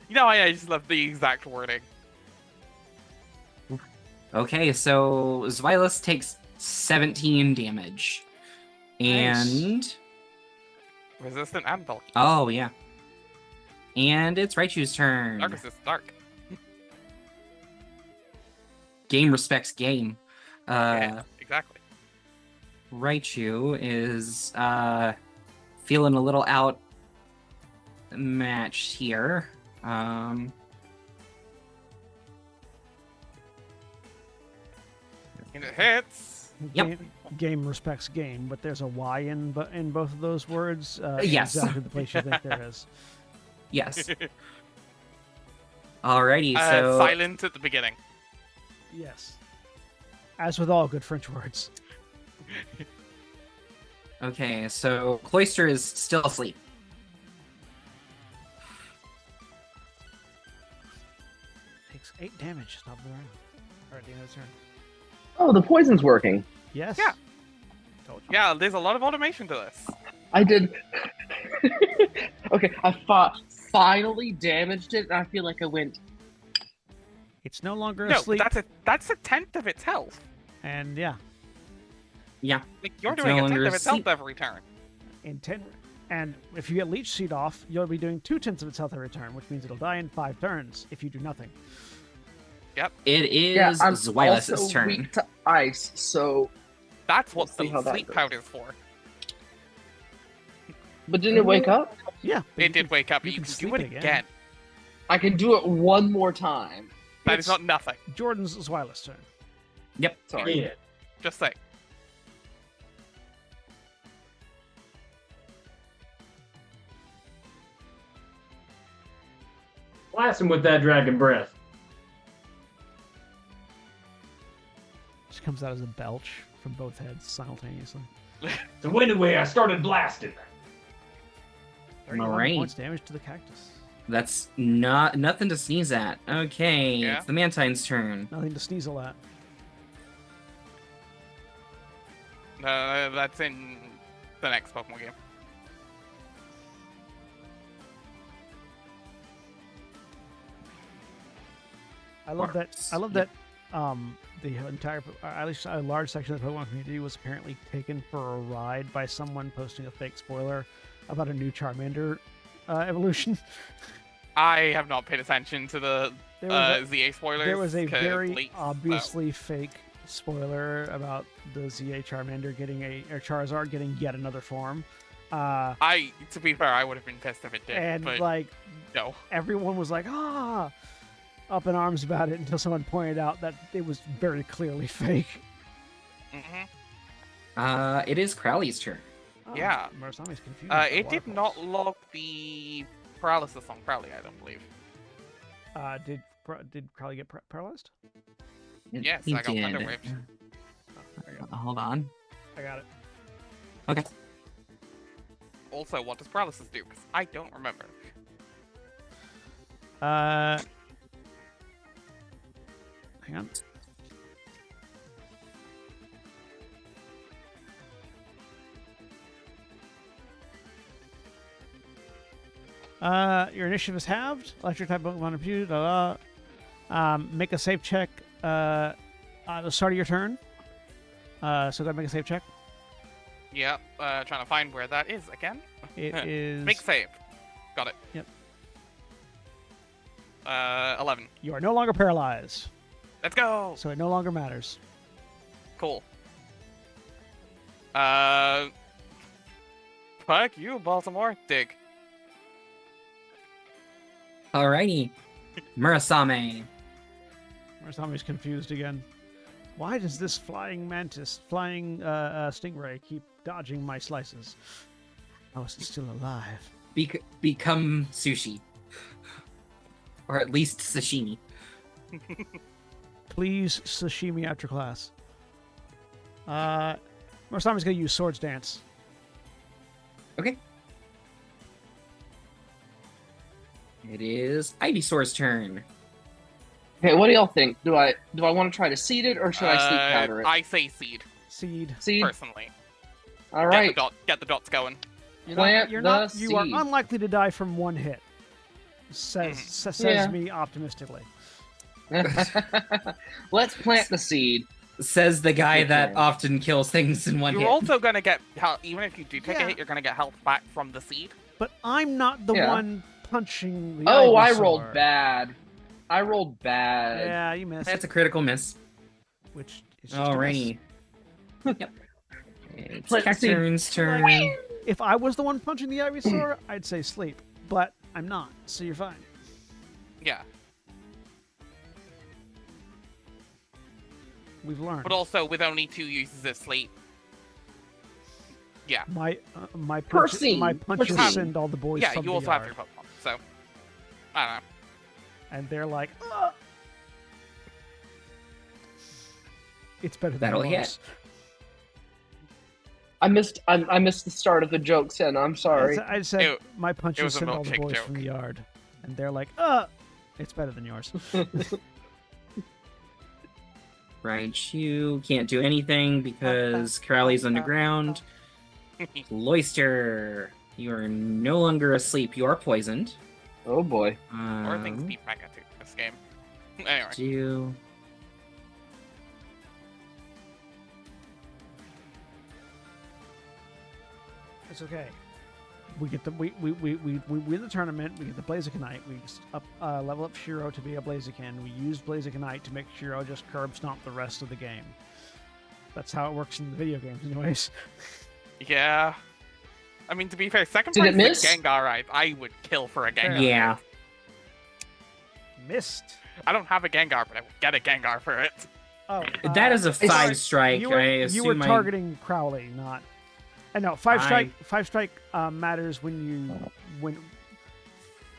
You know, I just love the exact wording. Okay, so Zwilus takes 17 damage. And Resistant and bulky. oh yeah. And it's Raichu's turn. Dark resist dark. Game respects game. Yeah, exactly. Raichu is feeling a little outmatched here. And it hits. Yep. Game respects game, but there's a Y in both of those words. Yes. Exactly the place you think there is. Yes. Alrighty, so Silent at the beginning. Yes. As with all good French words. okay, so Cloister is still asleep. Takes 8 damage. Stop the round. Or at the end of the turn. Oh, the poison's working. Yes. Yeah. Told you. Yeah, there's a lot of automation to this. I did. Okay, I finally damaged it, and I feel like I went. It's no longer No, asleep. that's a tenth of its health. And yeah, Yeah. Like you're It's doing no a tenth longer of its asleep. health every turn. in 10. And if you get Leech Seed off, you'll be doing 2/10 of its health every turn, which means it'll die in 5 turns if you do nothing. It is Yeah, I'm Zweilous' also turn. weak to ice, so. That's what We'll see how the that sleep goes. powder's for. But didn't it wake up? Yeah. but It you did can- wake up, you but you can can do sleep it it again. again. I can do it one more time. That is not nothing. Jordan's Zwyla's turn. Yep. Sorry. Yeah. Just say. Blast him with that dragon breath. Just comes out as a belch from both heads simultaneously. So anyway, I started blasting. 31 Alright. points damage to the cactus. That's nothing to sneeze at. Okay, Yeah. it's the Mantine's turn. Nothing to sneasel at. That's in the next Pokemon game. I love that. Barks. I love that. The entire, at least a large section of the Pokemon community, was apparently taken for a ride by someone posting a fake spoiler about a new Charmander evolution. I have not paid attention to the There was ZA spoilers. there was a 'cause very leaks, so- obviously fake spoiler about the ZA Charmander getting or Charizard getting yet another form. To be fair, I would have been pissed if it did, And but like no. everyone was like, up in arms about it until someone pointed out that it was very clearly fake. Hmm. It is Crowley's turn. Yeah. Murasami's confused. It did not log the paralysis on Crowley, I don't believe. Did Crowley get paralyzed? Yes, He I got did. Thunder Waved. There you go. Hold on. I got it. Okay. Also, what does paralysis do? Because I don't remember. Hang on. Your initiative is halved. Electric type Pokemon imbued. Make a save check at the start of your turn. So go ahead and make a save check. Yep, trying to find where that is again. It is. Make save. Got it. Yep. 11. You are no longer paralyzed, Let's go! so it no longer matters. Cool. Fuck you, Baltimore. Dig. Alrighty. Murasame. Murasami's confused again. Why does this flying stingray keep dodging my slices? How is it still alive? Become sushi. Or at least sashimi. Please sashimi after class. Murasami's gonna use Swords Dance. Okay. It is Ivysaur's turn. Okay, what do y'all think? Do I want to try to seed it or should I sleep powder it? I say seed, Seed. Seed. personally. All right. Get the dots going. Plant You the are seed. unlikely to die from one hit. Says Yeah. me optimistically. Let's plant the seed. Says the guy Good that plan. often kills things in one You're hit. also gonna get health, even if you do take Yeah. a hit, you're gonna get health back from the seed. But I'm not the Yeah. one punching the Oh, I Ivysaur. rolled bad. I rolled bad. Yeah, you missed. That's a critical miss. Which is just a miss. Alrighty. Yep. It's Let's see. Cacturne's turn. If I was the one punching the Ivysaur, I'd say sleep. But I'm not, so you're fine. Yeah, We've learned. but also with only 2 uses of sleep. Yeah, my Percy! punches Percy! send all the boys yeah. from You the also have yard. your Pokemon, so I don't know. And they're like, "Ugh." It's better than That'll yours. hit. I missed the start of the joke, Sen. I'm sorry. I said It- my it punches was a send all the milkshake boys from joke. the yard. And they're like, it's better than yours. Raichu can't do anything because Crowley's underground. Loister, you are no longer asleep. You are poisoned. Oh boy. Or things beat back at this game. Anyway, Do It's okay. We get the we win the tournament. We get the Blazikenite. We level up Shiro to be a Blaziken. We use Blazikenite to make Shiro just curb stomp the rest of the game. That's how it works in the video games, anyways. yeah. I mean, to be fair, second Did place it miss? is a Gengar. I would kill for a Gengar. yeah. Missed. I don't have a Gengar, but I will get a Gengar for it. Oh, That is a sorry, 5-strike. you were, I you assume were targeting Crowley, not. And no, 5-strike matters when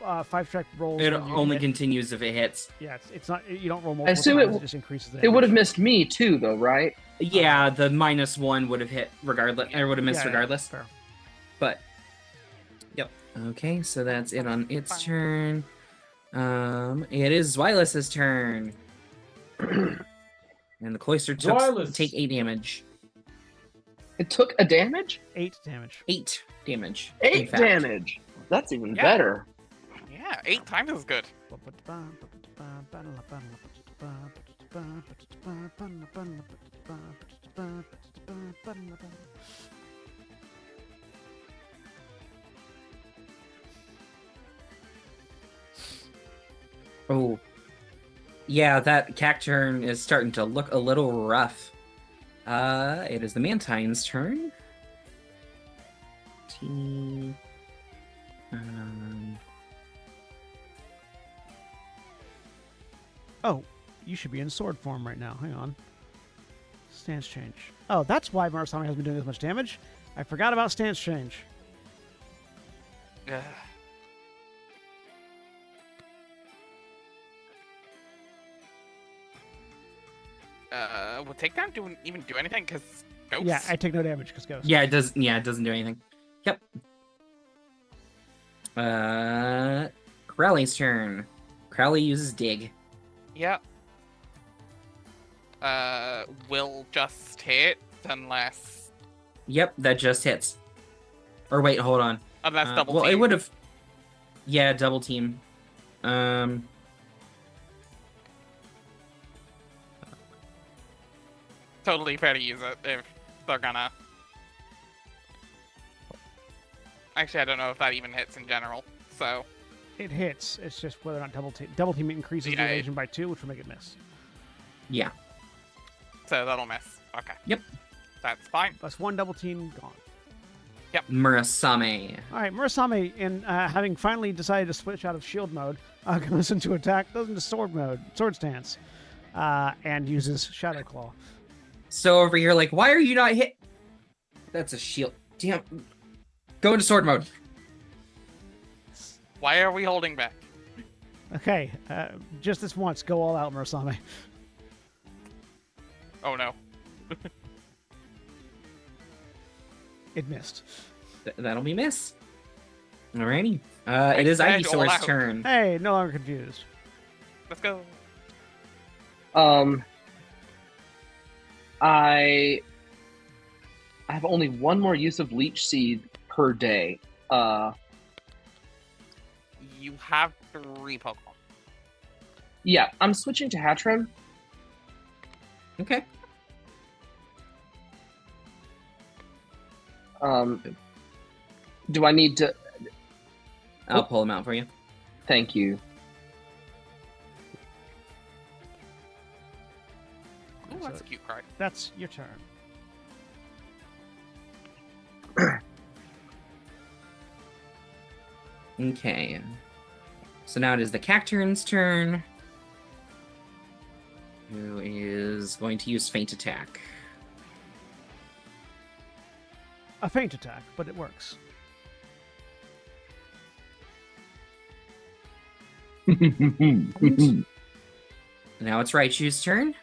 5-strike rolls. It when you only hit. continues if it hits. Yeah, it's not. You don't roll multiple I assume times. it- It just increases the It would have damage. missed me too, though, right? Yeah, the -1 would have hit regardless, or would have missed Yeah, regardless. fair. But, yep. Okay, so that's it on its turn. It is Zweilous' turn. And the cloister Zweilous. take 8 damage. It took a damage? 8 damage. 8 damage. in 8 fact. damage. That's even Yeah. better. Yeah, 8 times is good. Oh. Yeah, that Cacturn is starting to look a little rough. It is the Mantine's turn. Oh, you should be in sword form right now. Hang on. Stance change. Oh, that's why Murasame has been doing this much damage. I forgot about stance change. Ugh. Will takedown even do anything? Because ghosts. Yeah, I take no damage because ghost. Yeah, it does. Yeah, it doesn't do anything. Yep. Crowley's turn. Crowley uses dig. Yep. Will just hit unless Yep, that just hits. Or wait, hold on. double well, team. it would have. Yeah, double team. Totally fair to use it if they're gonna. Actually, I don't know if that even hits in general. So It hits. It's just whether or not double team increases the Yeah, evasion by 2, which will make it miss. Yeah. that'll miss. Okay. Yep. That's fine. That's 1 double team gone. Murasame. All right, Murasame, in having finally decided to switch out of shield mode, goes into attack, goes into sword mode, sword stance, and uses Shadow Claw. So over here, like, why are you not hit? That's a shield. Damn. Go into sword mode. Why are we holding back? Okay, just this once, go all out, Murasame. Oh no. It missed. That'll be miss. Alrighty. It is said all Ivysaur's out. turn. Hey, no longer confused. Let's go. I have only 1 more use of Leech Seed per day. You have 3 Pokemon. Yeah, I'm switching to Hatchrim. Okay. Do I need to? I'll pull him out for you. Thank you. Ooh, that's a cute card. That's your turn. Okay. So now it is the Cacturn's turn. Who is going to use Feint Attack. A feint attack, but it works. Now it's Raichu's turn.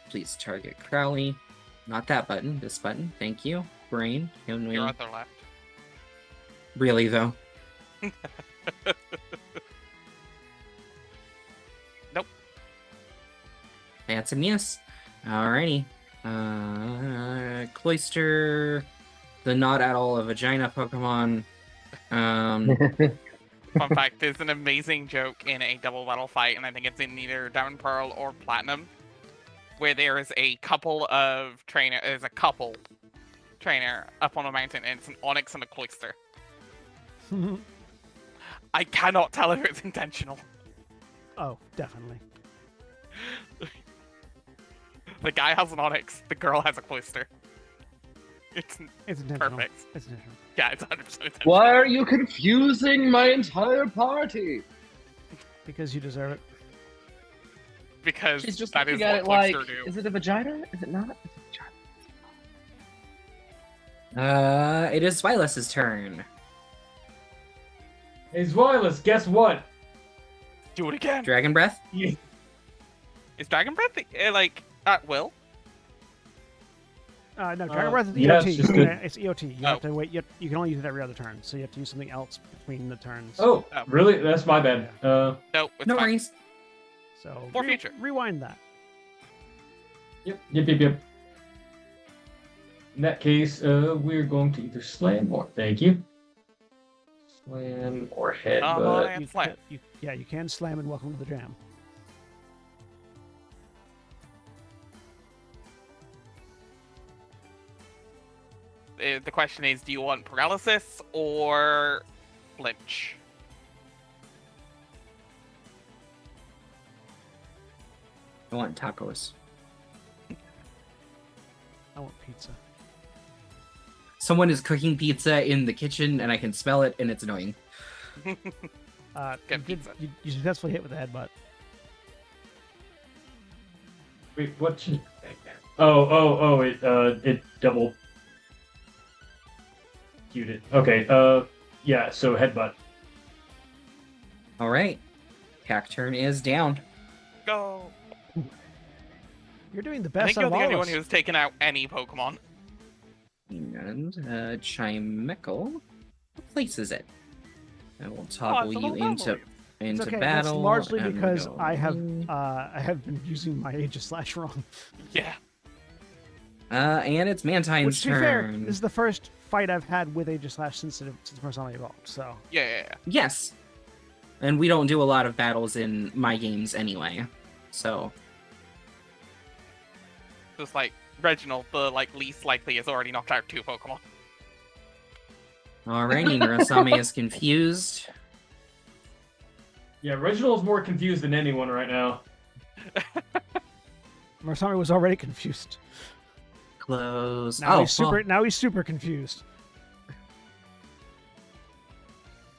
Please target Crowley. Not that button, this button. Thank you. Brain. Can we... Your other left. Really, though? Nope. That's a miss. Alrighty. Cloister, the not at all a vagina Pokemon. Fun fact, there's an amazing joke in a double battle fight, and I think it's in either Diamond Pearl or Platinum, where there is a couple trainer up on a mountain, and it's an Onyx and a Cloister. I cannot tell if it's intentional. Oh, definitely. The guy has an Onyx, the girl has a Cloister. It's It's intentional. perfect. It's intentional. Yeah, it's 100% intentional. Why are you confusing my entire party? Because you deserve it. Because She's just that is looking at what it like, Cloister do. is it a vagina? Is it not? It is Silas's turn. Hey, Zwilus, guess what? Do it again. Dragon Breath? Yeah. Is Dragon Breath like at will? No, Dragon Breath is yeah, EOT. it's just a- It's EOT. You Oh. have to wait. You can only use it every other turn, so you have to use something else between the turns. Oh, Oh. really? That's my bad. No, it's No fine. worries. So For future. rewind that. Yep. In that case, we're going to either slam or thank you. Slam or headbutt. And slam. You can slam and welcome to the jam. The question is, do you want paralysis or flinch? I want tacos. I want pizza. Someone is cooking pizza in the kitchen, and I can smell it, and it's annoying. Get pizza. You successfully hit with the headbutt. Wait, what? Oh! It double queued it. Okay. Yeah. So headbutt. All right. Cacturn is down. Go. You're doing the I best think out you're of the all only of one us. who's taken out any Pokemon. And Chimeckle. What place is it? I will Oh, toggle it's a you little into memory. It's okay. battle. That's largely and because go- I have been using my Aegislash wrong. Yeah. And it's Mantine's Which, to be fair, turn. this is the first fight I've had with Aegislash since Persona evolved. So Yeah. Yes. And we don't do a lot of battles in my games anyway. So, Just like Reginald, the least likely, has already knocked out 2 Pokemon. alrighty, Murasame is confused. Yeah, Reginald's more confused than anyone right now. Marsami was already confused. Close. Now Oh, Now he's super confused.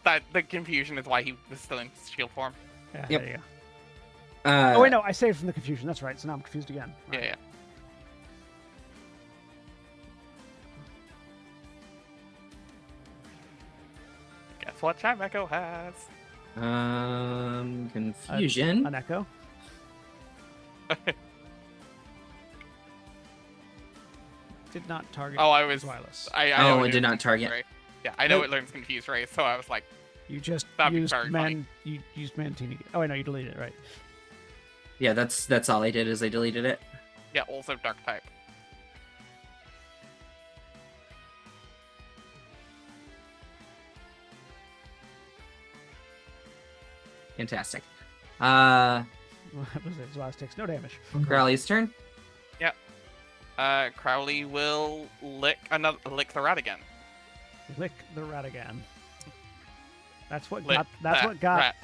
That the confusion is why he was still in shield form. Yeah, Yep. there you go. well, Oh wait, no, I saved from the confusion. That's right. So now I'm confused again. Right. Yeah. Guess what Chimecho has? Confusion. An echo. Did not target. Oh, I was. Wireless. I Oh, know it did not target. Ray. Yeah, I know Nope. it learns confused Ray, so I was like, You just That'd be used very funny. You used Mantine. Oh, wait, no, you deleted it, right? Yeah, that's all I did is I deleted it. yeah, also dark type. Fantastic. What was it? Zwaz takes no damage. Crowley's turn. Crowley will lick the rat again. Lick the rat again. That's what Lick got. That's that what got. rat.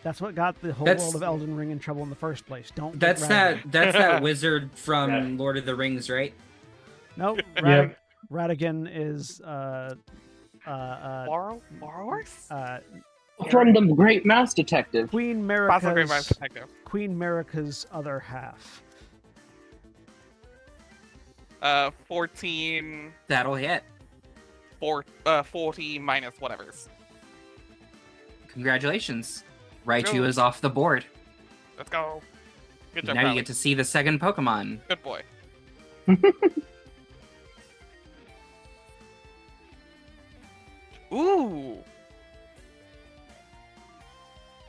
That's what got the whole That's- world of Elden Ring in trouble in the first place. Don't. lick That's Ratigan. that wizard from Yeah. Lord of the Rings, right? Nope. Yep. Ratigan is Borrowers? From the Great Mouse Detective. Queen Fossil Great Mouse Marika's Detective. Queen Marika's other half. 14, That'll hit. 40 minus whatever's. Congratulations. Raichu Go. is off the board. Let's go. Good job, Now you Crowley. get to see the second Pokemon. Good boy. Ooh.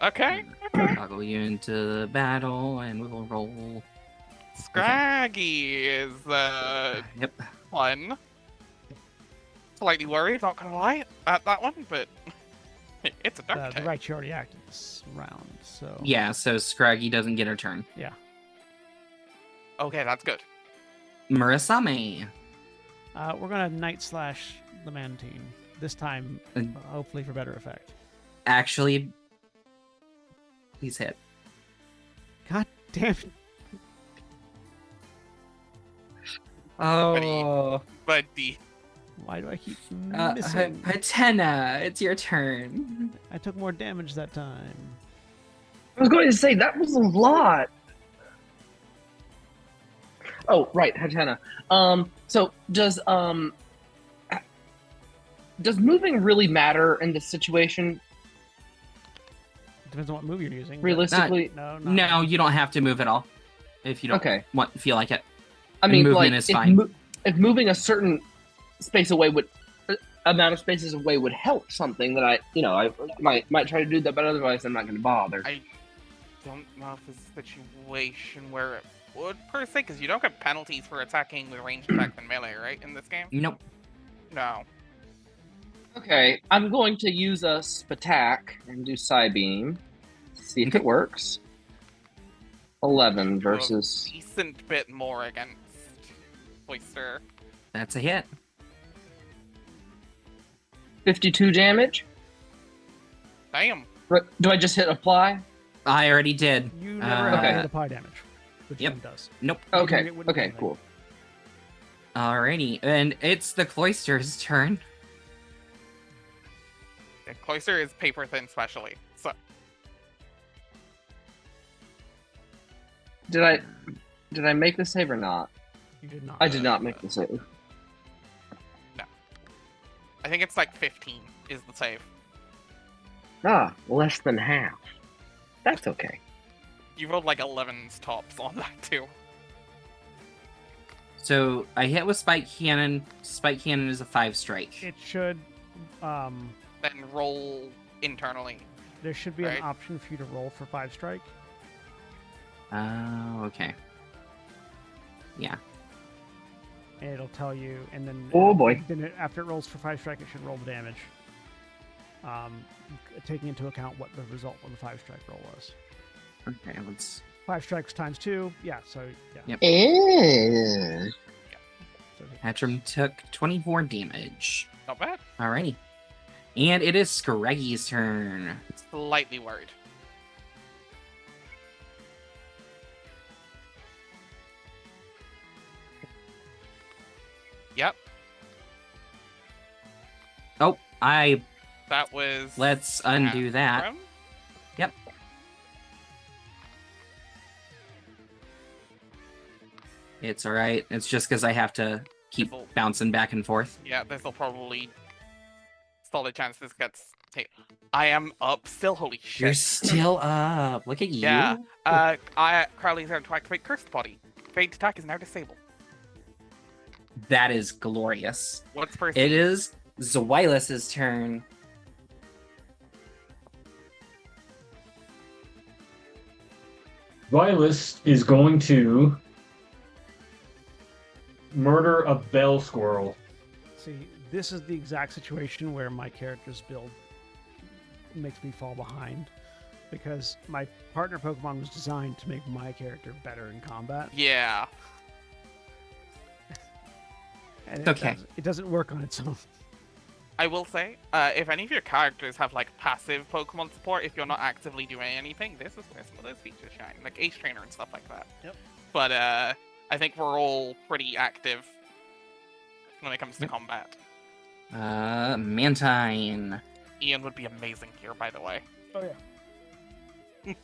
Okay. Toggle you into the battle, and we'll roll. Scraggy is Yep. fun. Slightly worried, not gonna lie, at that one, but it's a dark The type. Raichu already acted this round, so Yeah, so Scraggy doesn't get a turn. Okay, that's good. Murasame. we're gonna Night Slash the Mantine this time, And- hopefully for better effect. Actually, please hit. God damn it! Oh. Buddy. Why do I keep missing? Patena, it's your turn. I took more damage that time. I was going to say that was a lot. Oh, right, Hatena. So does moving really matter in this situation? Depends on what move you're using. but Realistically, no, No, you don't have to move at all if you don't okay. feel like it. I mean, movement like is fine. If moving a certain space away would amount of spaces away would help something that I might try to do that, but otherwise I'm not going to bother. I don't know if this is a situation where it would per se, because you don't get penalties for attacking with ranged attacks and melee, right? In this game? Nope. No. Okay, I'm going to use a Spatak and do Psybeam. See if Okay. it works. 11 Do versus. a decent bit more against Oyster. That's a hit. 52 damage. Damn. Do I just hit apply? I already did. You never Okay. have apply damage, which Yep. one does. Nope. Okay. It wouldn't do Okay. anything. Cool. Alrighty, and it's the Cloister's turn. Yeah, Cloister is paper thin, specially. So Did I make the save or not? You did not. I did not make the save. I think it's like 15 is the save. Ah, less than half. That's okay. You rolled like 11's tops on that too. So I hit with Spike Cannon. Spike Cannon is a 5 strike. It should. Then roll internally. There should be Right. an option for you to roll for 5 strike. Oh, okay. Yeah. And it'll tell you, and then Oh, boy. Then after it rolls for 5 strike, it should roll the damage. Taking into account what the result of the 5 strike roll was. Okay, let's. 5 strikes times 2, yeah. So yeah. Yep. So, Hatcham took 24 damage. Not bad. Alrighty. And it is Screggy's turn. Slightly worried. Yep, Oh, that was. let's undo that. From? Yep. It's alright. It's just because I have to keep This'll- bouncing back and forth. Yeah, this will probably. Solid chance this gets. I am up still. Holy shit. You're still up. Look at you. Yeah. Crowley's going to activate Cursed Body. Fade attack is now disabled. That is glorious. What's first? It is Zweilous' turn. Violet is going to murder a bell squirrel. see, this is the exact situation where my character's build makes me fall behind. Because my partner Pokemon was designed to make my character better in combat. Yeah. And Okay. It doesn't work on its own. I will say, if any of your characters have like passive Pokemon support, if you're not actively doing anything, this is where some of those features shine, like Ace Trainer and stuff like that. Yep. But I think we're all pretty active when it comes to Yep. combat. Mantine. Ian would be amazing here, by the way. Oh yeah.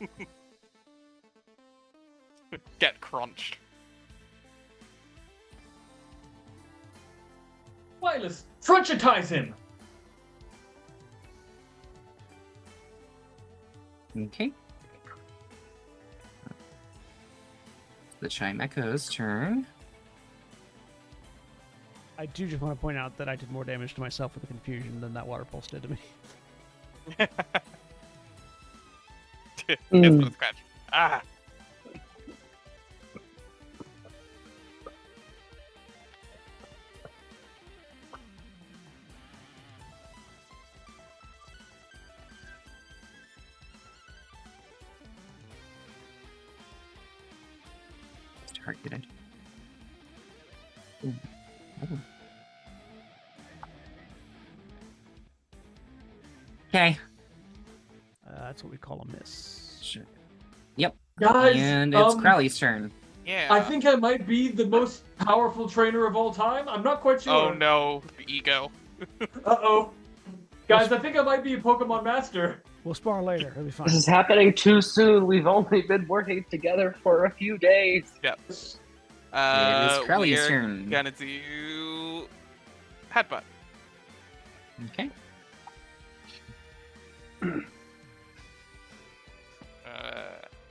Get crunched. Violet, Frenchitize him! Okay. The Chimecho's turn. I do just want to point out that I did more damage to myself with the confusion than that water pulse did to me. It's gonna scratch. Ah. Targeted. Ooh. Ooh. Okay. That's what we call a miss. Sure. Yep. Guys, And it's Crowley's turn. Yeah. I think I might be the most powerful trainer of all time. I'm not quite sure. Oh no, ego. Uh-oh. Guys, I think I might be a Pokemon master. We'll spar later. It'll be fine. This is happening too soon. We've only been working together for a few days. Yep. It is Crowley's we're turn. gonna do headbutt. Okay.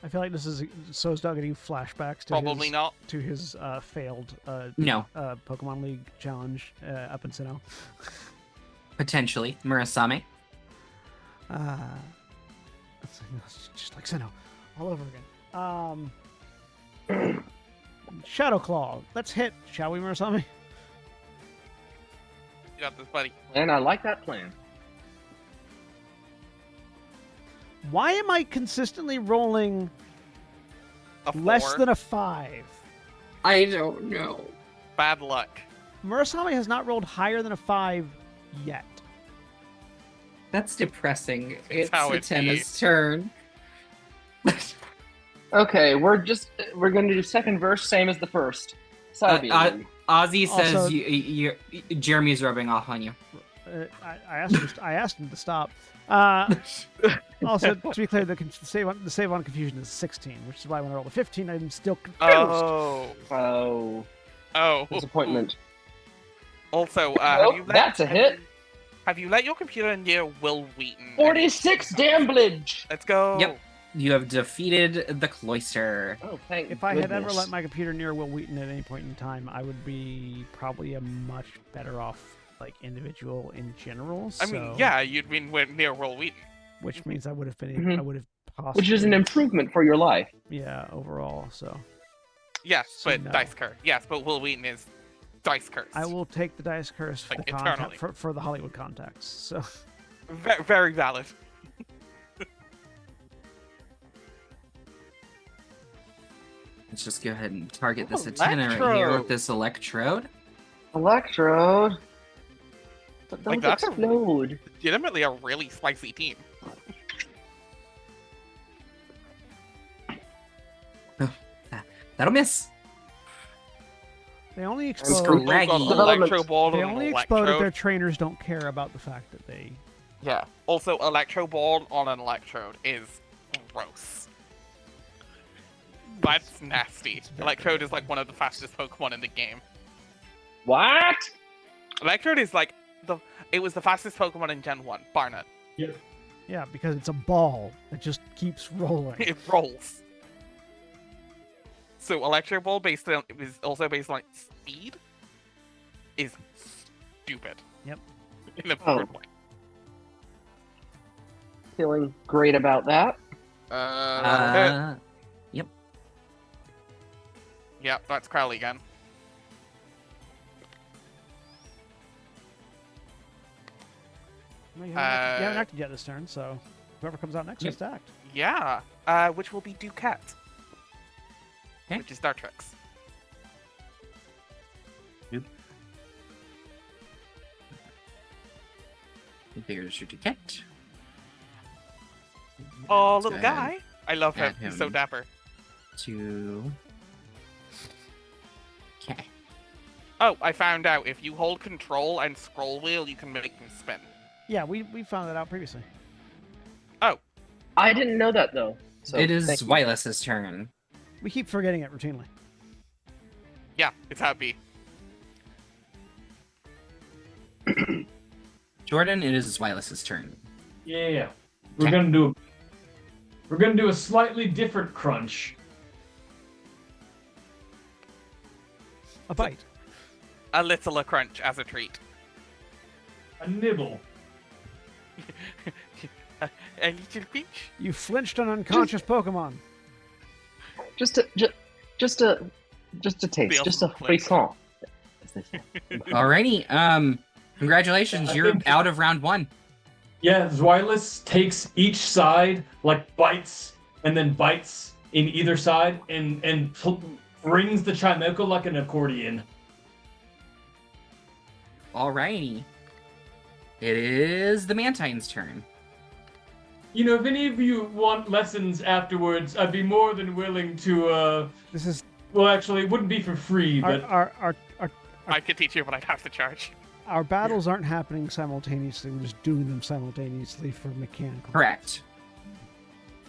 I feel like this is Sozda getting flashbacks to Probably his, not. to his failed No, Pokemon League challenge up in Sinnoh. potentially. Murasame. It's just like Sinnoh, all over again. Shadow Claw. Let's hit, shall we, Murasame? You got this, buddy. And I like that plan. Why am I consistently rolling A 4. less than a 5? I don't know. Bad luck. Murasame has not rolled higher than a 5 yet. That's depressing. It's how it Atena's turn. Okay, we're gonna do second verse, same as the first. Sabi. Ozzy says Also- Jeremy's rubbing off on you. I asked him to stop. Also, to be clear, the save on confusion is 16, which is why when I rolled a 15, I'm still confused. Oh. Disappointment. Also, Oh, that's a hit. Have you let your computer near Will Wheaton? 46 damage. Let's go. Yep. You have defeated the Cloister. Oh, thank If I had ever goodness. let my computer near Will Wheaton at any point in time, I would be probably a much better off individual in general. I mean, yeah, you'd been near Will Wheaton. Which means I would have been. Mhm. I would have possibly. Which is an improvement for your life. Yeah, overall. So Yes, So but no. dice curse. Yes, but Will Wheaton is dice curse. I will take the dice curse for Like, the eternally. for the Hollywood contacts. So Very valid. Let's just go ahead and target this Ooh, Atena right here with electrode. this Electrode. Electrode. But Like, those that's a- explode. Legitimately a really spicy team. That'll miss. they only Screw explode. Scraggy. Got an Development. Electro Ball They and an only explode if their Electrode. trainers don't care about the fact that they. Yeah. Also, Electro Ball on an Electrode is gross. That's nasty. It's very Electrode good. is like one of the fastest Pokemon in the game. What? Electrode is like it was the fastest Pokemon in Gen 1, bar none. Yeah, because it's a ball that just keeps rolling. It rolls. So Electro Ball is also based on speed is stupid. Yep. In a Oh. weird way. Feeling great about that. Yep. Yeah, that's Crowley again. No, you haven't acted yet this turn, so whoever comes out next Yep. has to act. Yeah, which will be Ducat. Okay. Which is Dartrix. There's your Ducat. Oh, Let's little go ahead guy. I love him. add He's so him. dapper. To... Okay. Oh, I found out if you hold control and scroll wheel, you can make him spin. Yeah, we found that out previously. I didn't know that though. So It is thank you. Wireless's turn. We keep forgetting it routinely. Yeah, it's how it be. Jordan, it is Wireless's turn. Yeah. We're Okay. gonna do a slightly different crunch. A bite. A little a crunch as a treat. A nibble. A little pinch. You flinched an unconscious Pokemon. Just a taste, Feel just a flavor. frisson. Alrighty. Congratulations, I you're think- out of round 1. Yeah, Zwilus takes each side, bites, and then bites in either side, and rings the Chimecho like an accordion. Alrighty. It is the Mantine's turn. You know, if any of you want lessons afterwards, I'd be more than willing to, This is Well, actually, it wouldn't be for free, but I could teach you, but I'd have to charge. Our battles aren't happening simultaneously. We're just doing them simultaneously for mechanical. Correct.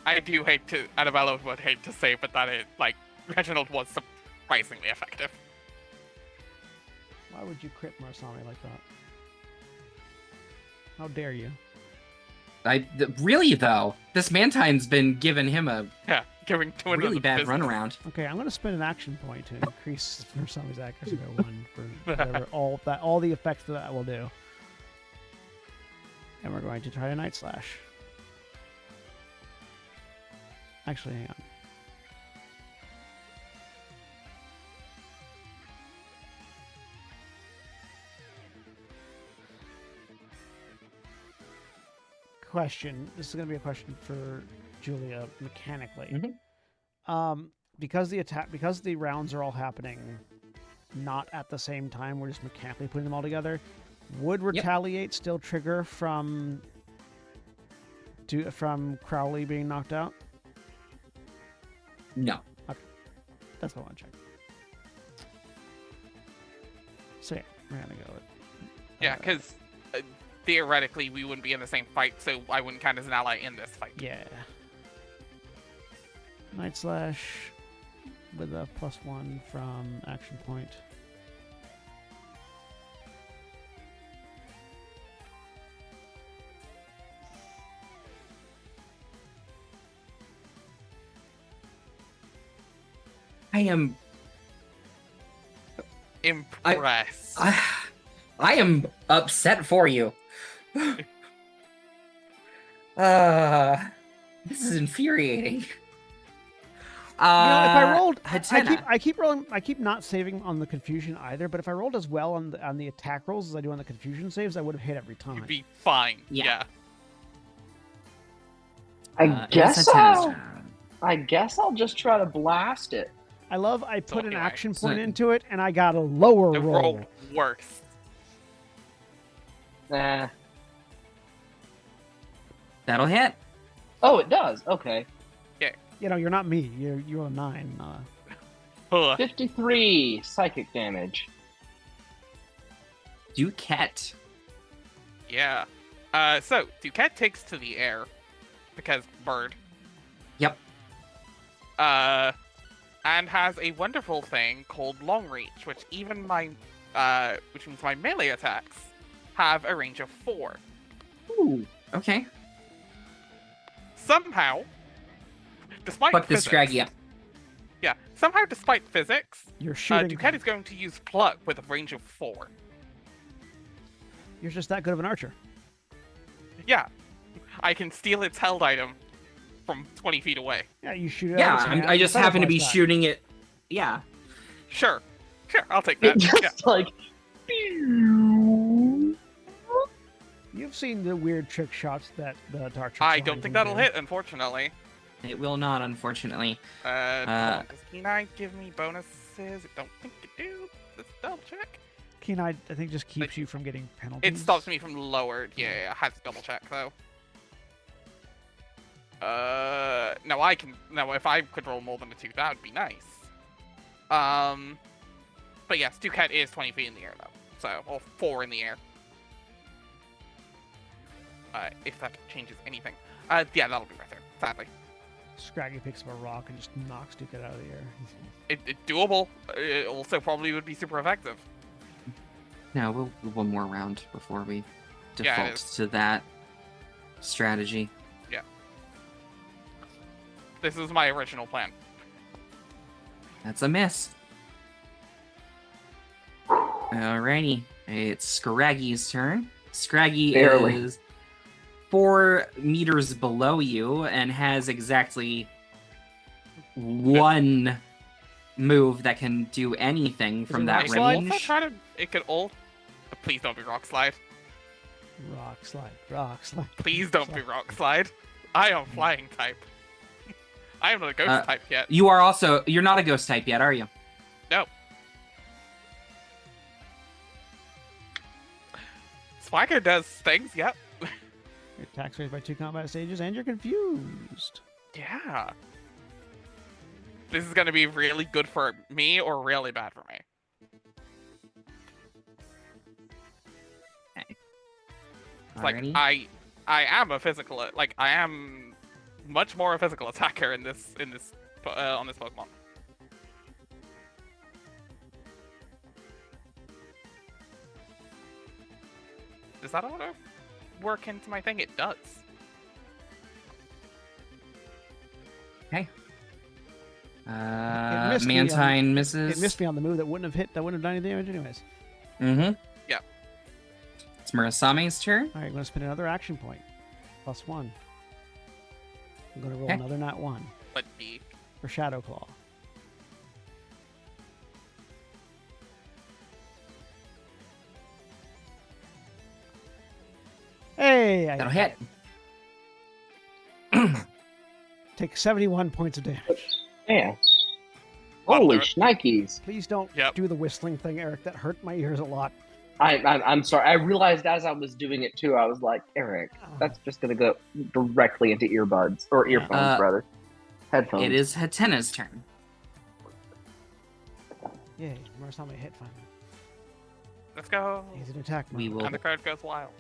I do hate to, Annabella would hate to say, but that Reginald was surprisingly effective. Why would you crit Marsami like that? How dare you? Really though, this Mantine's been giving him a Giving to another really bad business. runaround. Okay, I'm gonna spend an action point to increase Marsami's accuracy by 1 for whatever all the effects that will do. And we're going to try a Night Slash. Actually, hang on. Question. This is going to be a question for Julia mechanically. Because the rounds are all happening not at the same time, we're just mechanically putting them all together. Would retaliate still trigger from Crowley being knocked out? No. Okay. That's what I want to check. So yeah, we're gonna go with Yeah, because theoretically we wouldn't be in the same fight, so I wouldn't count as an ally in this fight. yeah. Night Slash with a +1 from action point. I am Impressed. I am upset for you. This is infuriating. If I rolled, Hatena. I keep rolling. I keep not saving on the confusion either. But if I rolled as well on the attack rolls as I do on the confusion saves, I would have hit every time. You'd be fine. Yeah. I guess I'll just try to blast it. I love. I put an anyway, action point into it, and I got a lower The roll. roll works. Nah. That'll hit. Oh, it does. Okay. You know, you're not me. You're a 9. Ugh. 53 psychic damage. Duquette. Yeah. So Duquette takes to the air because bird. Yep. And has a wonderful thing called long reach, which even which means my melee attacks have a range of 4. Ooh. Okay. Somehow, despite Fuck this physics, Scraggy up. Yeah. Somehow, despite physics, You're shooting. Duquette is going to use pluck with a range of 4. You're just that good of an archer. Yeah. I can steal its held item from 20 feet away. Yeah, you shoot it. Yeah, out, it's I just happen to be butterflies back. shooting it. Yeah. Sure, I'll take It that. just Yeah. like. You've seen the weird trick shots that the Dark Tricks I line don't can think that'll do. hit, unfortunately. It will not, unfortunately. Hold on, does Kenai give me bonuses? I don't think it do. Let's double check. Keen-Eye, I think, just keeps you from getting penalties. It stops me from lowered. Yeah, I had to double check though. No, I can. No, if I could roll more than a 2, that would be nice. But yes, Duquette is 20 feet in the air though, so or 4 in the air. If that changes anything. Yeah, that'll be right there. Sadly, Scraggy picks up a rock and just knocks Ducat out of the air. it's doable. It also probably would be super effective. No, we'll do one more round before we Yeah, it default is. to that strategy. This is my original plan. That's a miss. Alrighty, it's Scraggy's turn. Scraggy Barely. is 4 meters below you and has exactly 1 move that can do anything from it that rock It slide? could also range. try to. It could all. Please don't be rock slide. Rock slide, rock slide. Please don't be rock slide. I am flying type. I am not a ghost type yet. You are also, you're not a ghost type yet, are you? No. Swagger does things, yep. Your attack's raised by 2 combat stages, and you're confused. Yeah. This is gonna be really good for me or really bad for me. It's like Alrighty. I am a physical, like I am much more a physical attacker in this on this Pokemon. Does that auto work into my thing? It does. Okay. missed me on- Mantine misses. It missed me on the move that wouldn't have hit. That wouldn't have done any damage anyways. Mm-hmm. Yeah. It's Murasame's turn. All right, I'm going to spend another action point. +1. I'm going to roll Okay. another nat 1 But be for Shadow Claw. Hey! I That'll hit. take 71 points of damage. Yeah. Well, Holy there- shnikes. Please don't Yep. do the whistling thing, Eric. That hurt my ears a lot. I'm sorry. I realized as I was doing it too, I was like, Eric, that's just gonna go directly into earbuds or Yeah. earphones, rather. Headphones. It is Hatena's turn. Yay, Murasame hit finally. let's go. He's in attack mode. We will- And the card goes wild.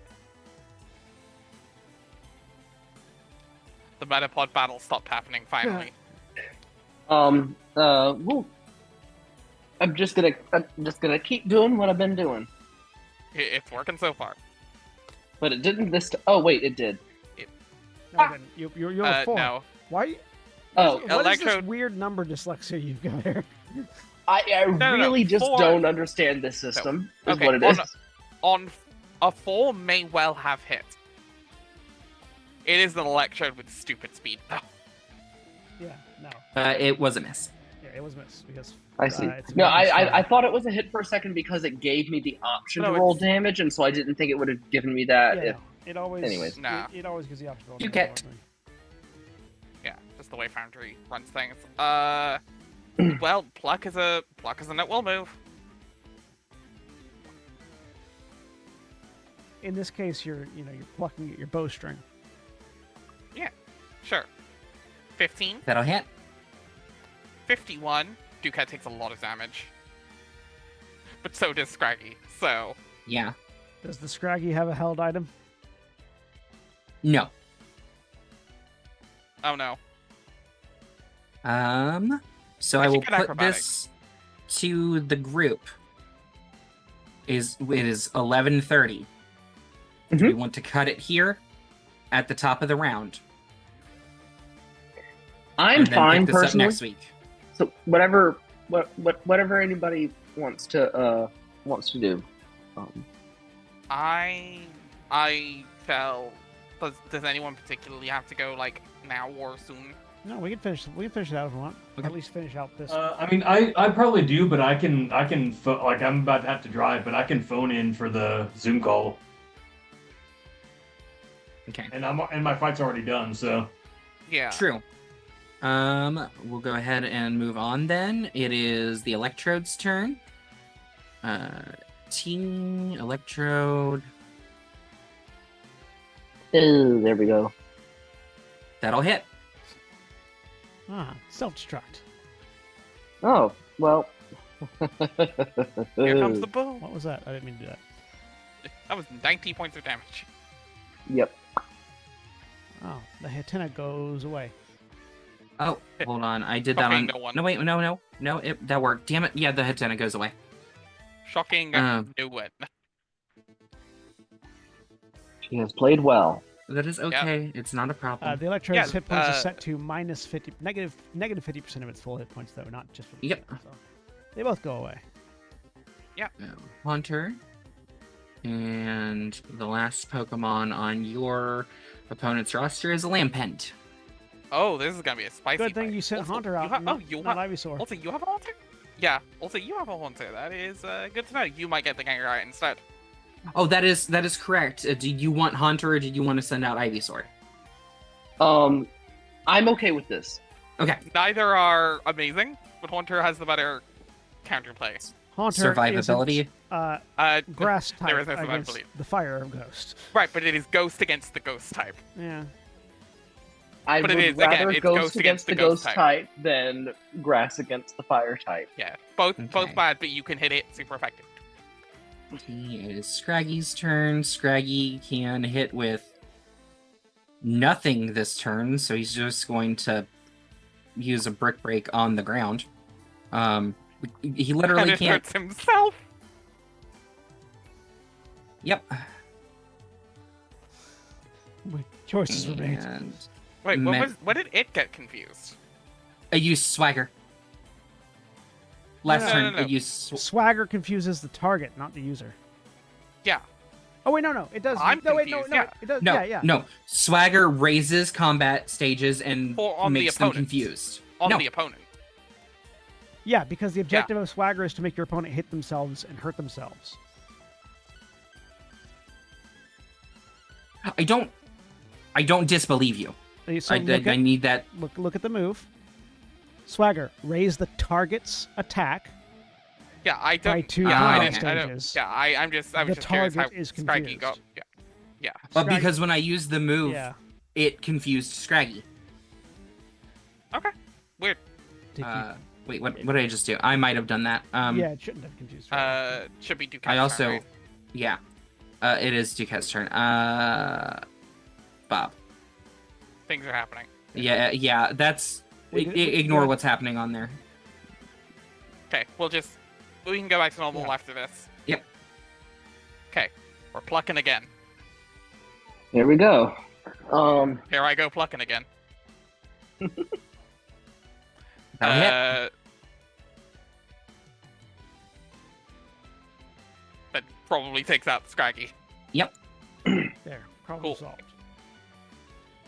The Metapod battle stopped happening finally. Well, I'm just gonna keep doing what I've been doing. It's working so far. But it didn't this time. Oh wait, it did. No, it didn't. You're a 4. No. Why? Oh, What is this Electrode- weird number dyslexia you've got there? I no, really just 4. don't understand this system. Is Okay, what it is. On a 4 may well have hit. It is an Electrode with stupid speed though. Yeah, no. It was a miss. Yeah, it was missed because I see. it's No, making I sure. thought it was a hit for a second because it gave me the option No, to roll it's- damage, and so I didn't think it would have given me that. Yeah, if, no, it always. anyways. Nah. It always gives the option to roll You damage, get- Yeah, just the way Foundry runs things. Well, pluck is a net will move. In this case, you're plucking at your bowstring. Sure. 15, That'll hit. 51. Ducat takes a lot of damage. But so does Scraggy. So Yeah. Does the Scraggy have a held item? No. oh no. So I I will should get put acrobatics. this to the group. It is 11:30. Do we want to cut it here at the top of the round? I'm and then fine pick this up personally. next week. So whatever anybody wants to do. I fell. Does anyone particularly have to go like now or soon? No, we can finish it out if we want. Okay. At least finish out this. I mean, I probably do, but I can like I'm about to have to drive, but I can phone in for the Zoom call, Okay. and my fight's already done. So Yeah. True. We'll go ahead and move on then. It is the Electrode's turn. Team Electrode. Oh, there we go. That'll hit. Self-destruct. Oh well. Here comes the boom. What was that? I didn't mean to do that. That was 90 points of damage. Yep. Oh, the Hatena goes away. Oh, hold on. I did that Okay, on. no one. No, wait, no. That worked. Damn it. Yeah, the Hatena goes away. Shocking Um, new win. She has played well. That is okay. It's not a problem. The Electrode's Yeah, hit points is set to negative 50% of its full hit points, though, not just 50%. Yep. So they both go away. Haunter. And the last Pokemon on your opponent's roster is a Lampent. Oh, this is gonna be a spicy. Good thing fight. you sent Also, Haunter you out. ha- not, oh, you not have. Ivysaur. Also, you have a Haunter? Yeah. Also, you have a Haunter. That is good to know. You might get the Gengar instead. Oh, that is correct. Did you want Haunter or did you want to send out Ivysaur? I'm okay with this. Okay. Neither are amazing, but Haunter has the better counterplay. Haunter Survivability. isn't, grass type There is no against survivability. the fire ghost. Right, but it is Ghost against the Ghost type. Yeah. I But it would is, again, rather it's ghost against the ghost type. type than grass against the fire type. Yeah, both Okay. bad, but you can hit it super effective. Okay, it is Scraggy's turn. Scraggy can hit with nothing this turn, so he's just going to use a brick break on the ground. He literally And it can't. hurts himself. Yep. With choices were made. And Wait, Me- what did it get confused? I used Swagger. Last No, turn, no. I used. Swagger confuses the target, not the user. Yeah. Oh wait, no, it does. I'm no, confused, yeah. it does. No, yeah. no. Swagger raises combat stages and On the makes them opponent. confused. On No. the opponent. Yeah, because the objective of Swagger is to make your opponent hit themselves and hurt themselves. I don't disbelieve you. So I need that. look at the move. Swagger, raise the target's attack. Yeah, I By don't. two yeah, combat I don't. stages. Yeah, I was The just curious how target is Scraggy got. confused. Yeah. But Scraggy- because when I used the move, Yeah. it confused Scraggy. Okay. Weird. Did you- Wait, what did I just do? I might have done that. yeah, it shouldn't have confused. Swagger. Should be Ducat's I also, turn, right? yeah, it is Ducat's turn. Bob. Things are happening. Yeah, that's. Ignore what's happening on there. Okay, we can go back to normal Yeah. after this. Yep. Okay, we're plucking again. Here we go. Here I go plucking again. That'll hit. That probably takes out Scraggy. There, problem Cool. solved.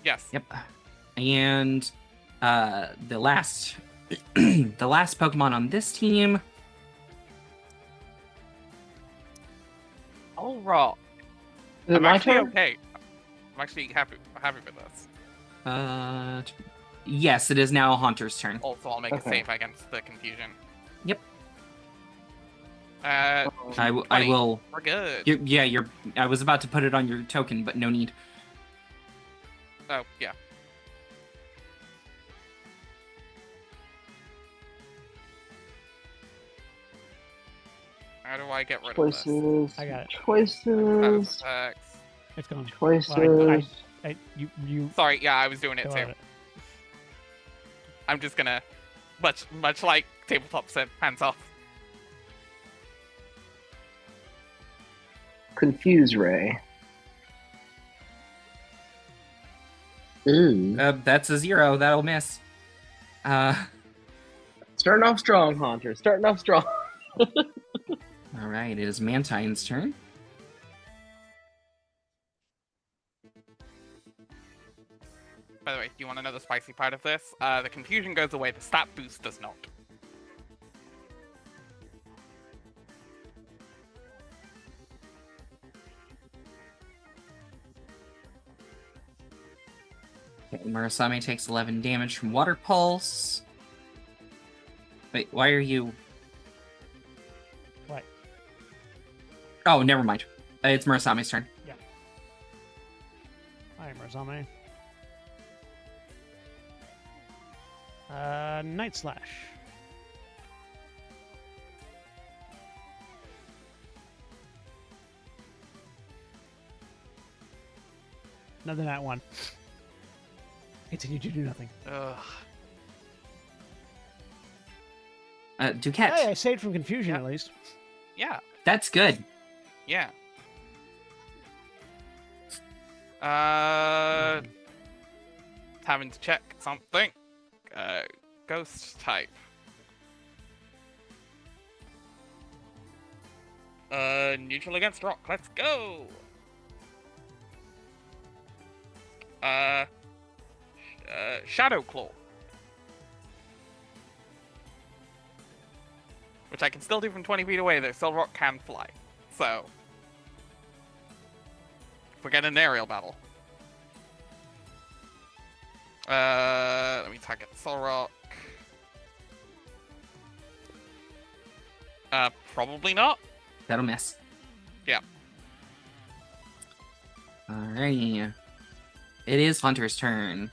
Yes. Yep. And the last the last Pokemon on this team. All right. Is it I'm my actually turn? okay. I'm actually happy with this. Yes, it is now Haunter's turn. Also, I'll make a Okay. save against the confusion. Yep. Uh, I 20. will. We're good. You're. I was about to put it on your token, but no need. Oh, yeah. How do I get rid of this? Choices. I got it. Choices. Status effects. It's gone. Choices. Well, you Sorry, yeah, I was doing it go too. at it. I'm just gonna, much like Tabletop said, hands off. Confuse Ray. Ooh. That's a 0. That'll miss. Starting off strong, Haunter. Starting off strong. All right. It is Mantine's turn. By the way, do you want to know the spicy part of this? The confusion goes away, the stat boost does not. Okay, Murasame takes 11 damage from Water Pulse. Wait, why are you... What? Oh, never mind. It's Murasame's turn. Hi, Marzame. Night Slash. Another nat one. Continue to do nothing. Ugh. Duquette. Hey, I saved from confusion Yeah. at least. Yeah, That's good. yeah. Having to check something. Ghost type. Neutral against rock. Let's go. Shadow Claw. Which I can still do from 20 feet away, though. Still rock can fly. So. Forget an aerial battle. Let me target Solrock. Probably not. That'll miss. Yeah. Alrighty. It is Hunter's turn.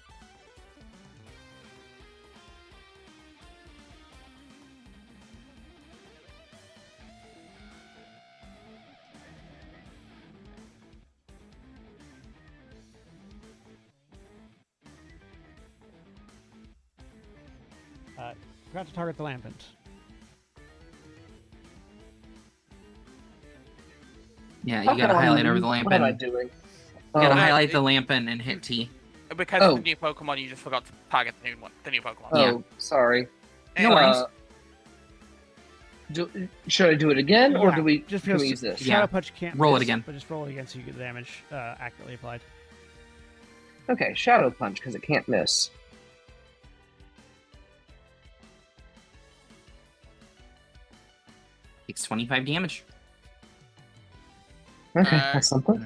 Forgot to target the lampant. Yeah, you gotta highlight over the What am I lampin. doing? You gotta Oh, highlight the lampin and hit T. Because Oh. the new Pokemon, you just forgot to target the new Pokemon. oh, Yeah. sorry. No worries. Should I do it again, or Yeah, do we just can we because use this? Shadow Yeah. Punch can't Roll it miss, again. but just roll it again so you get the damage accurately applied. Okay, Shadow Punch because it can't miss. Takes 25 damage. Okay, Uh, that's something.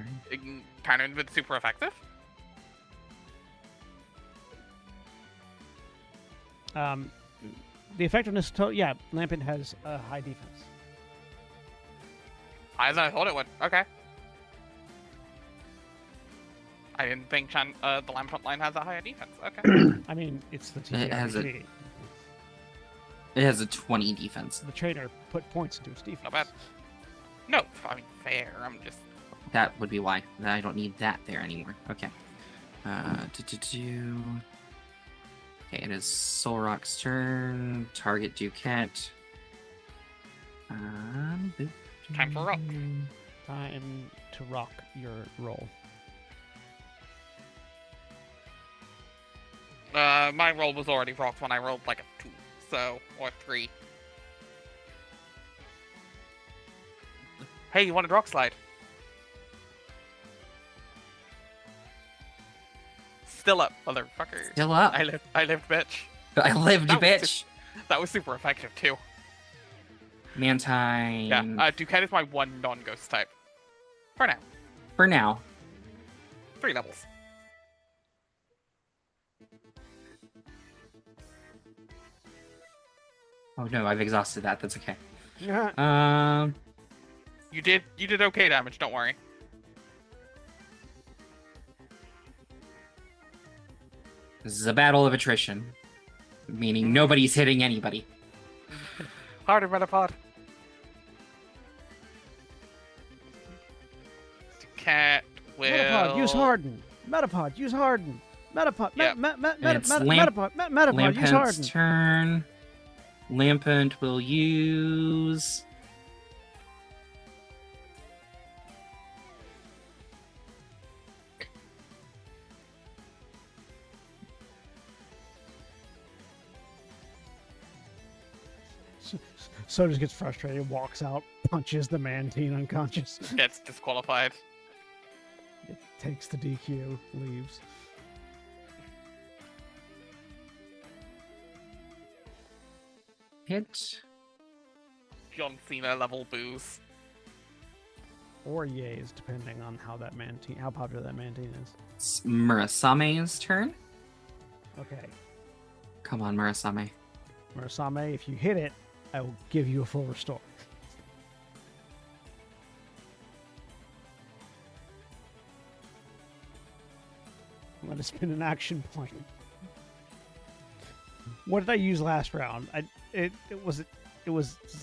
Kind of been super effective. The effectiveness, yeah, Lampent has a high defense. Higher than I thought it would. Okay. I didn't think the Lampent line has a higher defense. Okay. I mean, it's the It has a- TTRPG. It has a 20 defense. The trainer put points into its defense. Not bad. No, I mean, fair. I'm just... That would be why. I don't need that there anymore. Okay. Okay, it is Solrock's turn. Target Duquette. Time for rock. Time to rock your roll. My roll was already rocked when I rolled like a 2, so, or 3. Hey, you wanted rock slide? Still up, motherfucker. Still up. I lived, bitch. I lived, That was bitch. That was super effective too. Mantine. Yeah, Duquette is my one non-ghost type. For now. For now. 3 levels. Oh no, I've exhausted that. That's okay. Yeah. You did okay damage, don't worry. This is a battle of attrition. Meaning nobody's hitting anybody. Harder, Metapod. Cat will... Metapod, use Harden. Metapod, use Harden. Metapod, Yep. It's Metapod, use Lampent's Harden. turn. Lampent will use... So just gets frustrated, walks out, punches the Mantine unconscious. Gets disqualified. It takes the DQ, leaves. Hit. John Cena level booze. Or yays, depending on how popular that Mantine is. It's Murasame's turn. Okay. Come on, Murasame. Murasame, if you hit it, I will give you a full restore. I'm gonna spend an action point. What did I use last round? It was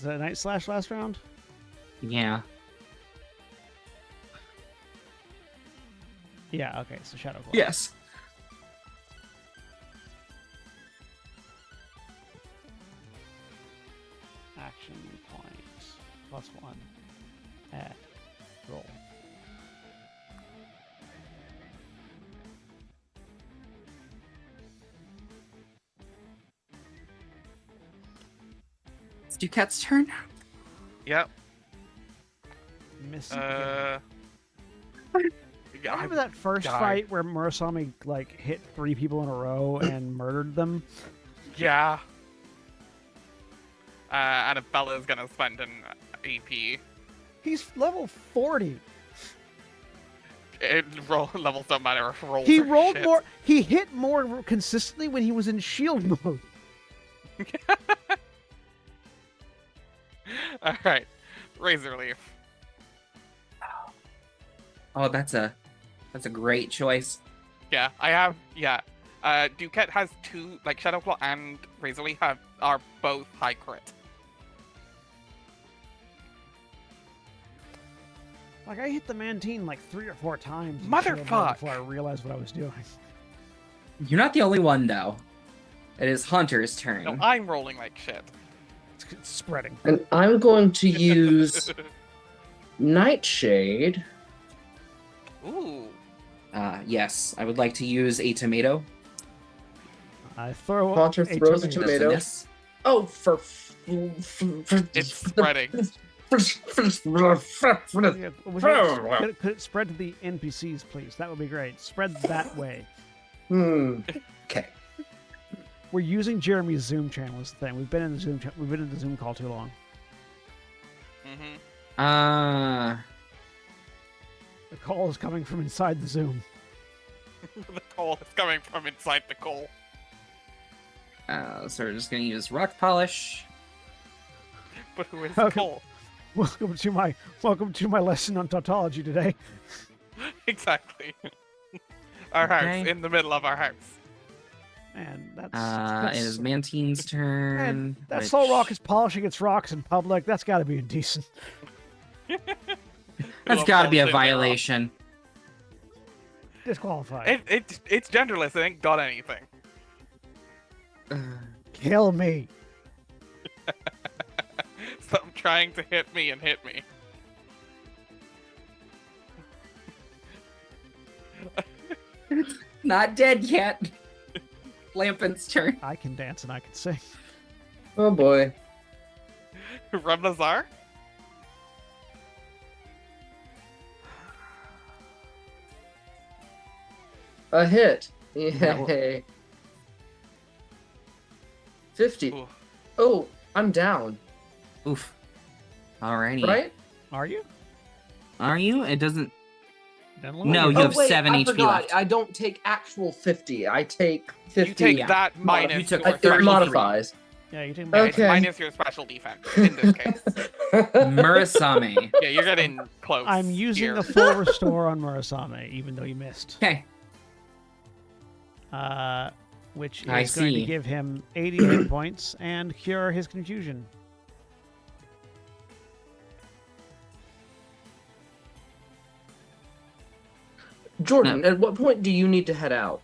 the Night Slash last round? Yeah. Yeah, okay, so Shadow Claw. Yes. Action points. +1. Add. Roll. It's Duquette's turn. Yep. Miss. Yeah, Remember that first died. fight where Murasame hit 3 people in a row and murdered them? Yeah. Annabella's gonna spend an AP. He's level 40. Levels don't matter if rolls He are rolled shit. more. He hit more consistently when he was in shield mode. Alright. Razor Leaf. Oh, that's a great choice. Yeah, I have. Yeah. Duquette has 2, like Shadow Claw and Razor Leaf are both high crit. I hit the Mantine 3 or 4 times. in shield mode Motherfuck! Before I realized what I was doing. You're not the only one, though. It is Hunter's turn. No, I'm rolling like shit. It's spreading. And I'm going to use Nightshade. Ooh. Yes, I would like to use a tomato. I throw Haunter throws a That's a tomato. miss. Oh, for It's spreading. Yeah, could it spread to the NPCs, please? That would be great. Spread that way. Okay. We're using Jeremy's Zoom channel is the thing. We've been in the Zoom call too long. Mm-hmm. The call is coming from inside the Zoom. The coal is coming from inside the coal. So we're just gonna use rock polish. But who is Okay. coal? Welcome to my lesson on tautology today. Exactly. Our house, Okay. in the middle of our house. And It that's is Mantine's turn. and that which- Soul Rock is polishing its rocks in public. That's got to be indecent. That's got to be a violation. Disqualified. It's genderless. It ain't got anything. Kill me. Stop trying to hit me and hit me. Not dead yet. Lampin's turn. I can dance and I can sing. Oh boy. Remnazar? A hit. That will- Yay. 50. Ooh. Oh, I'm down. Oof. Alrighty. Right? Are you? Are you? It doesn't. Doesn't look No, like you it. have 7 I HP forgot. left. I don't take actual 50. I take 50. You take yeah. that You minus took your It 33. modifies. Yeah, you take Yeah, my it's Okay. minus your special defense in this case. Murasame. Yeah, you're getting close. I'm using here. a full restore on Murasame, even though he missed. Okay. Which is I going to see. give him 80 hit points and cure his confusion. Jordan, at what point do you need to head out?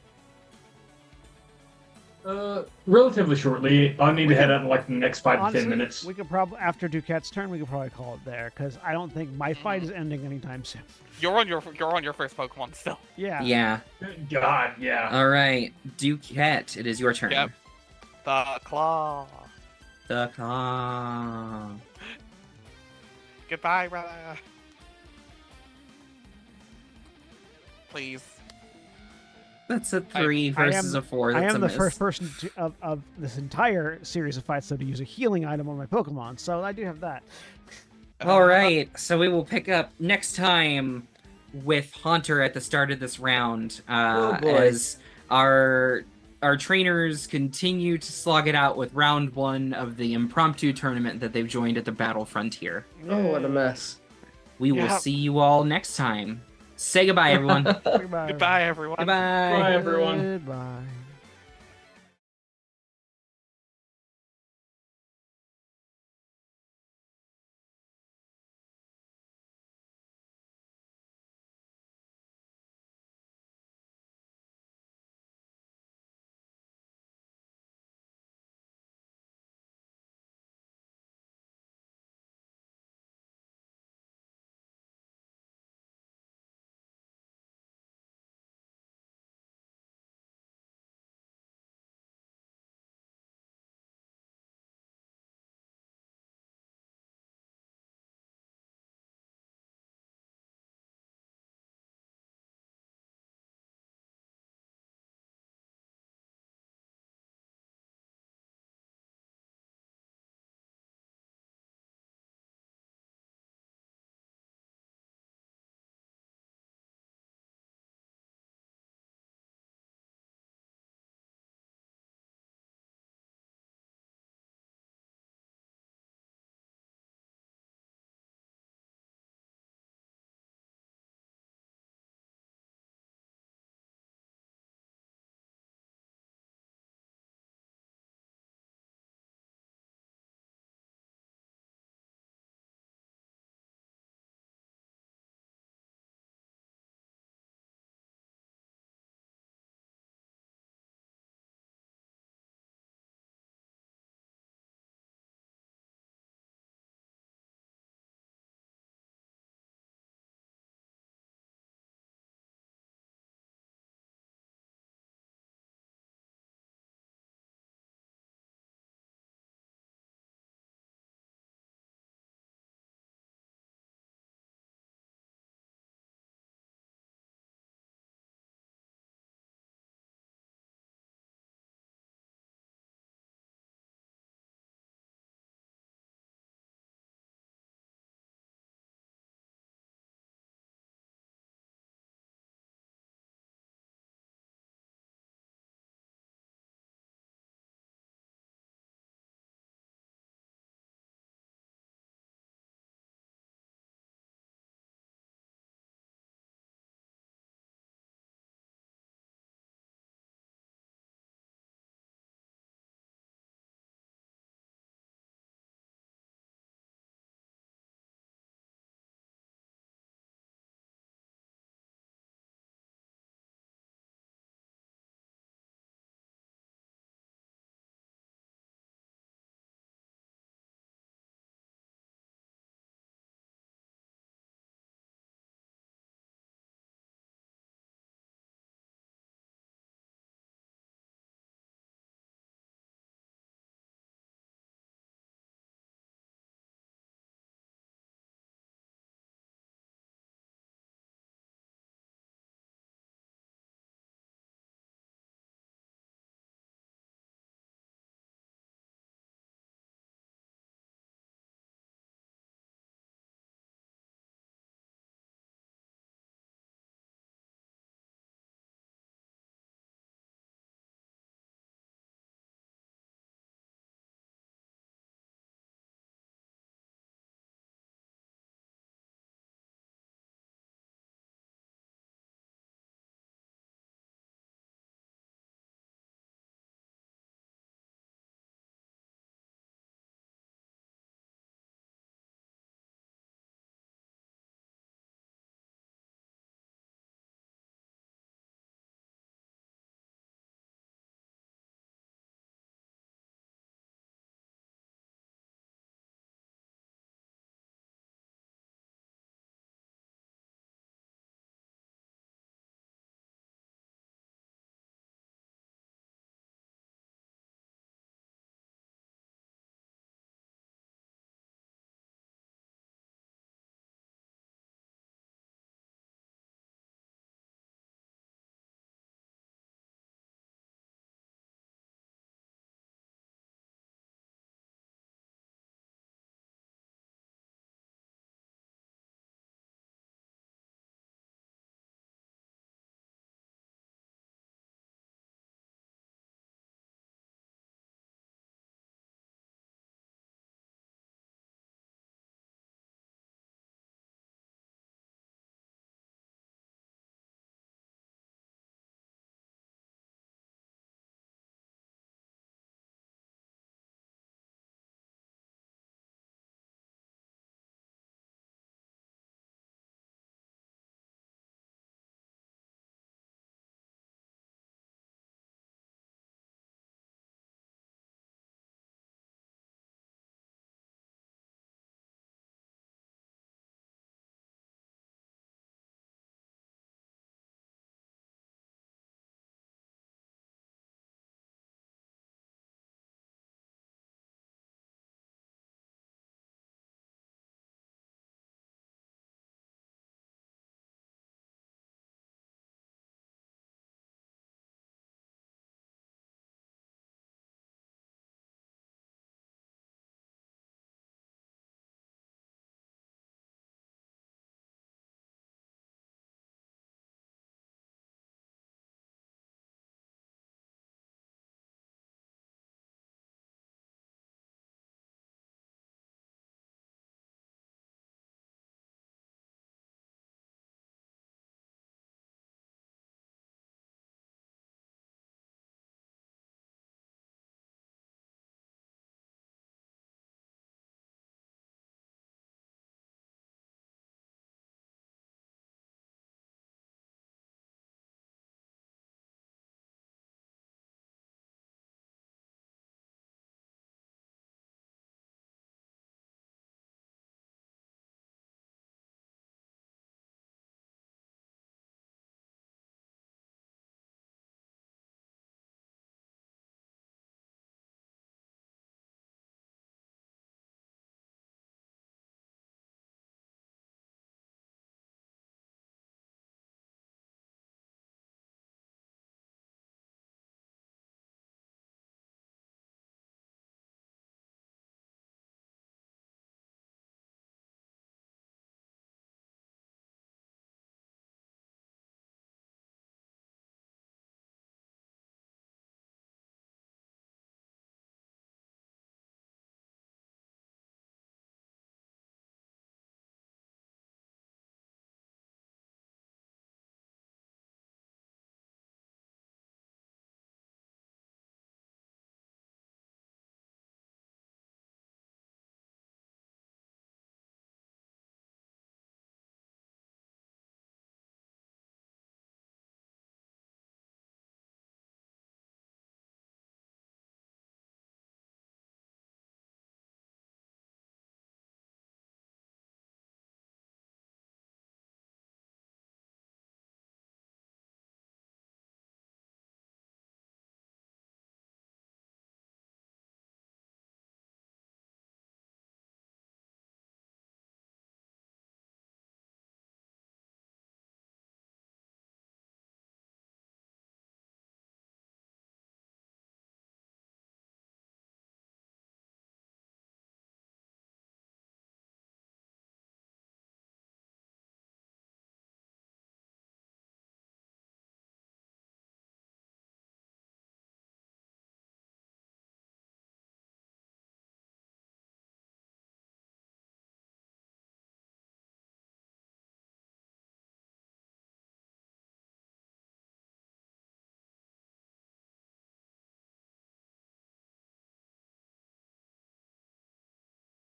Relatively shortly. I need to head out in like the next 5 to Honestly, 10 minutes. we could probably, after Duquette's turn, we could probably call it there, because I don't think my fight Mm-hmm. is ending anytime soon. You're on your first Pokemon still. Yeah. Yeah. God, yeah. All right. Duquette, it is your turn. Yep. The claw. The claw. Goodbye, brother. Please. That's a 3 I versus am- a 4. I That's am a the miss. first person of this entire series of fights though to use a healing item on my Pokemon, so I do have that. All right, so we will pick up next time with Haunter at the start of this round, Oh, boy. as our trainers continue to slog it out with round 1 of the impromptu tournament that they've joined at the Battle Frontier. Oh, what a mess. We will Yeah. see you all next time. Say goodbye, everyone. Goodbye. Goodbye, everyone. Goodbye. Bye, everyone. Goodbye.